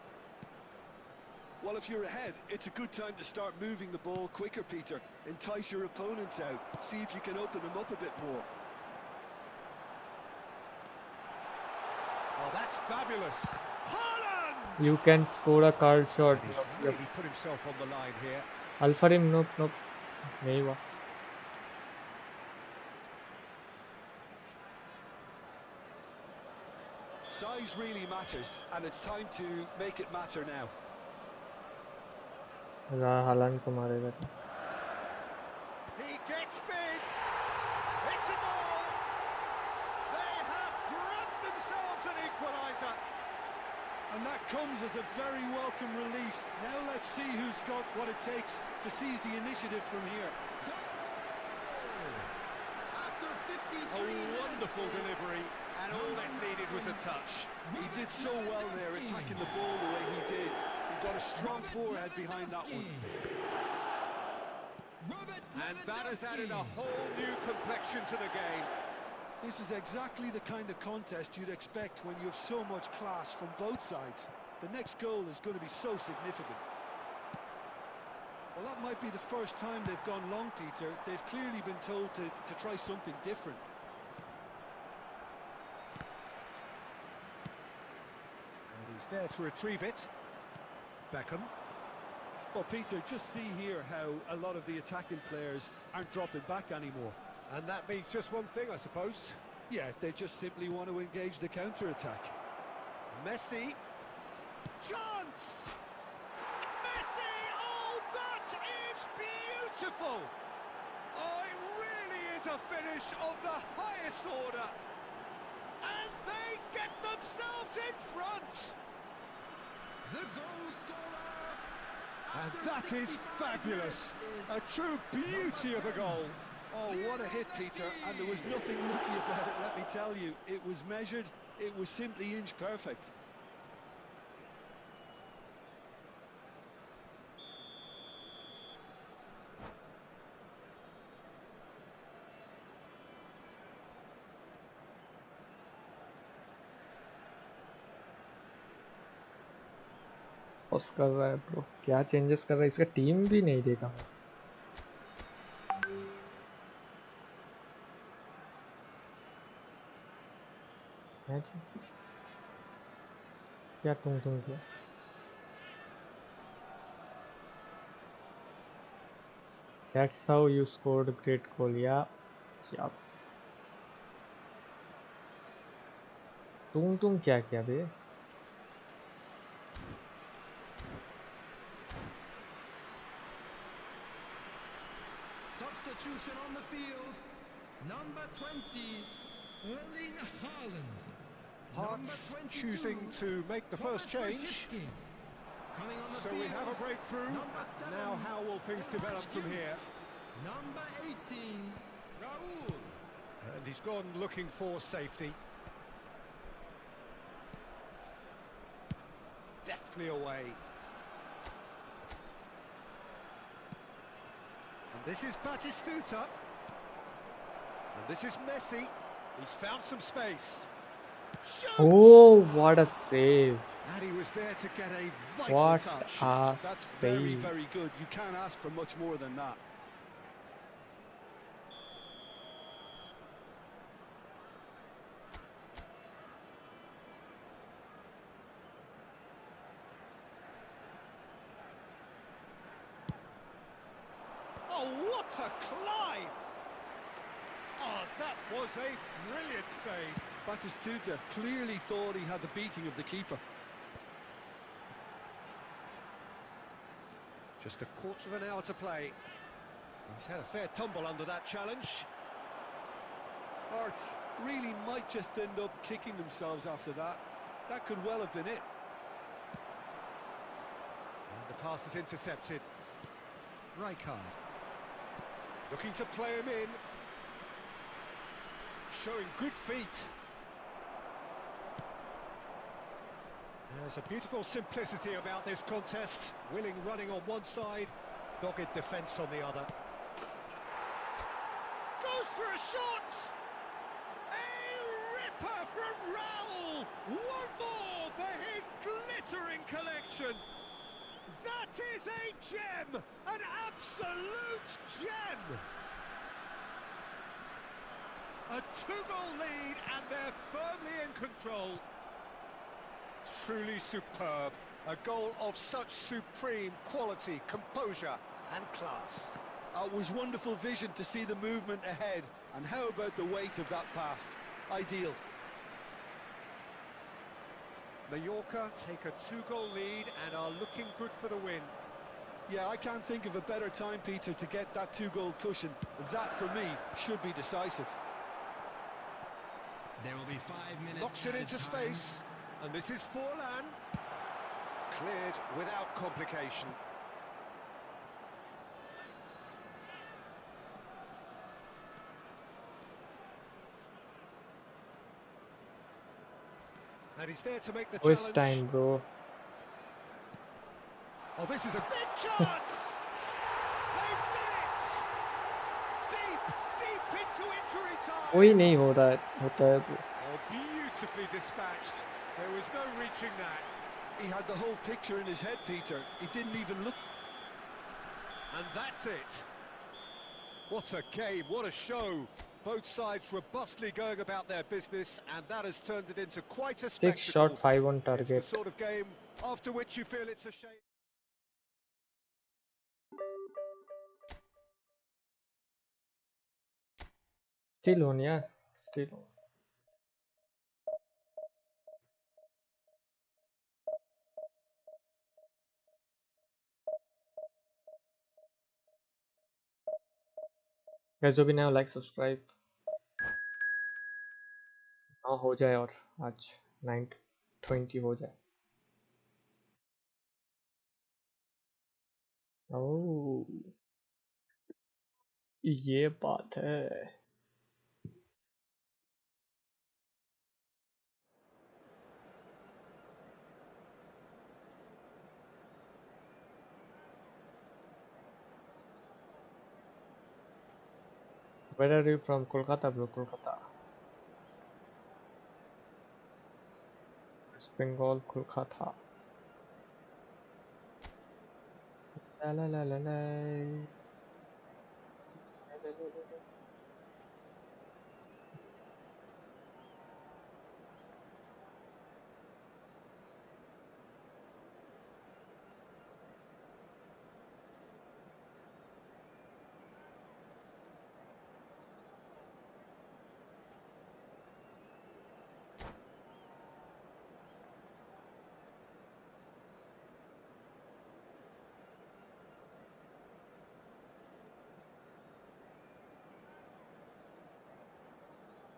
Well, if you're ahead, it's a good time to start moving the ball quicker, Peter. Entice your opponents out. See if you can open them up a bit more. Oh, that's fabulous. Haaland! You can score a card shot. He's Yep. really put himself on the line here. Alfarim, nope, nope. नहीं हुआ. Size really matters, and it's time to make it matter now. हालांड को मारेगा. He gets big. It's a goal. They have grabbed themselves an equaliser. And that comes as a very welcome relief. Now let's see who's got what it takes to seize the initiative from here. A wonderful delivery, and all it needed was a touch. He did so well there, attacking the ball the way he did. He got a strong forehead behind that one. And that has added a whole new complexion to the game. This is exactly the kind of contest you'd expect when you have so much class from both sides. The next goal is going to be so significant. Well, that might be the first time they've gone long, Peter. They've clearly been told to try something different. And he's there to retrieve it. Beckham. Well, Peter, just see here how a lot of the attacking players aren't dropping back anymore. And that means just one thing, I suppose. Yeah, they just simply want to engage the counter-attack. Messi. Chance! Messi! Oh, that is beautiful! Oh, it really is a finish of the highest order. And they get themselves in front. The goal scorer. And that is fabulous. A true beauty of a goal. Oh, what a hit, Peter, and there was nothing lucky about it, let me tell you. It was measured, it was simply inch perfect. Pause कर रहा है bro. क्या changes कर रहा है? इसका team भी नहीं देखा मैं. क्या तुम किया? That's how you scored a great goal. Yeah. तुम क्या किया बे? Substitution on the field. Number 20, Erling Haaland. Hearts choosing to make the first change. So we have a breakthrough. Now how will things develop from here? Number 18, Raul. And he's gone looking for safety. Deftly away. And this is Batistuta. And this is Messi. He's found some space. Shoots! Oh, what a save! And he was there to get a vital What touch. a That's very, save! very good. You can't ask for much more than that. Oh, what a climb! Oh, that was a brilliant save. Batistuta clearly thought he had the beating of the keeper. Just a quarter of an hour to play. He's had a fair tumble under that challenge. Hearts really might just end up kicking themselves after that. That could well have been it. And the pass is intercepted. Rijkaard. Looking to play him in. Showing good feet. There's a beautiful simplicity about this contest. Willing running on one side, dogged defence on the other. Goes for a shot! A ripper from Raul! One more for his glittering collection! That is a gem! An absolute gem! A two-goal lead and they're firmly in control. Truly superb. A goal of such supreme quality, composure and class. It was wonderful vision to see the movement ahead. And how about the weight of that pass? Ideal. Mallorca take a two-goal lead and are looking good for the win. Yeah, I can't think of a better time, Peter, to get that two-goal cushion. That, for me, should be decisive. There will be 5 minutes. Knocks it into space. And this is Forlan. Cleared without complication. And he's there to make the Waste challenge. time, bro. Oh, this is a big chance! They've done it! Deep into injury time! कोई नहीं होता है तो. Oh, beautifully dispatched. There was no reaching that. He had the whole picture in his head, Peter. He didn't even look. And that's it. What a game, what a show. Both sides robustly going about their business, and that has turned it into quite a 6 spectacle. shot, 5 on It's the target. sort of game after which you feel it's a shame. Still on, yeah. Still on. Guys, जो भी नया like subscribe हाँ हो जाए और आज 9:20 हो जाए. ओह ये बात है. Where are you from? Kolkata, bro. Kolkata. West Bengal, Kolkata. La la la la la.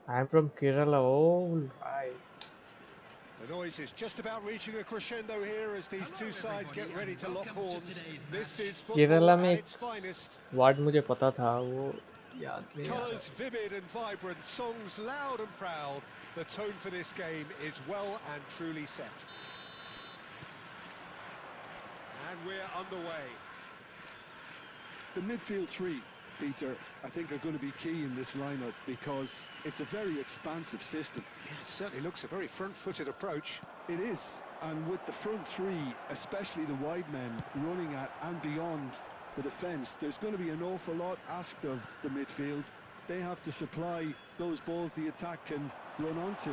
I'm from Kerala. All right. The noise is just about reaching a crescendo here as these two sides get ready to lock horns. This is football Kerala at में its finest. Ward मुझे पता था वो याद नहीं आ रहा. Colours vivid and vibrant, songs loud and proud. The tone for this game is well and truly set. And we're underway. The midfield three, Peter, I think are going to be key in this lineup because it's a very expansive system. Yeah, it certainly looks a very front-footed approach. It is, and with the front three, especially the wide men running at and beyond the defence, there's going to be an awful lot asked of the midfield. They have to supply those balls the attack can run onto,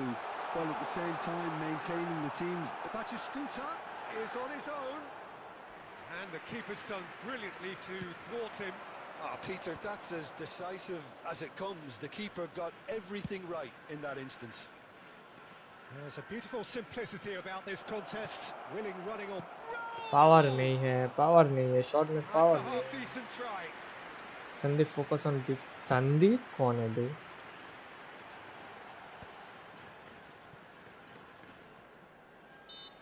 while at the same time maintaining the team's... Batistuta is on his own, and the keeper's done brilliantly to thwart him. Ah, Peter, that's as decisive as it comes. The keeper got everything right in that instance. There's a beautiful simplicity about this contest. Willing running on. Power नहीं है shot में That's power a नहीं है. half-decent try. Sandeep focus on Sandeep कौन है बे?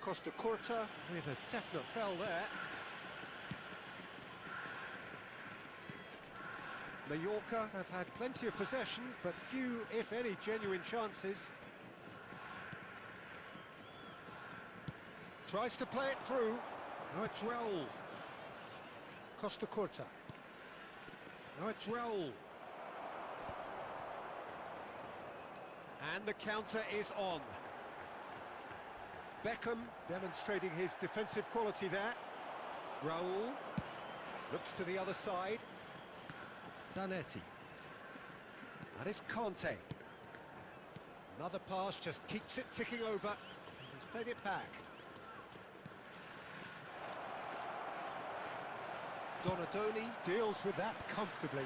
Costa Curta with a definite foul there. Mallorca have had plenty of possession, but few, if any, genuine chances. Tries to play it through. Now it's Raul. Costa Curta. Now it's Raul. And the counter is on. Beckham demonstrating his defensive quality there. Raul looks to the other side. Zanetti. That is Conte. Another pass just keeps it ticking over. He's played it back. Donadoni deals with that comfortably.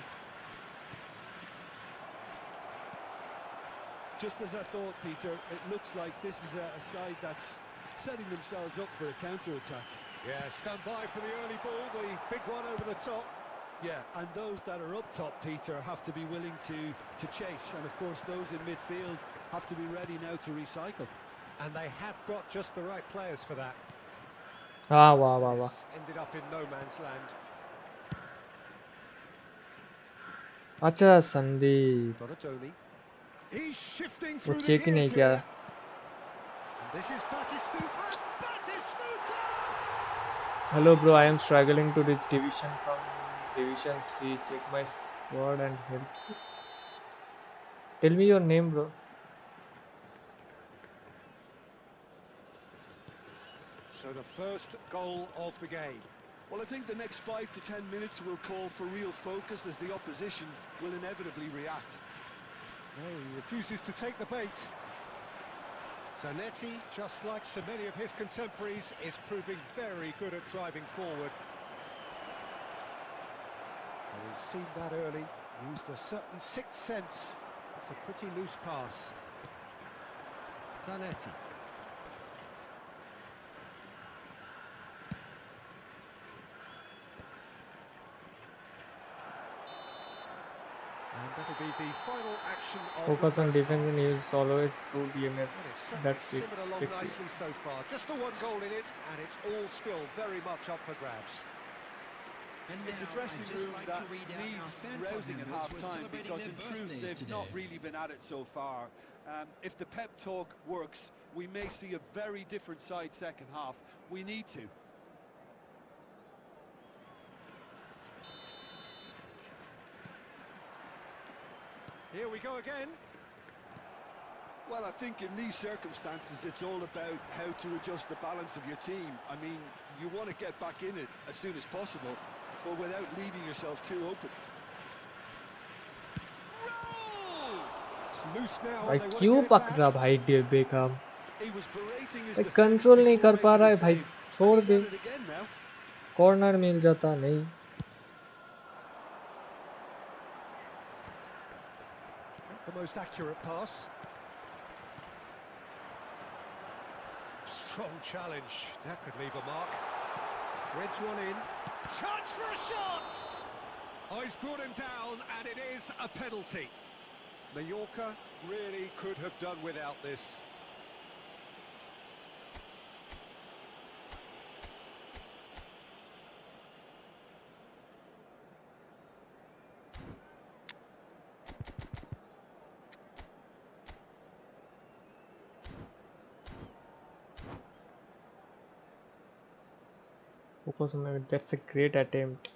Just as I thought, Peter, it looks like this is a side that's setting themselves up for a counter-attack. Yeah, stand by for the early ball, the big one over the top. Yeah, and those that are up top, Peter, have to be willing to chase. And, of course, those in midfield have to be ready now to recycle. And they have got just the right players for that. वाह वाह वाह वाह. This ended up in no man's land. अच्छा Sandeep Donadoni. He's shifting वो through the check ही नहीं gears किया. here. This is Batistuta. Batistuta! Hello bro, I am struggling to reach division from division 3. Check my squad and help. Tell me your name, bro. So the first goal of the game. Well, I think the next 5 to 10 minutes will call for real focus as the opposition will inevitably react. No, he refuses to take the bait. Zanetti, just like so many of his contemporaries, is proving very good at driving forward. And he's seen that early, used a certain sixth sense. It's a pretty loose pass. Zanetti. And that'll be the final action of Focus the on first defense half. and use always through DMF. Certainly That's it. simmered along Check it. nicely so far. Just the one goal in it, and it's all still very much up for grabs. It's a dressing room that needs rousing at half-time because in truth they've not really been at it so far. If the pep talk works, we may see a very different side second half. We need to. Here we go again. Well, I think in these circumstances it's all about how to adjust the balance of your team. I mean, you want to get back in it as soon as possible, but without leaving yourself too open. It's loose now. भाई and they want to क्यों get it पक back. रहा भाई become? He was berating his भाई defense control नहीं before कर पा making रहा the है भाई. save. छोड़ He's दे. at it again now. Corner मिल जाता नहीं. The most accurate pass. Strong challenge. That could leave a mark. Threads one in. Chance for a shot! Oh, he's brought him down, and it is a penalty. Mallorca really could have done without this. Focus on it. That's a great attempt.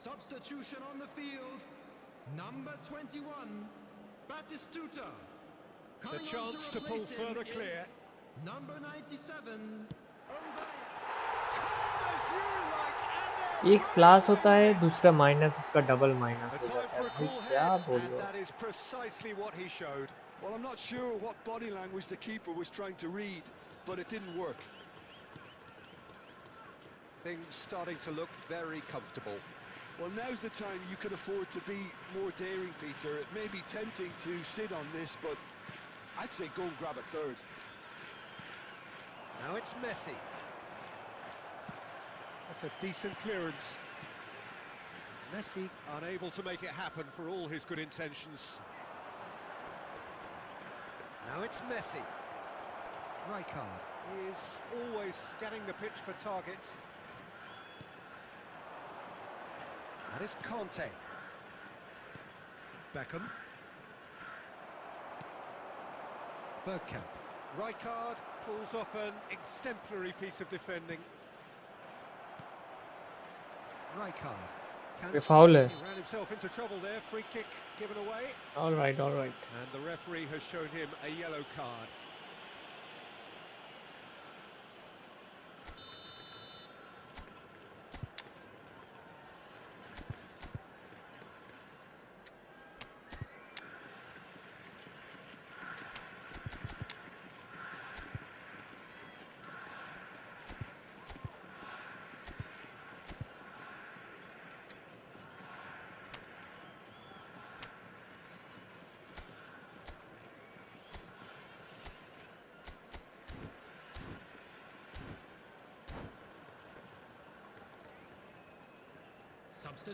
Substitution on the field. Number 21, Batistuta. The chance to pull further clear. Number 97, एक plus होता है दूसरा minus उसका double minus हो जाता है भाई क्या बोल रहे हो That is precisely what he showed. Well, I'm not sure what body language the keeper was trying to read, but it didn't work. Things starting to look very comfortable. Well, now's the time you can afford to be more daring, Peter. It may be tempting to sit on this, but I'd say go and grab a third. Now it's Messi. That's a decent clearance. Messi unable to make it happen for all his good intentions. Now it's Messi. Rijkaard is always scanning the pitch for targets. That is Conte. Beckham. Bergkamp. Rijkaard pulls off an exemplary piece of defending. Rijkaard. ये foul है He ran himself into trouble there. Free kick given away. all right And the referee has shown him a yellow card.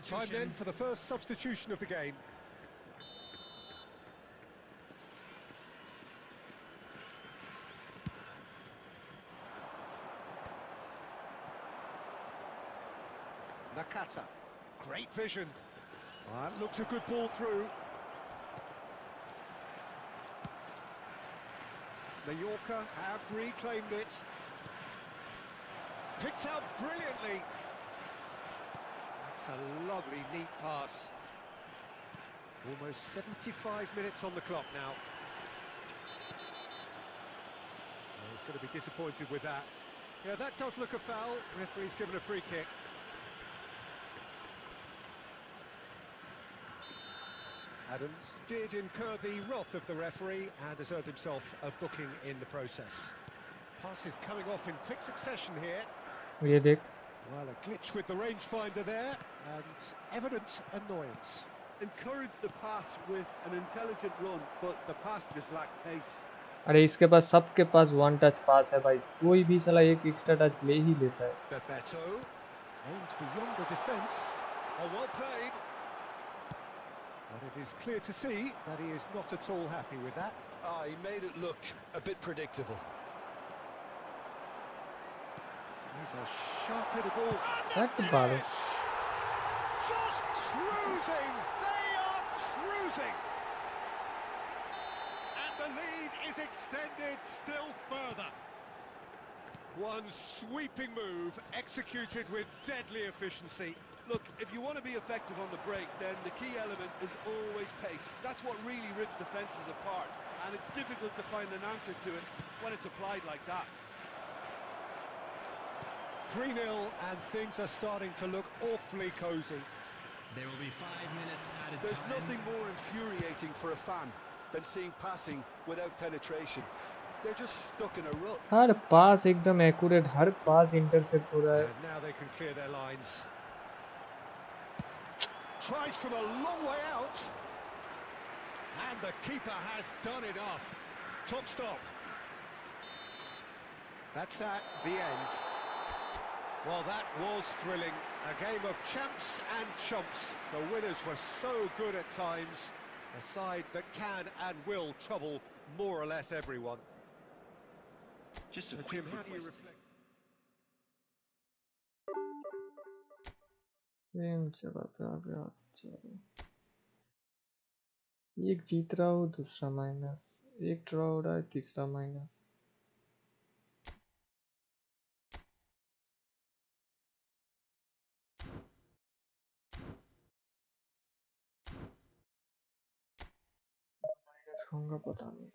Time then for the first substitution of the game. Nakata, great vision. Looks a good ball through. Mallorca have reclaimed it. Picked out brilliantly. That's a lovely, neat pass. Almost 75 minutes on the clock now. Oh, he's going to be disappointed with that. Yeah, that does look a foul. Referee's given a free kick. Adams did incur the wrath of the referee and has earned himself a booking in the process. Passes coming off in quick succession here. ये देख Well, a glitch with the rangefinder there, and evident annoyance. Encourage the pass with an intelligent run, but the pass just lacked pace. अरे इसके पास सबके पास one touch पास है भाई कोई भी साला एक एक्स्ट्रा टच ले ही लेता है Bebeto aimed beyond the defence. Oh, well played. But it is clear to see that he is not at all happy with that. He made it look a bit predictable. He's a sharp-headed ball. That's the ball. Just cruising. They are cruising. And the lead is extended still further. One sweeping move executed with deadly efficiency. Look, if you want to be effective on the break, then the key element is always pace. That's what really rips defences apart. And it's difficult to find an answer to it when it's applied like that. 3-0 and things are starting to look awfully cosy. There will be 5 minutes added There's time. nothing more infuriating for a fan than seeing passing without penetration. They're just stuck in a rut. हर पास एकदम accurate हर पास intercept हो रहा है And now they can clear their lines. Tries from a long way out. And the keeper has done enough. Top stop. That's that, the end. Well, that was thrilling. A game of champs and chumps. The winners were so good at times. A side that can and will trouble more or less everyone. Just a So, quick Jim, how do you request. reflect? Same जगह पे आ गया। चलो एक जीत रहा हूँ, दूसरा minus, एक draw हो रहा है, तीसरा माइनस। माइनस खाऊंगा पता नहीं।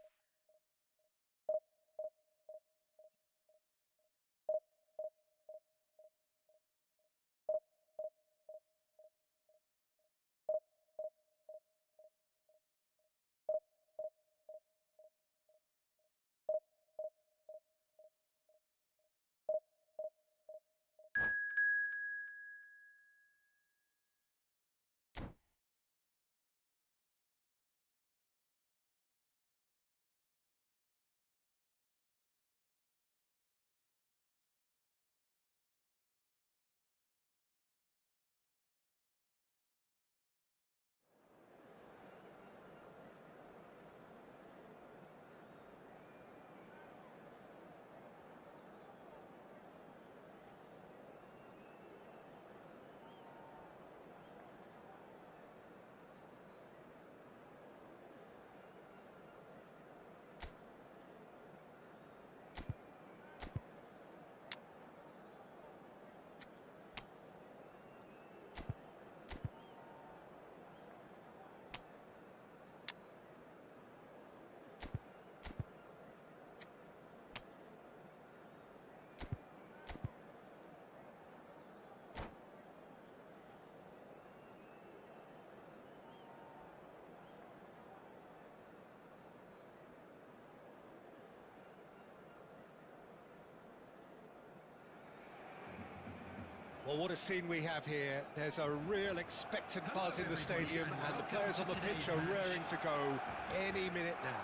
Well, what a scene we have here. There's a real expectant buzz in the stadium, and the players on the pitch are raring to go any minute now.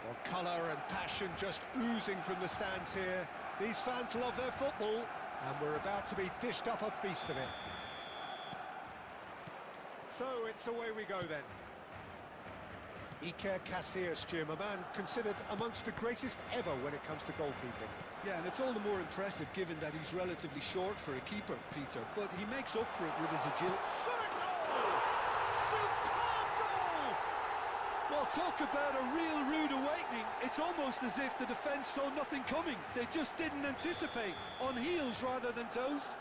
Well, colour and passion just oozing from the stands here. These fans love their football, and we're about to be dished up a feast of it. So it's away we go then. Iker Casillas, Jim, a man considered amongst the greatest ever when it comes to goalkeeping. Yeah, and it's all the more impressive given that he's relatively short for a keeper, Peter, but he makes up for it with his agility. Superb goal! Well, talk about a real rude awakening. It's almost as if the defence saw nothing coming. They just didn't anticipate, on heels rather than toes.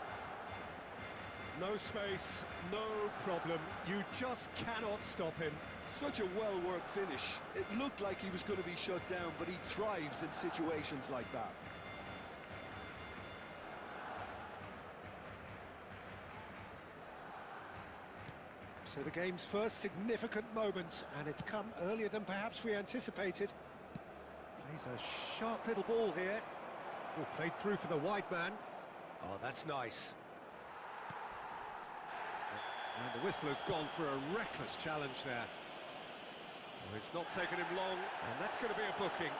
No space, no problem. You just cannot stop him. Such a well-worked finish. It looked like he was going to be shut down, but he thrives in situations like that. So the game's first significant moment, and it's come earlier than perhaps we anticipated. Plays a sharp little ball here. Oh, played through for the wide man. Oh, that's nice. And the whistler's gone for a reckless challenge there. Oh, it's not taken him long, and that's going to be a booking.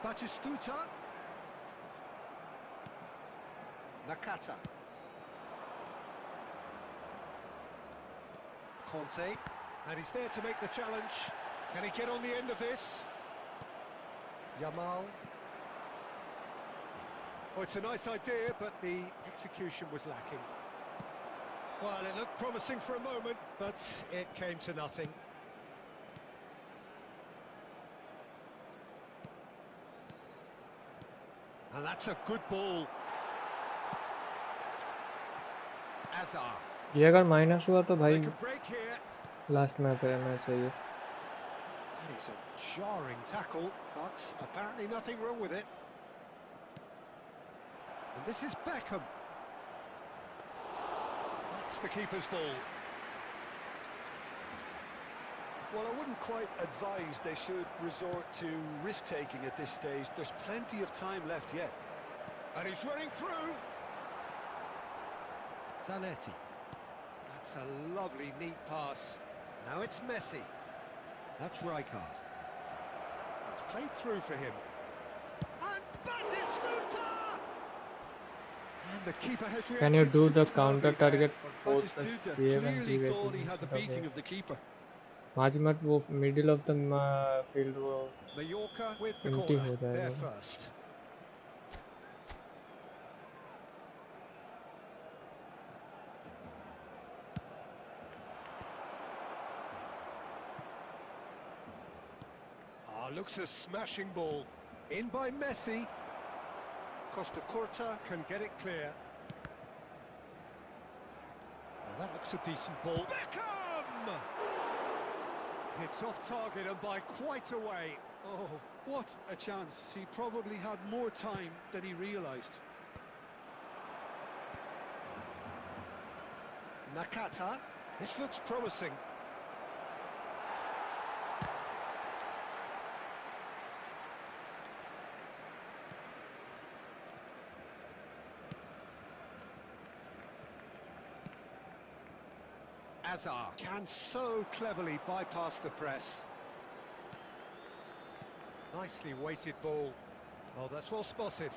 Batistuta. Nakata. Conte, and he's there to make the challenge. Can he get on the end of this? Yamal. Oh, it's a nice idea, but the execution was lacking. Well, it looked promising for a moment, but it came to nothing. And that's a good ball. Azar. ये अगर minus हुआ तो भाई They could break here. Last में पे रहना चाहिए। That is a jarring tackle, but apparently nothing wrong with it. And this is Beckham. That's the keeper's ball. Well, I wouldn't quite advise they should resort to risk-taking at this stage. There's plenty of time left yet. And he's running through. Zanetti. That's a lovely, neat pass. Now it's Messi. That's Rijkaard. It's played through for him. And Batistuta! And the keeper has reacted. Can you do the superbly counter there. target for both the Batistuta save and clearly thought he PVS had the instead of beating it? of the keeper. माझमत वो middle of the field वो Mallorca with the empty corner. हो They're जाएगा. first. Looks a smashing ball. In by Messi. Costa Curta can get it clear. Well, that looks a decent ball. Beckham! It's off target and by quite a way. Oh, what a chance. He probably had more time than he realised. Nakata. This looks promising. Azar can so cleverly bypass the press. Nicely weighted ball. Oh, that's well spotted.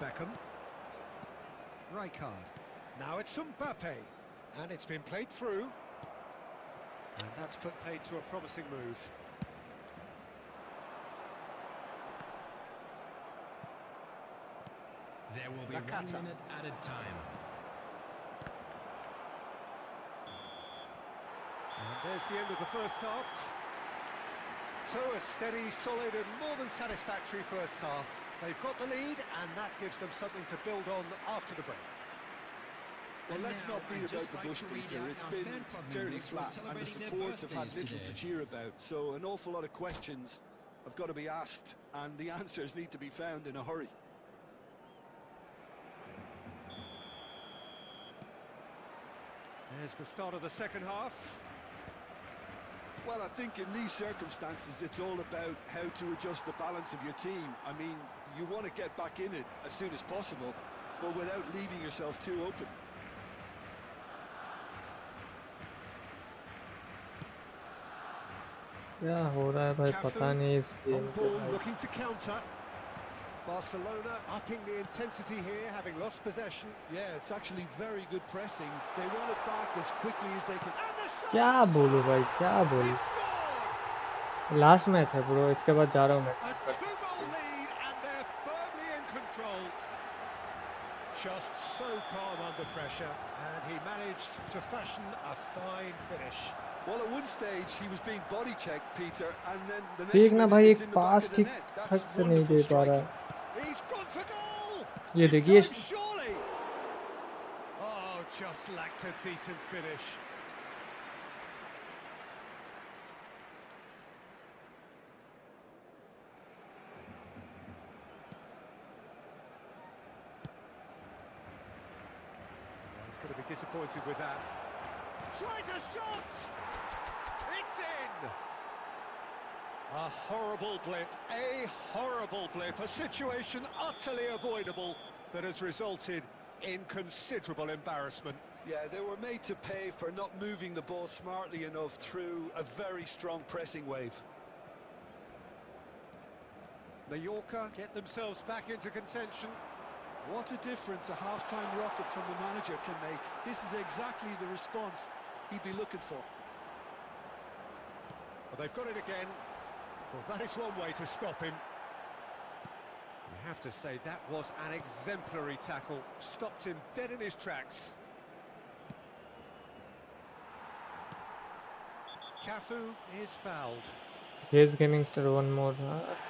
Beckham. Rijkaard. Now it's Mbappe. And it's been played through. And that's put paid to a promising move. There will be Nakata. 1 minute added time. And there's the end of the first half. So a steady, solid and more than satisfactory first half. They've got the lead and that gives them something to build on after the break. Well, let's not beat about the bush, Peter. It's been fairly flat, and the support have had little to cheer about. So an awful lot of questions have got to be asked, and the answers need to be found in a hurry. There's the start of the second half. Well, I think in these circumstances, it's all about how to adjust the balance of your team. I mean, you want to get back in it as soon as possible, but without leaving yourself too open. क्या हो रहा है भाई पता नहीं इस On game पे ball, भाई. looking to counter. Barcelona upping the intensity here, having lost possession. Yeah, it's actually very good pressing. They want it back as quickly as they can. And the shot! क्या बोलूं भाई क्या He बोलूं. scored! Last match है bro इसके बाद जा रहा हूँ मैं. A two-goal lead and they're firmly in control. Just so calm under pressure and he managed to fashion a fine finish. Well, at one stage he was being body checked, Peter, and then the next देखना minute भाई it's एक in the back pass of the ठीक net. ठाक That's से नहीं wonderful दे पा रहा. striking. He's gone for goal! ये This देखिए time, surely! Oh, just lacked a decent finish. He's going to be disappointed with that. Tries a shot! It's in! A horrible blip, a situation utterly avoidable that has resulted in considerable embarrassment. Yeah, they were made to pay for not moving the ball smartly enough through a very strong pressing wave. Mallorca get themselves back into contention. What a difference a half-time rocket from the manager can make. This is exactly the response he'd be looking for. Well, they've got it again. Well, that is one way to stop him. You have to say that was an exemplary tackle. Stopped him dead in his tracks. Cafu is fouled. Here's Gaming Star one more.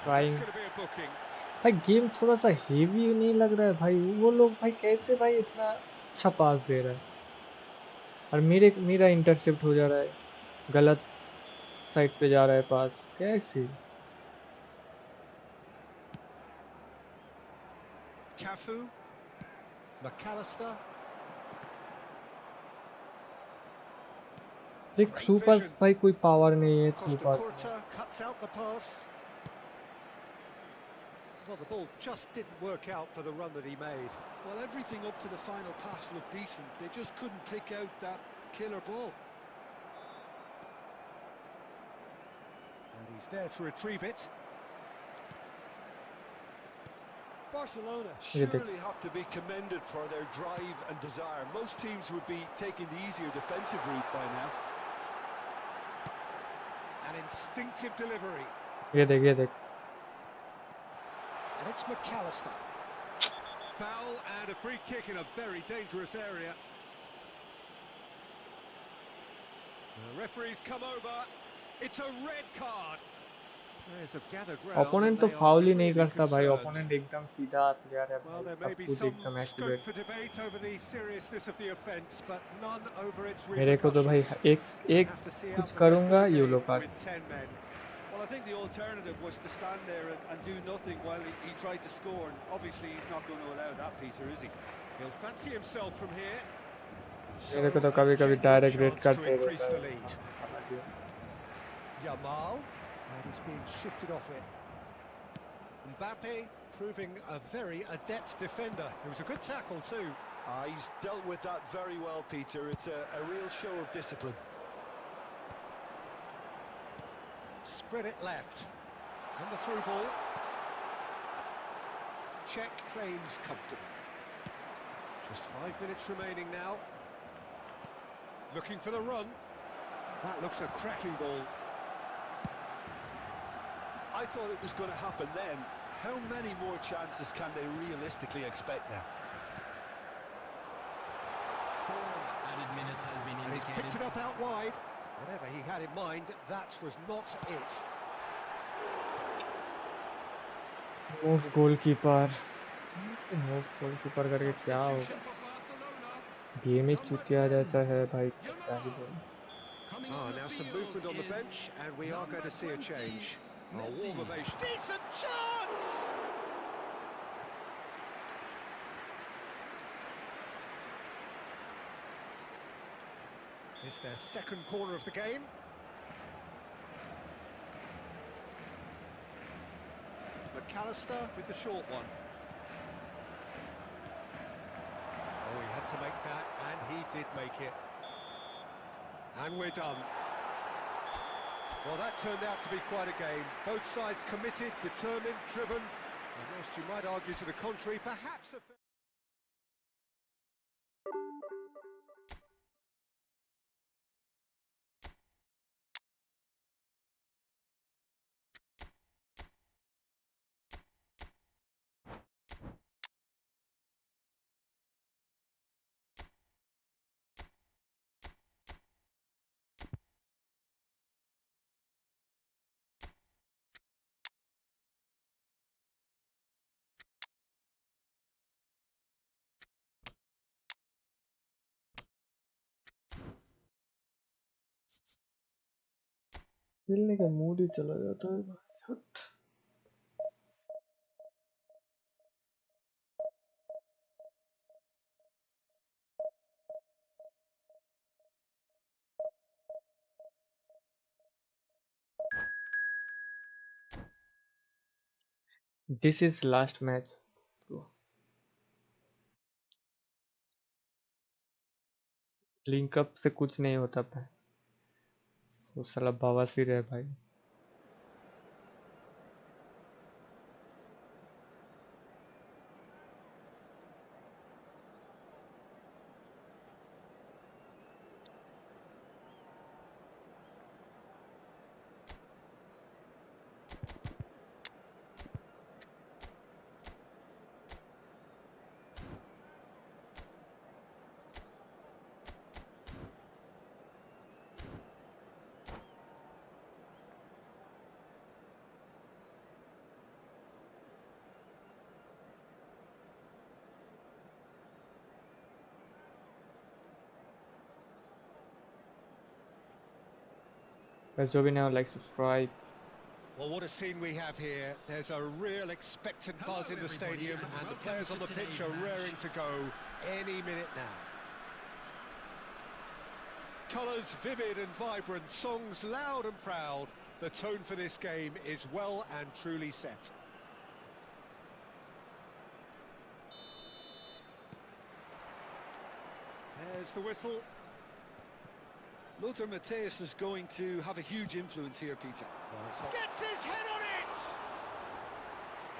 Trying. It's going to be a booking. भाई game थोड़ा सा heavy नहीं लग रहा है भाई. वो लोग भाई कैसे भाई इतना अच्छा पास दे रहा है और मेरा इंटरसेप्ट हो जा रहा है. गलत साइड पे जा रहा है पास. कैसे? Cafu, McAllister. देख Great थ्रू पास vision. भाई कोई पावर नहीं है थ्रू Costa पास में Curta cuts out the pass. Well, the ball just didn't work out for the run that he made. Well, everything up to the final pass looked decent. They just couldn't pick out that killer ball. And he's there to retrieve it. Barcelona ये देख surely have to be commended for their drive and desire. Most teams would be taking the easier defensive route by now. An instinctive delivery. ये देख And it's McAllister. Foul and a free kick in a very dangerous area. The referee's come over. It's a red card. Players have gathered round. Opponent तो foul ही नहीं करता भाई opponent एकदम सीधा player है Well, भाई there may सब be कुछ some एकदम scope accurate for debate over the seriousness of the offence, but none over its मेरे को तो भाई repercussions. एक Have to see कुछ out the rest of करूंगा the ये game लोग with 10 men. Well, I think the alternative was to stand there and do nothing while he tried to score. And obviously, he's not going to allow that, Peter, is he? He'll fancy himself from here. मेरे को तो So, कभी a कभी genuine direct red chance to करते increase रहता the है lead. समझ गया Yamal, and he's being shifted off it. Mbappe proving a very adept defender. It was a good tackle too. He's dealt with that very well, Peter. It's a real show of discipline. Spread it left. And the through ball. Check claims comfortably. Just 5 minutes remaining now. Looking for the run. That looks a cracking ball. I thought it was going to happen then. How many more chances can they realistically expect now? Added minute has been And he's picked indicated. it up out wide. Whatever he had in mind, that was not it. Move goalkeeper करके क्या होगा Substitution for Barcelona. Game ही चुतिया जैसा है भाई क्या ही बोलूं Coming on the Now some field movement on the is bench, and we are going to see a number 20, change. A Messi. warm ovation. Decent chance! It's their second corner of the game. McAllister with the short one. Oh, he had to make that, and he did make it. And we're done. Well, that turned out to be quite a game. Both sides committed, determined, driven. And whilst you might argue to the contrary, perhaps a... खेलने का mood ही चला जाता है भाई this is last match link up से कुछ नहीं होता भाई वो साला बवासीर है भाई बस जो भी नया like subscribe Well, what a scene we have here. There's a real expectant buzz in the stadium, and the players on the pitch are raring to go any minute now. colours vivid and vibrant, songs loud and proud. The tone for this game is well and truly set. There's the whistle. Lothar Matthäus is going to have a huge influence here, Peter. Gets his head on it!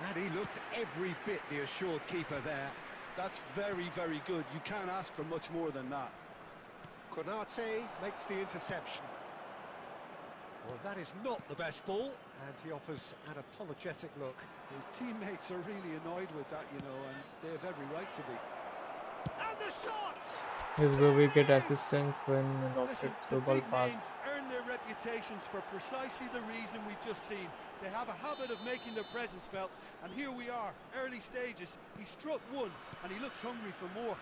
And he looked every bit the assured keeper there. That's very, very good. You can't ask for much more than that. Konate makes the interception. Well, that is not the best ball, and he offers an apologetic look. His teammates are really annoyed with that, you know, and they have every right to be. And the shot! His wicket assistance when Listen, adopted the through ball big pass. names earn their reputations for precisely the reason we've just seen. They have a habit of making their presence felt, and here we are, early stages. He struck one, and he looks hungry for more.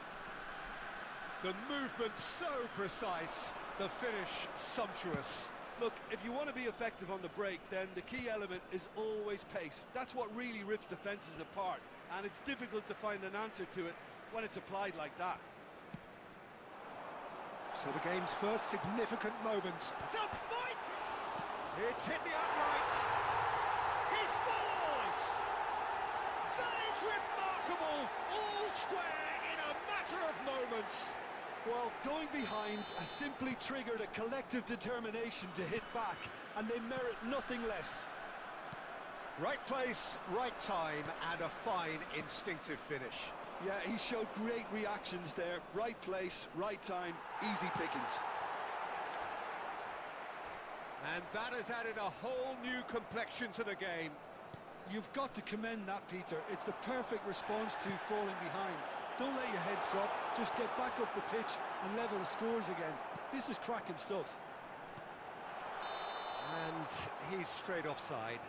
The movement so precise, the finish sumptuous. Look, if you want to be effective on the break, then the key element is always pace. That's what really rips defences apart, and it's difficult to find an answer to it when it's applied like that. So the game's first significant moment. It's a fight! It's hit the upright. He scores! That is remarkable! All square in a matter of moments. Well, going behind has simply triggered a collective determination to hit back, and they merit nothing less. Right place, right time, and a fine instinctive finish. Yeah, he showed great reactions there. Right place, right time, easy pickings. And that has added a whole new complexion to the game. You've got to commend that, Peter. It's the perfect response to falling behind. Don't let your heads drop, just get back up the pitch and level the scores again. This is cracking stuff. And he's straight offside.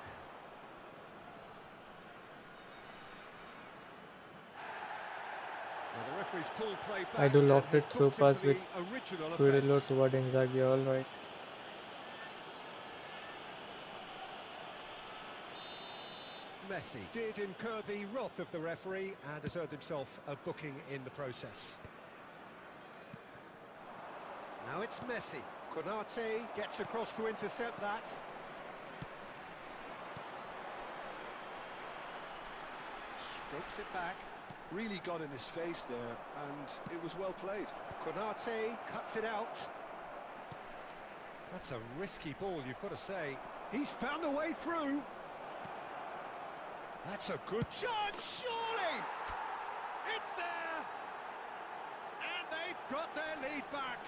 Well, the referee's pulled play back. I do and locked has it through booked pass into with the original Twirilo offence. toward Inzaghi, alright. Messi did incur the wrath of the referee and has earned himself a booking in the process. Now it's Messi. Konate gets across to intercept that. Strokes it back. Really got in his face there, and it was well played. Konate cuts it out. That's a risky ball, you've got to say. He's found a way through. That's a good chance, surely! It's there! And they've got their lead back.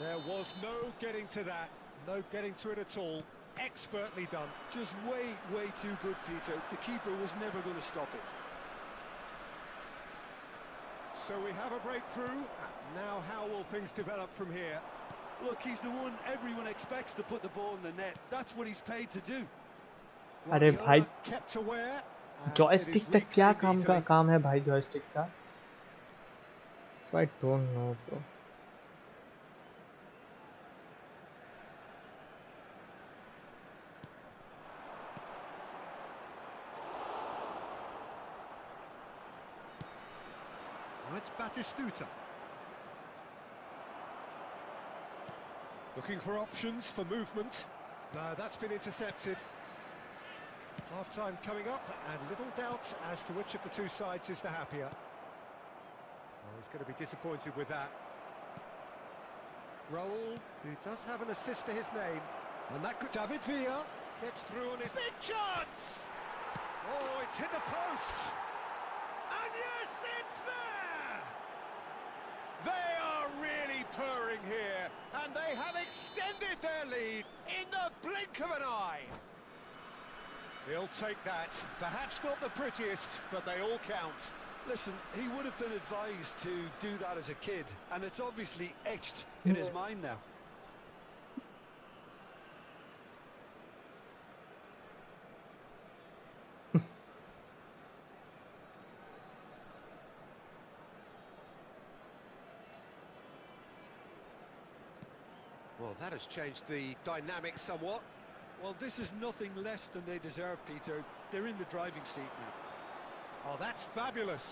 There was no getting to that. No getting to it at all. Expertly done. Just way too good, Peter. The keeper was never going to stop it. So we have a breakthrough. Now how will things develop from here? Look, he's the one everyone expects to put the ball in the net. That's what he's paid to do. अरे भाई Kept aware. Joystick तक क्या काम है भाई joystick का? So I don't know, bro. Now it's Batistuta. Looking for options for movement. No, that's been intercepted. Half-time coming up, and little doubt as to which of the two sides is the happier. Oh, he's going to be disappointed with that. Raul, who does have an assist to his name. And that could... David Villa gets through on his... Big chance! Oh, it's hit the post! And yes, it's there! They are really purring here, and they have extended their lead in the blink of an eye. He'll take that. Perhaps not the prettiest, but they all count. Listen, he would have been advised to do that as a kid, and it's obviously etched in his mind now. Well, that has changed the dynamic somewhat. Well, this is nothing less than they deserve, Peter. They're in the driving seat now. Oh, that's fabulous.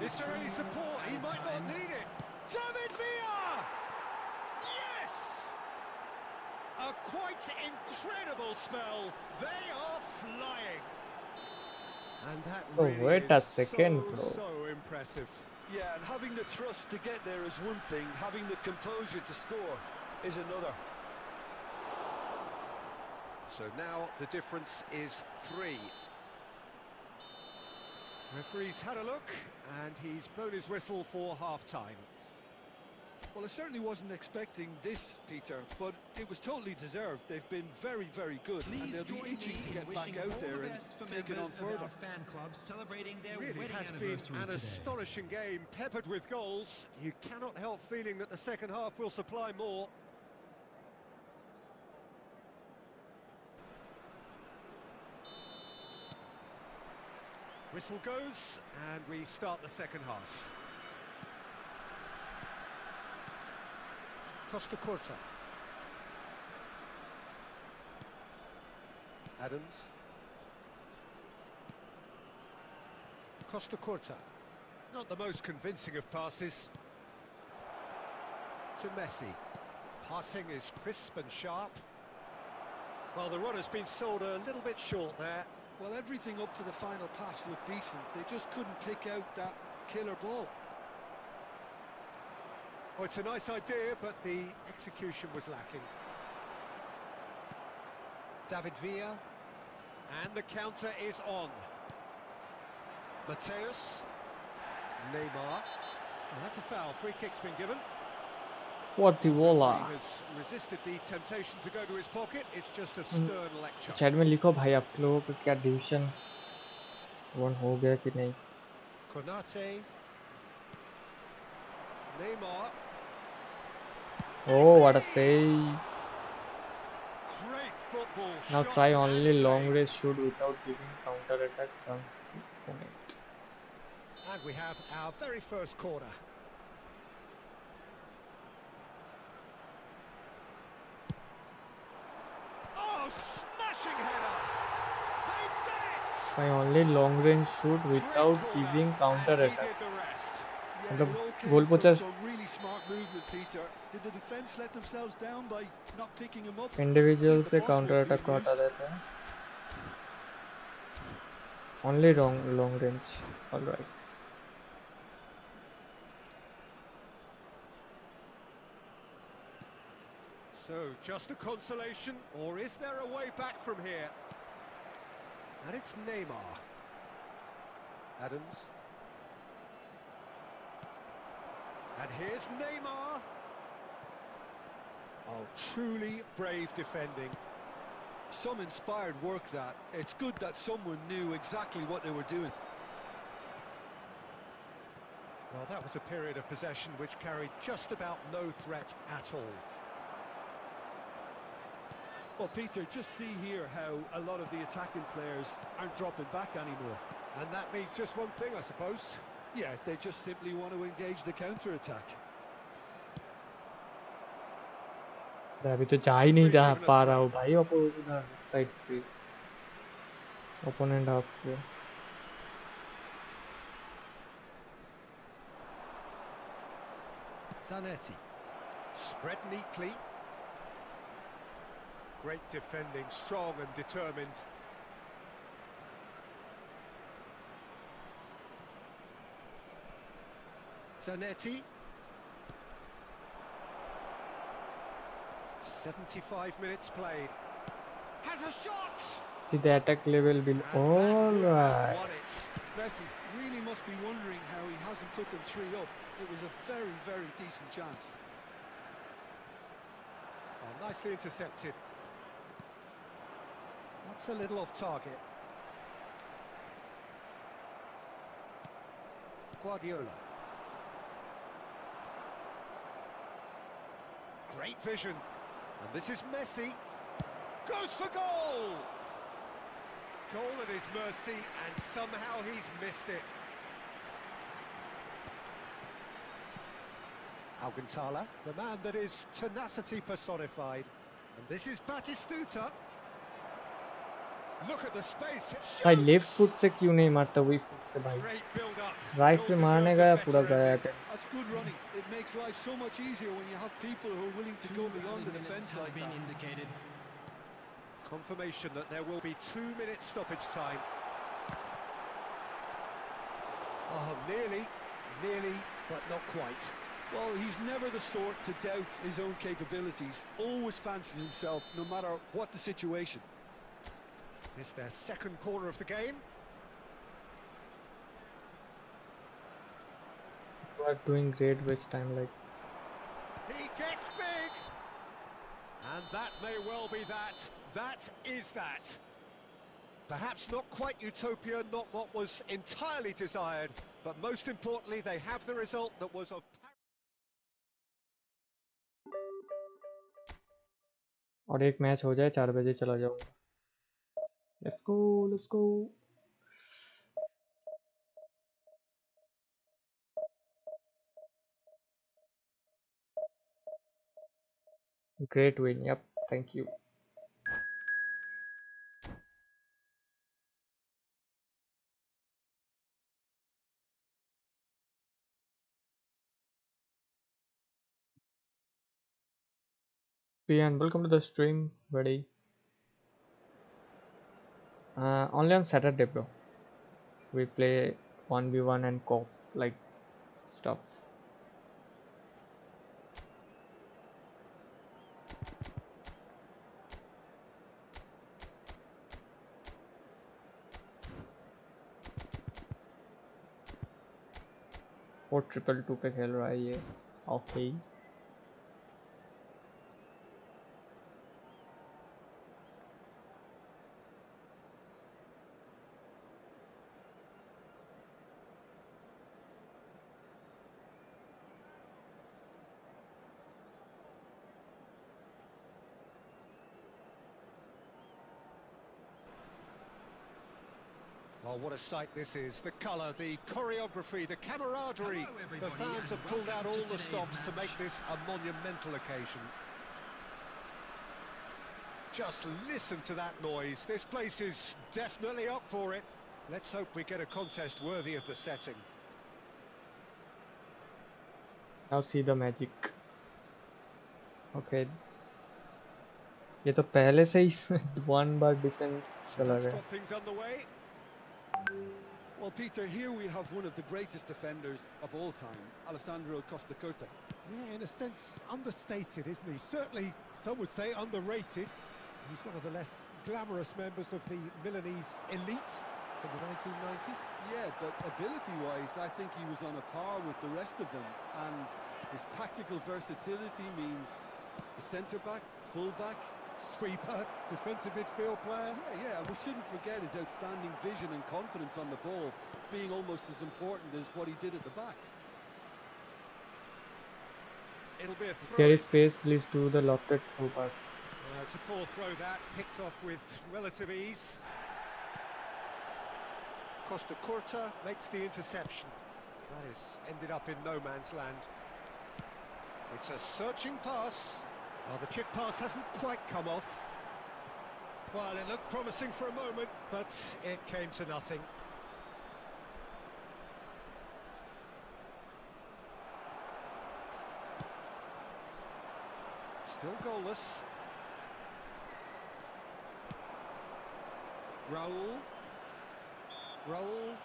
Is there any support? He might not need it. David Villa! Yes! A quite incredible spell. They are flying. And that really wait a is second, bro. so impressive. Yeah, and having the thrust to get there is one thing, having the composure to score is another. So now the difference is 3. Referee's had a look, and he's blown his whistle for half-time. Well, I certainly wasn't expecting this, Peter, but it was totally deserved. They've been very, very good, and they'll be itching to get back out there and take it on further. Fan club celebrating their Really wedding has been anniversary an today. astonishing game, peppered with goals. You cannot help feeling that the second half will supply more. Whistle goes, and we start the second half. Costa Curta. Adams. Costa Curta. Not the most convincing of passes. To Messi. Passing is crisp and sharp. Well, the run has been sold a little bit short there. Well, everything up to the final pass looked decent. They just couldn't pick out that killer ball. Oh, it's a nice idea, but the execution was lacking. David Villa. And the counter is on. Mateus. Neymar. Oh, that's a foul. Free kick's been given. What the walla? He has resisted the temptation to go to his pocket. It's just a stern lecture. Chat में लिखो भाई आप लोगों का क्या division 1 हो गया कि नहीं? Konate. Neymar. Oh, what a save! Great football. Now shot try and only long save. range shoot without giving counter attack chance to opponent. And we have our very first corner. Oh, smashing header! They've done it! Try only long range shoot Great without corner, giving and counter he attack. did the rest. Yeah, मतलब it all came goal from poachers some really smart movement, Peter. Did the defence let themselves down by not picking him up? Individual Think से the boss counter would be attack को हटा used. देता है. Only long range. All right. So, just a consolation, or is there a way back from here? And it's Neymar. Adams. And here's Neymar. Oh, truly brave defending. Some inspired work that. It's good that someone knew exactly what they were doing. Well, that was a period of possession which carried just about no threat at all. Well, Peter, just see here how a lot of the attacking players aren't dropping back anymore. And that means just one thing, I suppose. Yeah, they just simply want to engage the counter-attack. अभी तो जा ही नहीं जा पा रहा हूँ भाई उधर साइड पे ओपोनेंट हाफ पे. Zanetti. Spread neatly. Great defending, strong and determined. Zanetti. 75 minutes played. Has a shot! Did the attack level be all right? Won it. Messi really must be wondering how he hasn't put them 3 up. It was a very, very decent chance. Oh, nicely intercepted. That's a little off target. Guardiola. Great vision. And this is Messi. Goes for goal! Goal at his mercy, and somehow he's missed it. Alcantara, the man that is tenacity personified. And this is Batistuta. Look at the space. It भाई shoots. Left foot से क्यों नहीं मारता वही foot से भाई Great build up. Right पे मारने गया पूरा गया क्या That's good running. It makes life so much easier when you have people who are willing to go beyond the defence like that. Indicated. Confirmation that there will be 2 minutes stoppage time. Oh, nearly, but not quite. Well, he's never the sort to doubt his own capabilities. Always fancies himself, no matter what the situation. It's their second corner of the game. You are doing great with time like this. He gets big. And that may well be that. That is that. Perhaps not quite utopia, not what was entirely desired, but most importantly, they have the result that was of... और एक match हो जाए 4 बजे चला जाऊंगा let's go great win yep thank you and welcome to the stream buddy only on Saturday bro we play 1v1 and co-op like stuff और 222 पे खेल रहा है ये okay Oh, what a sight this is. The colour, the choreography, the camaraderie. The fans have pulled out all the stops to make this a monumental occasion. Just listen to that noise. This place is definitely up for it. Let's hope we get a contest worthy of the setting. now see the magic okay ये तो पहले से ही one बार defence चला That's गया got things underway. Well, Peter, here we have one of the greatest defenders of all time, Alessandro Costa Curta. Yeah, in a sense, understated, isn't he? Certainly, some would say underrated. He's one of the less glamorous members of the Milanese elite in the 1990s. Yeah, but ability-wise, I think he was on a par with the rest of them. And his tactical versatility means the centre-back, full-back, Sweeper, defensive midfield player. Yeah, and we shouldn't forget his outstanding vision and confidence on the ball, being almost as important as what he did at the back. It'll be a throw. there is space please do the lofted through pass It's a poor throw that, picked off with relative ease. Costa Curta makes the interception. That has ended up in no man's land. It's a searching pass. Well, the chip pass hasn't quite come off. Well, it looked promising for a moment, but it came to nothing. Still goalless. Raul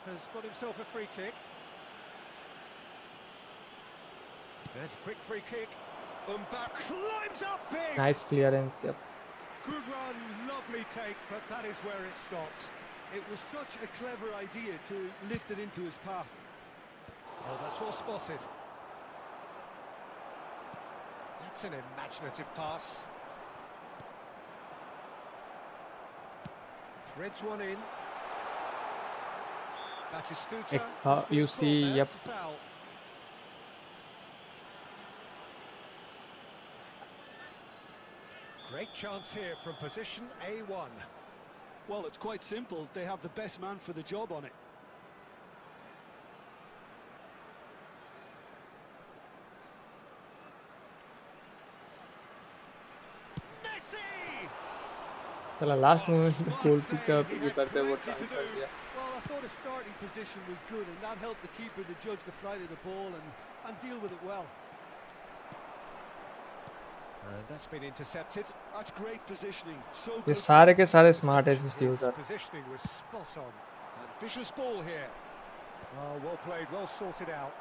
has got himself a free kick. There's a quick free kick. Back climbs up big. nice clearance yep Good run, lovely take, but that is where it stopped. It was such a clever idea to lift it into his path. Oh, that's well spotted. That's an imaginative pass. Threads one in. Batistuta. you see yep Foul. Great chance here from position A1. Well, it's quite simple. They have the best man for the job on it. चला last moment में Smart गोल save. Pick करते He had करते वो plenty to transfer do. किया. Well, I thought his starting position was good, and that helped the keeper to judge the flight of the ball and deal with it well. And that's been intercepted. That's great positioning. So ये good. सारे के सारे smart His assist user. positioning was spot on. Ambitious ball here. Oh, well played, well sorted out.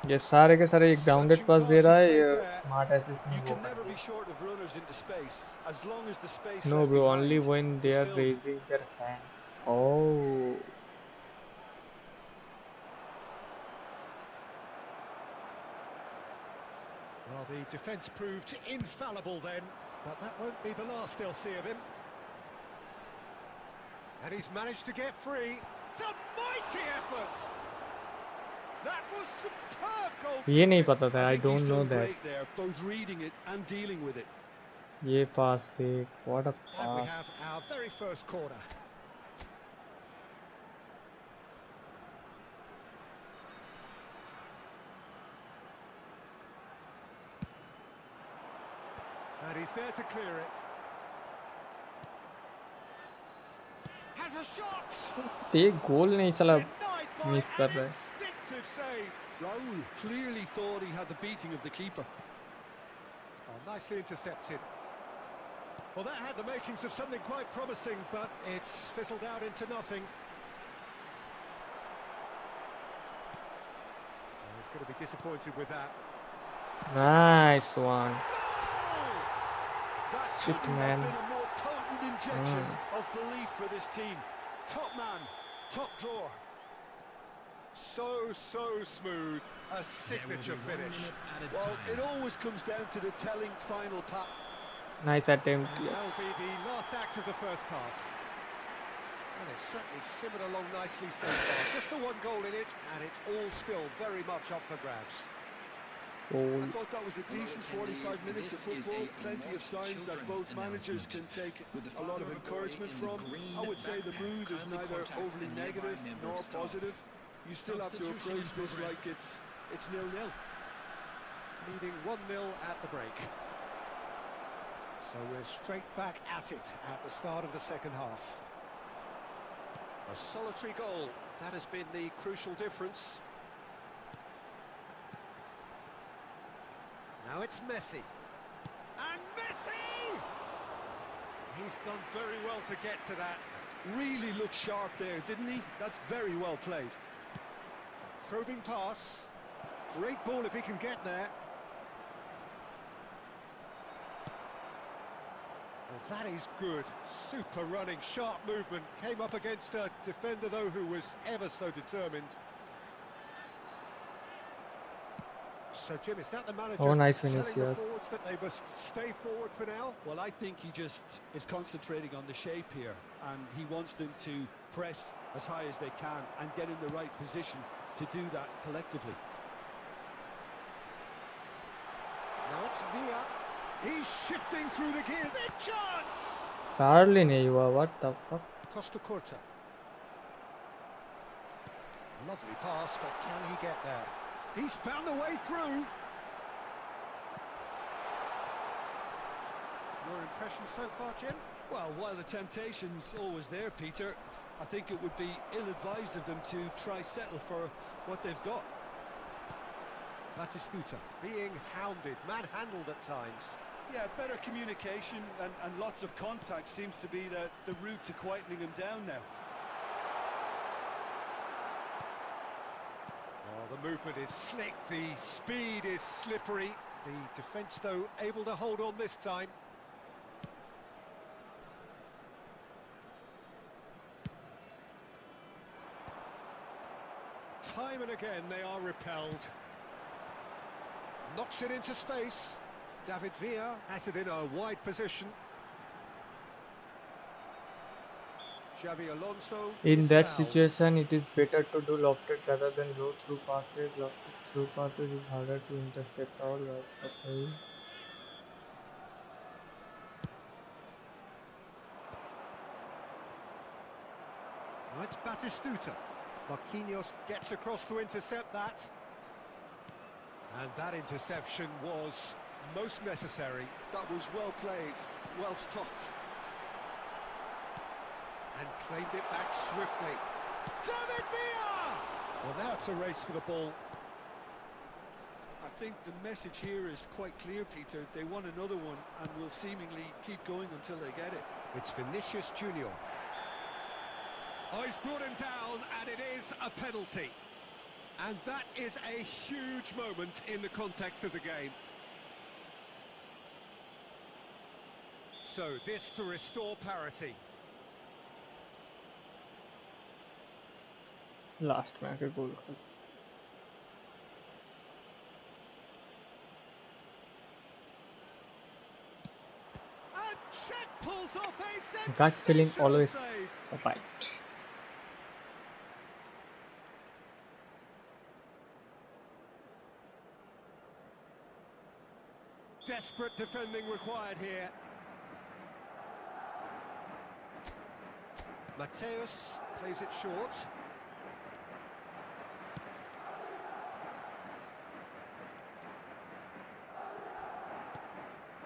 ये सारे के सारे एक grounded पास दे रहा है, ये स्मार्ट असिस्ट में You वो can कर never be दिया. short of runners into space, as long as the space No left bro, behind only when they is are filled. raising their hands. Oh. Well, the defence proved infallible then, but that won't be the last they'll see of him. And he's managed to get free. It's a mighty effort! That was superb goal. ये नहीं पता था. I think he's don't know done that. great there, both reading it and dealing with it. ये पास देख. What a And we pass. have our very first corner. And he's there to clear it. Has a shot! ये गोल नहीं चला Denied by miss कर रहा an है. instinctive save. Raul clearly thought he had the beating of the keeper. Oh, nicely intercepted. Well, that had the makings of something quite promising, but it's fizzled out into nothing. Oh, he's going to be disappointed with that. Nice one. That Shit, couldn't man. have been a more potent injection of belief for this team. Top man, top drawer. So smooth. A signature finish. Well, it always comes down to the telling final pat. Nice attempt. And Yes. that'll be the last act of the first half. Well, it's certainly simmered along nicely so far. Just the one goal in it, and it's all still very much up for grabs. Goal. I thought that was a decent 45 minutes of football. Plenty of signs that both managers can take a lot of encouragement from. I would say the mood is neither overly negative nor positive. You still have to approach this like it's 0-0. Leading 1-0 at the break. So we're straight back at it at the start of the second half. A solitary goal. That has been the crucial difference. Now it's Messi. And Messi! He's done very well to get to that. Really looked sharp there, didn't he? That's very well played. Probing pass. Great ball if he can get there. Well, that is good. Super running, sharp movement. Came up against a defender, though, who was ever so determined. So, Jim, is that the manager nice telling finish, the yes. forwards that they must stay forward for now? Well, I think he just is concentrating on the shape here, and he wants them to press as high as they can and get in the right position to do that collectively. Now it's Villa. He's shifting through the gear. Big chance! Hardly नहीं हुआ. What the fuck? Costa Curta. Lovely pass, but can he get there? He's found a way through. Your impression so far, Jim? Well, while the temptation's always there, Peter, I think it would be ill-advised of them to try settle for what they've got. Batistuta being hounded, manhandled at times. Yeah, better communication and lots of contact seems to be the route to quietening him down now. Oh, the movement is slick, the speed is slippery. The defence, though, able to hold on this time. Time and again they are repelled. Knocks it into space. David Villa has it in a wide position. Xabi Alonso. In is that fouled. situation, it is better to do lofted rather than low through passes. Lofted through passes is harder to intercept. All right, okay. Now it's Batistuta. Marquinhos gets across to intercept that. And that interception was most necessary. That was well played, well stopped. And claimed it back swiftly. David Villa! Well, now it's a race for the ball. I think the message here is quite clear, Peter. They want another one and will seemingly keep going until they get it. It's Vinicius Junior. Oh, he's brought him down, and it is a penalty. And that is a huge moment in the context of the game. So, this to restore parity. Last में आके गोल कर And Czech pulls off a gut feeling sensational always save. right. Desperate defending required here. Mateus plays it short.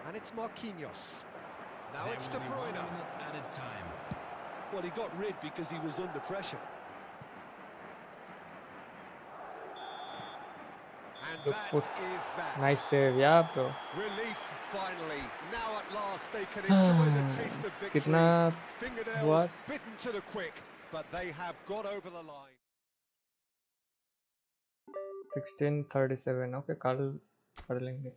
And it's Marquinhos. Now it's De Bruyne. Added time. Well, he got rid because he was under pressure. And that is that. Nice save, yeah, bro. Relief finally. Now at last they can enjoy the taste of victory. कितना Fingernails हुआ? bitten to the quick, but they have got over the line. 16:37. Okay कल कर लेंगे,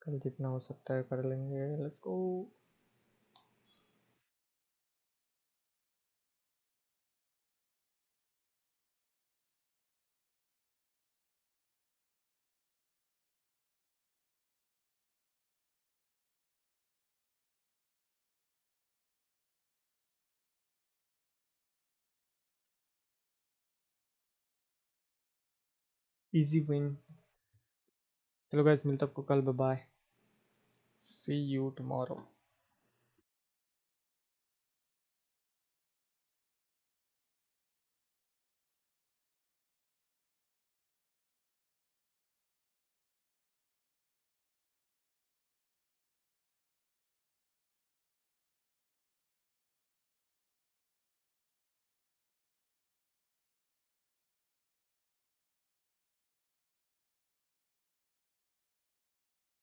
कल जितना हो सकता है कर लेंगे. Let's go. Easy win. चलो गाइस, मिलते हैं आपको कल. Bye bye. See you tomorrow.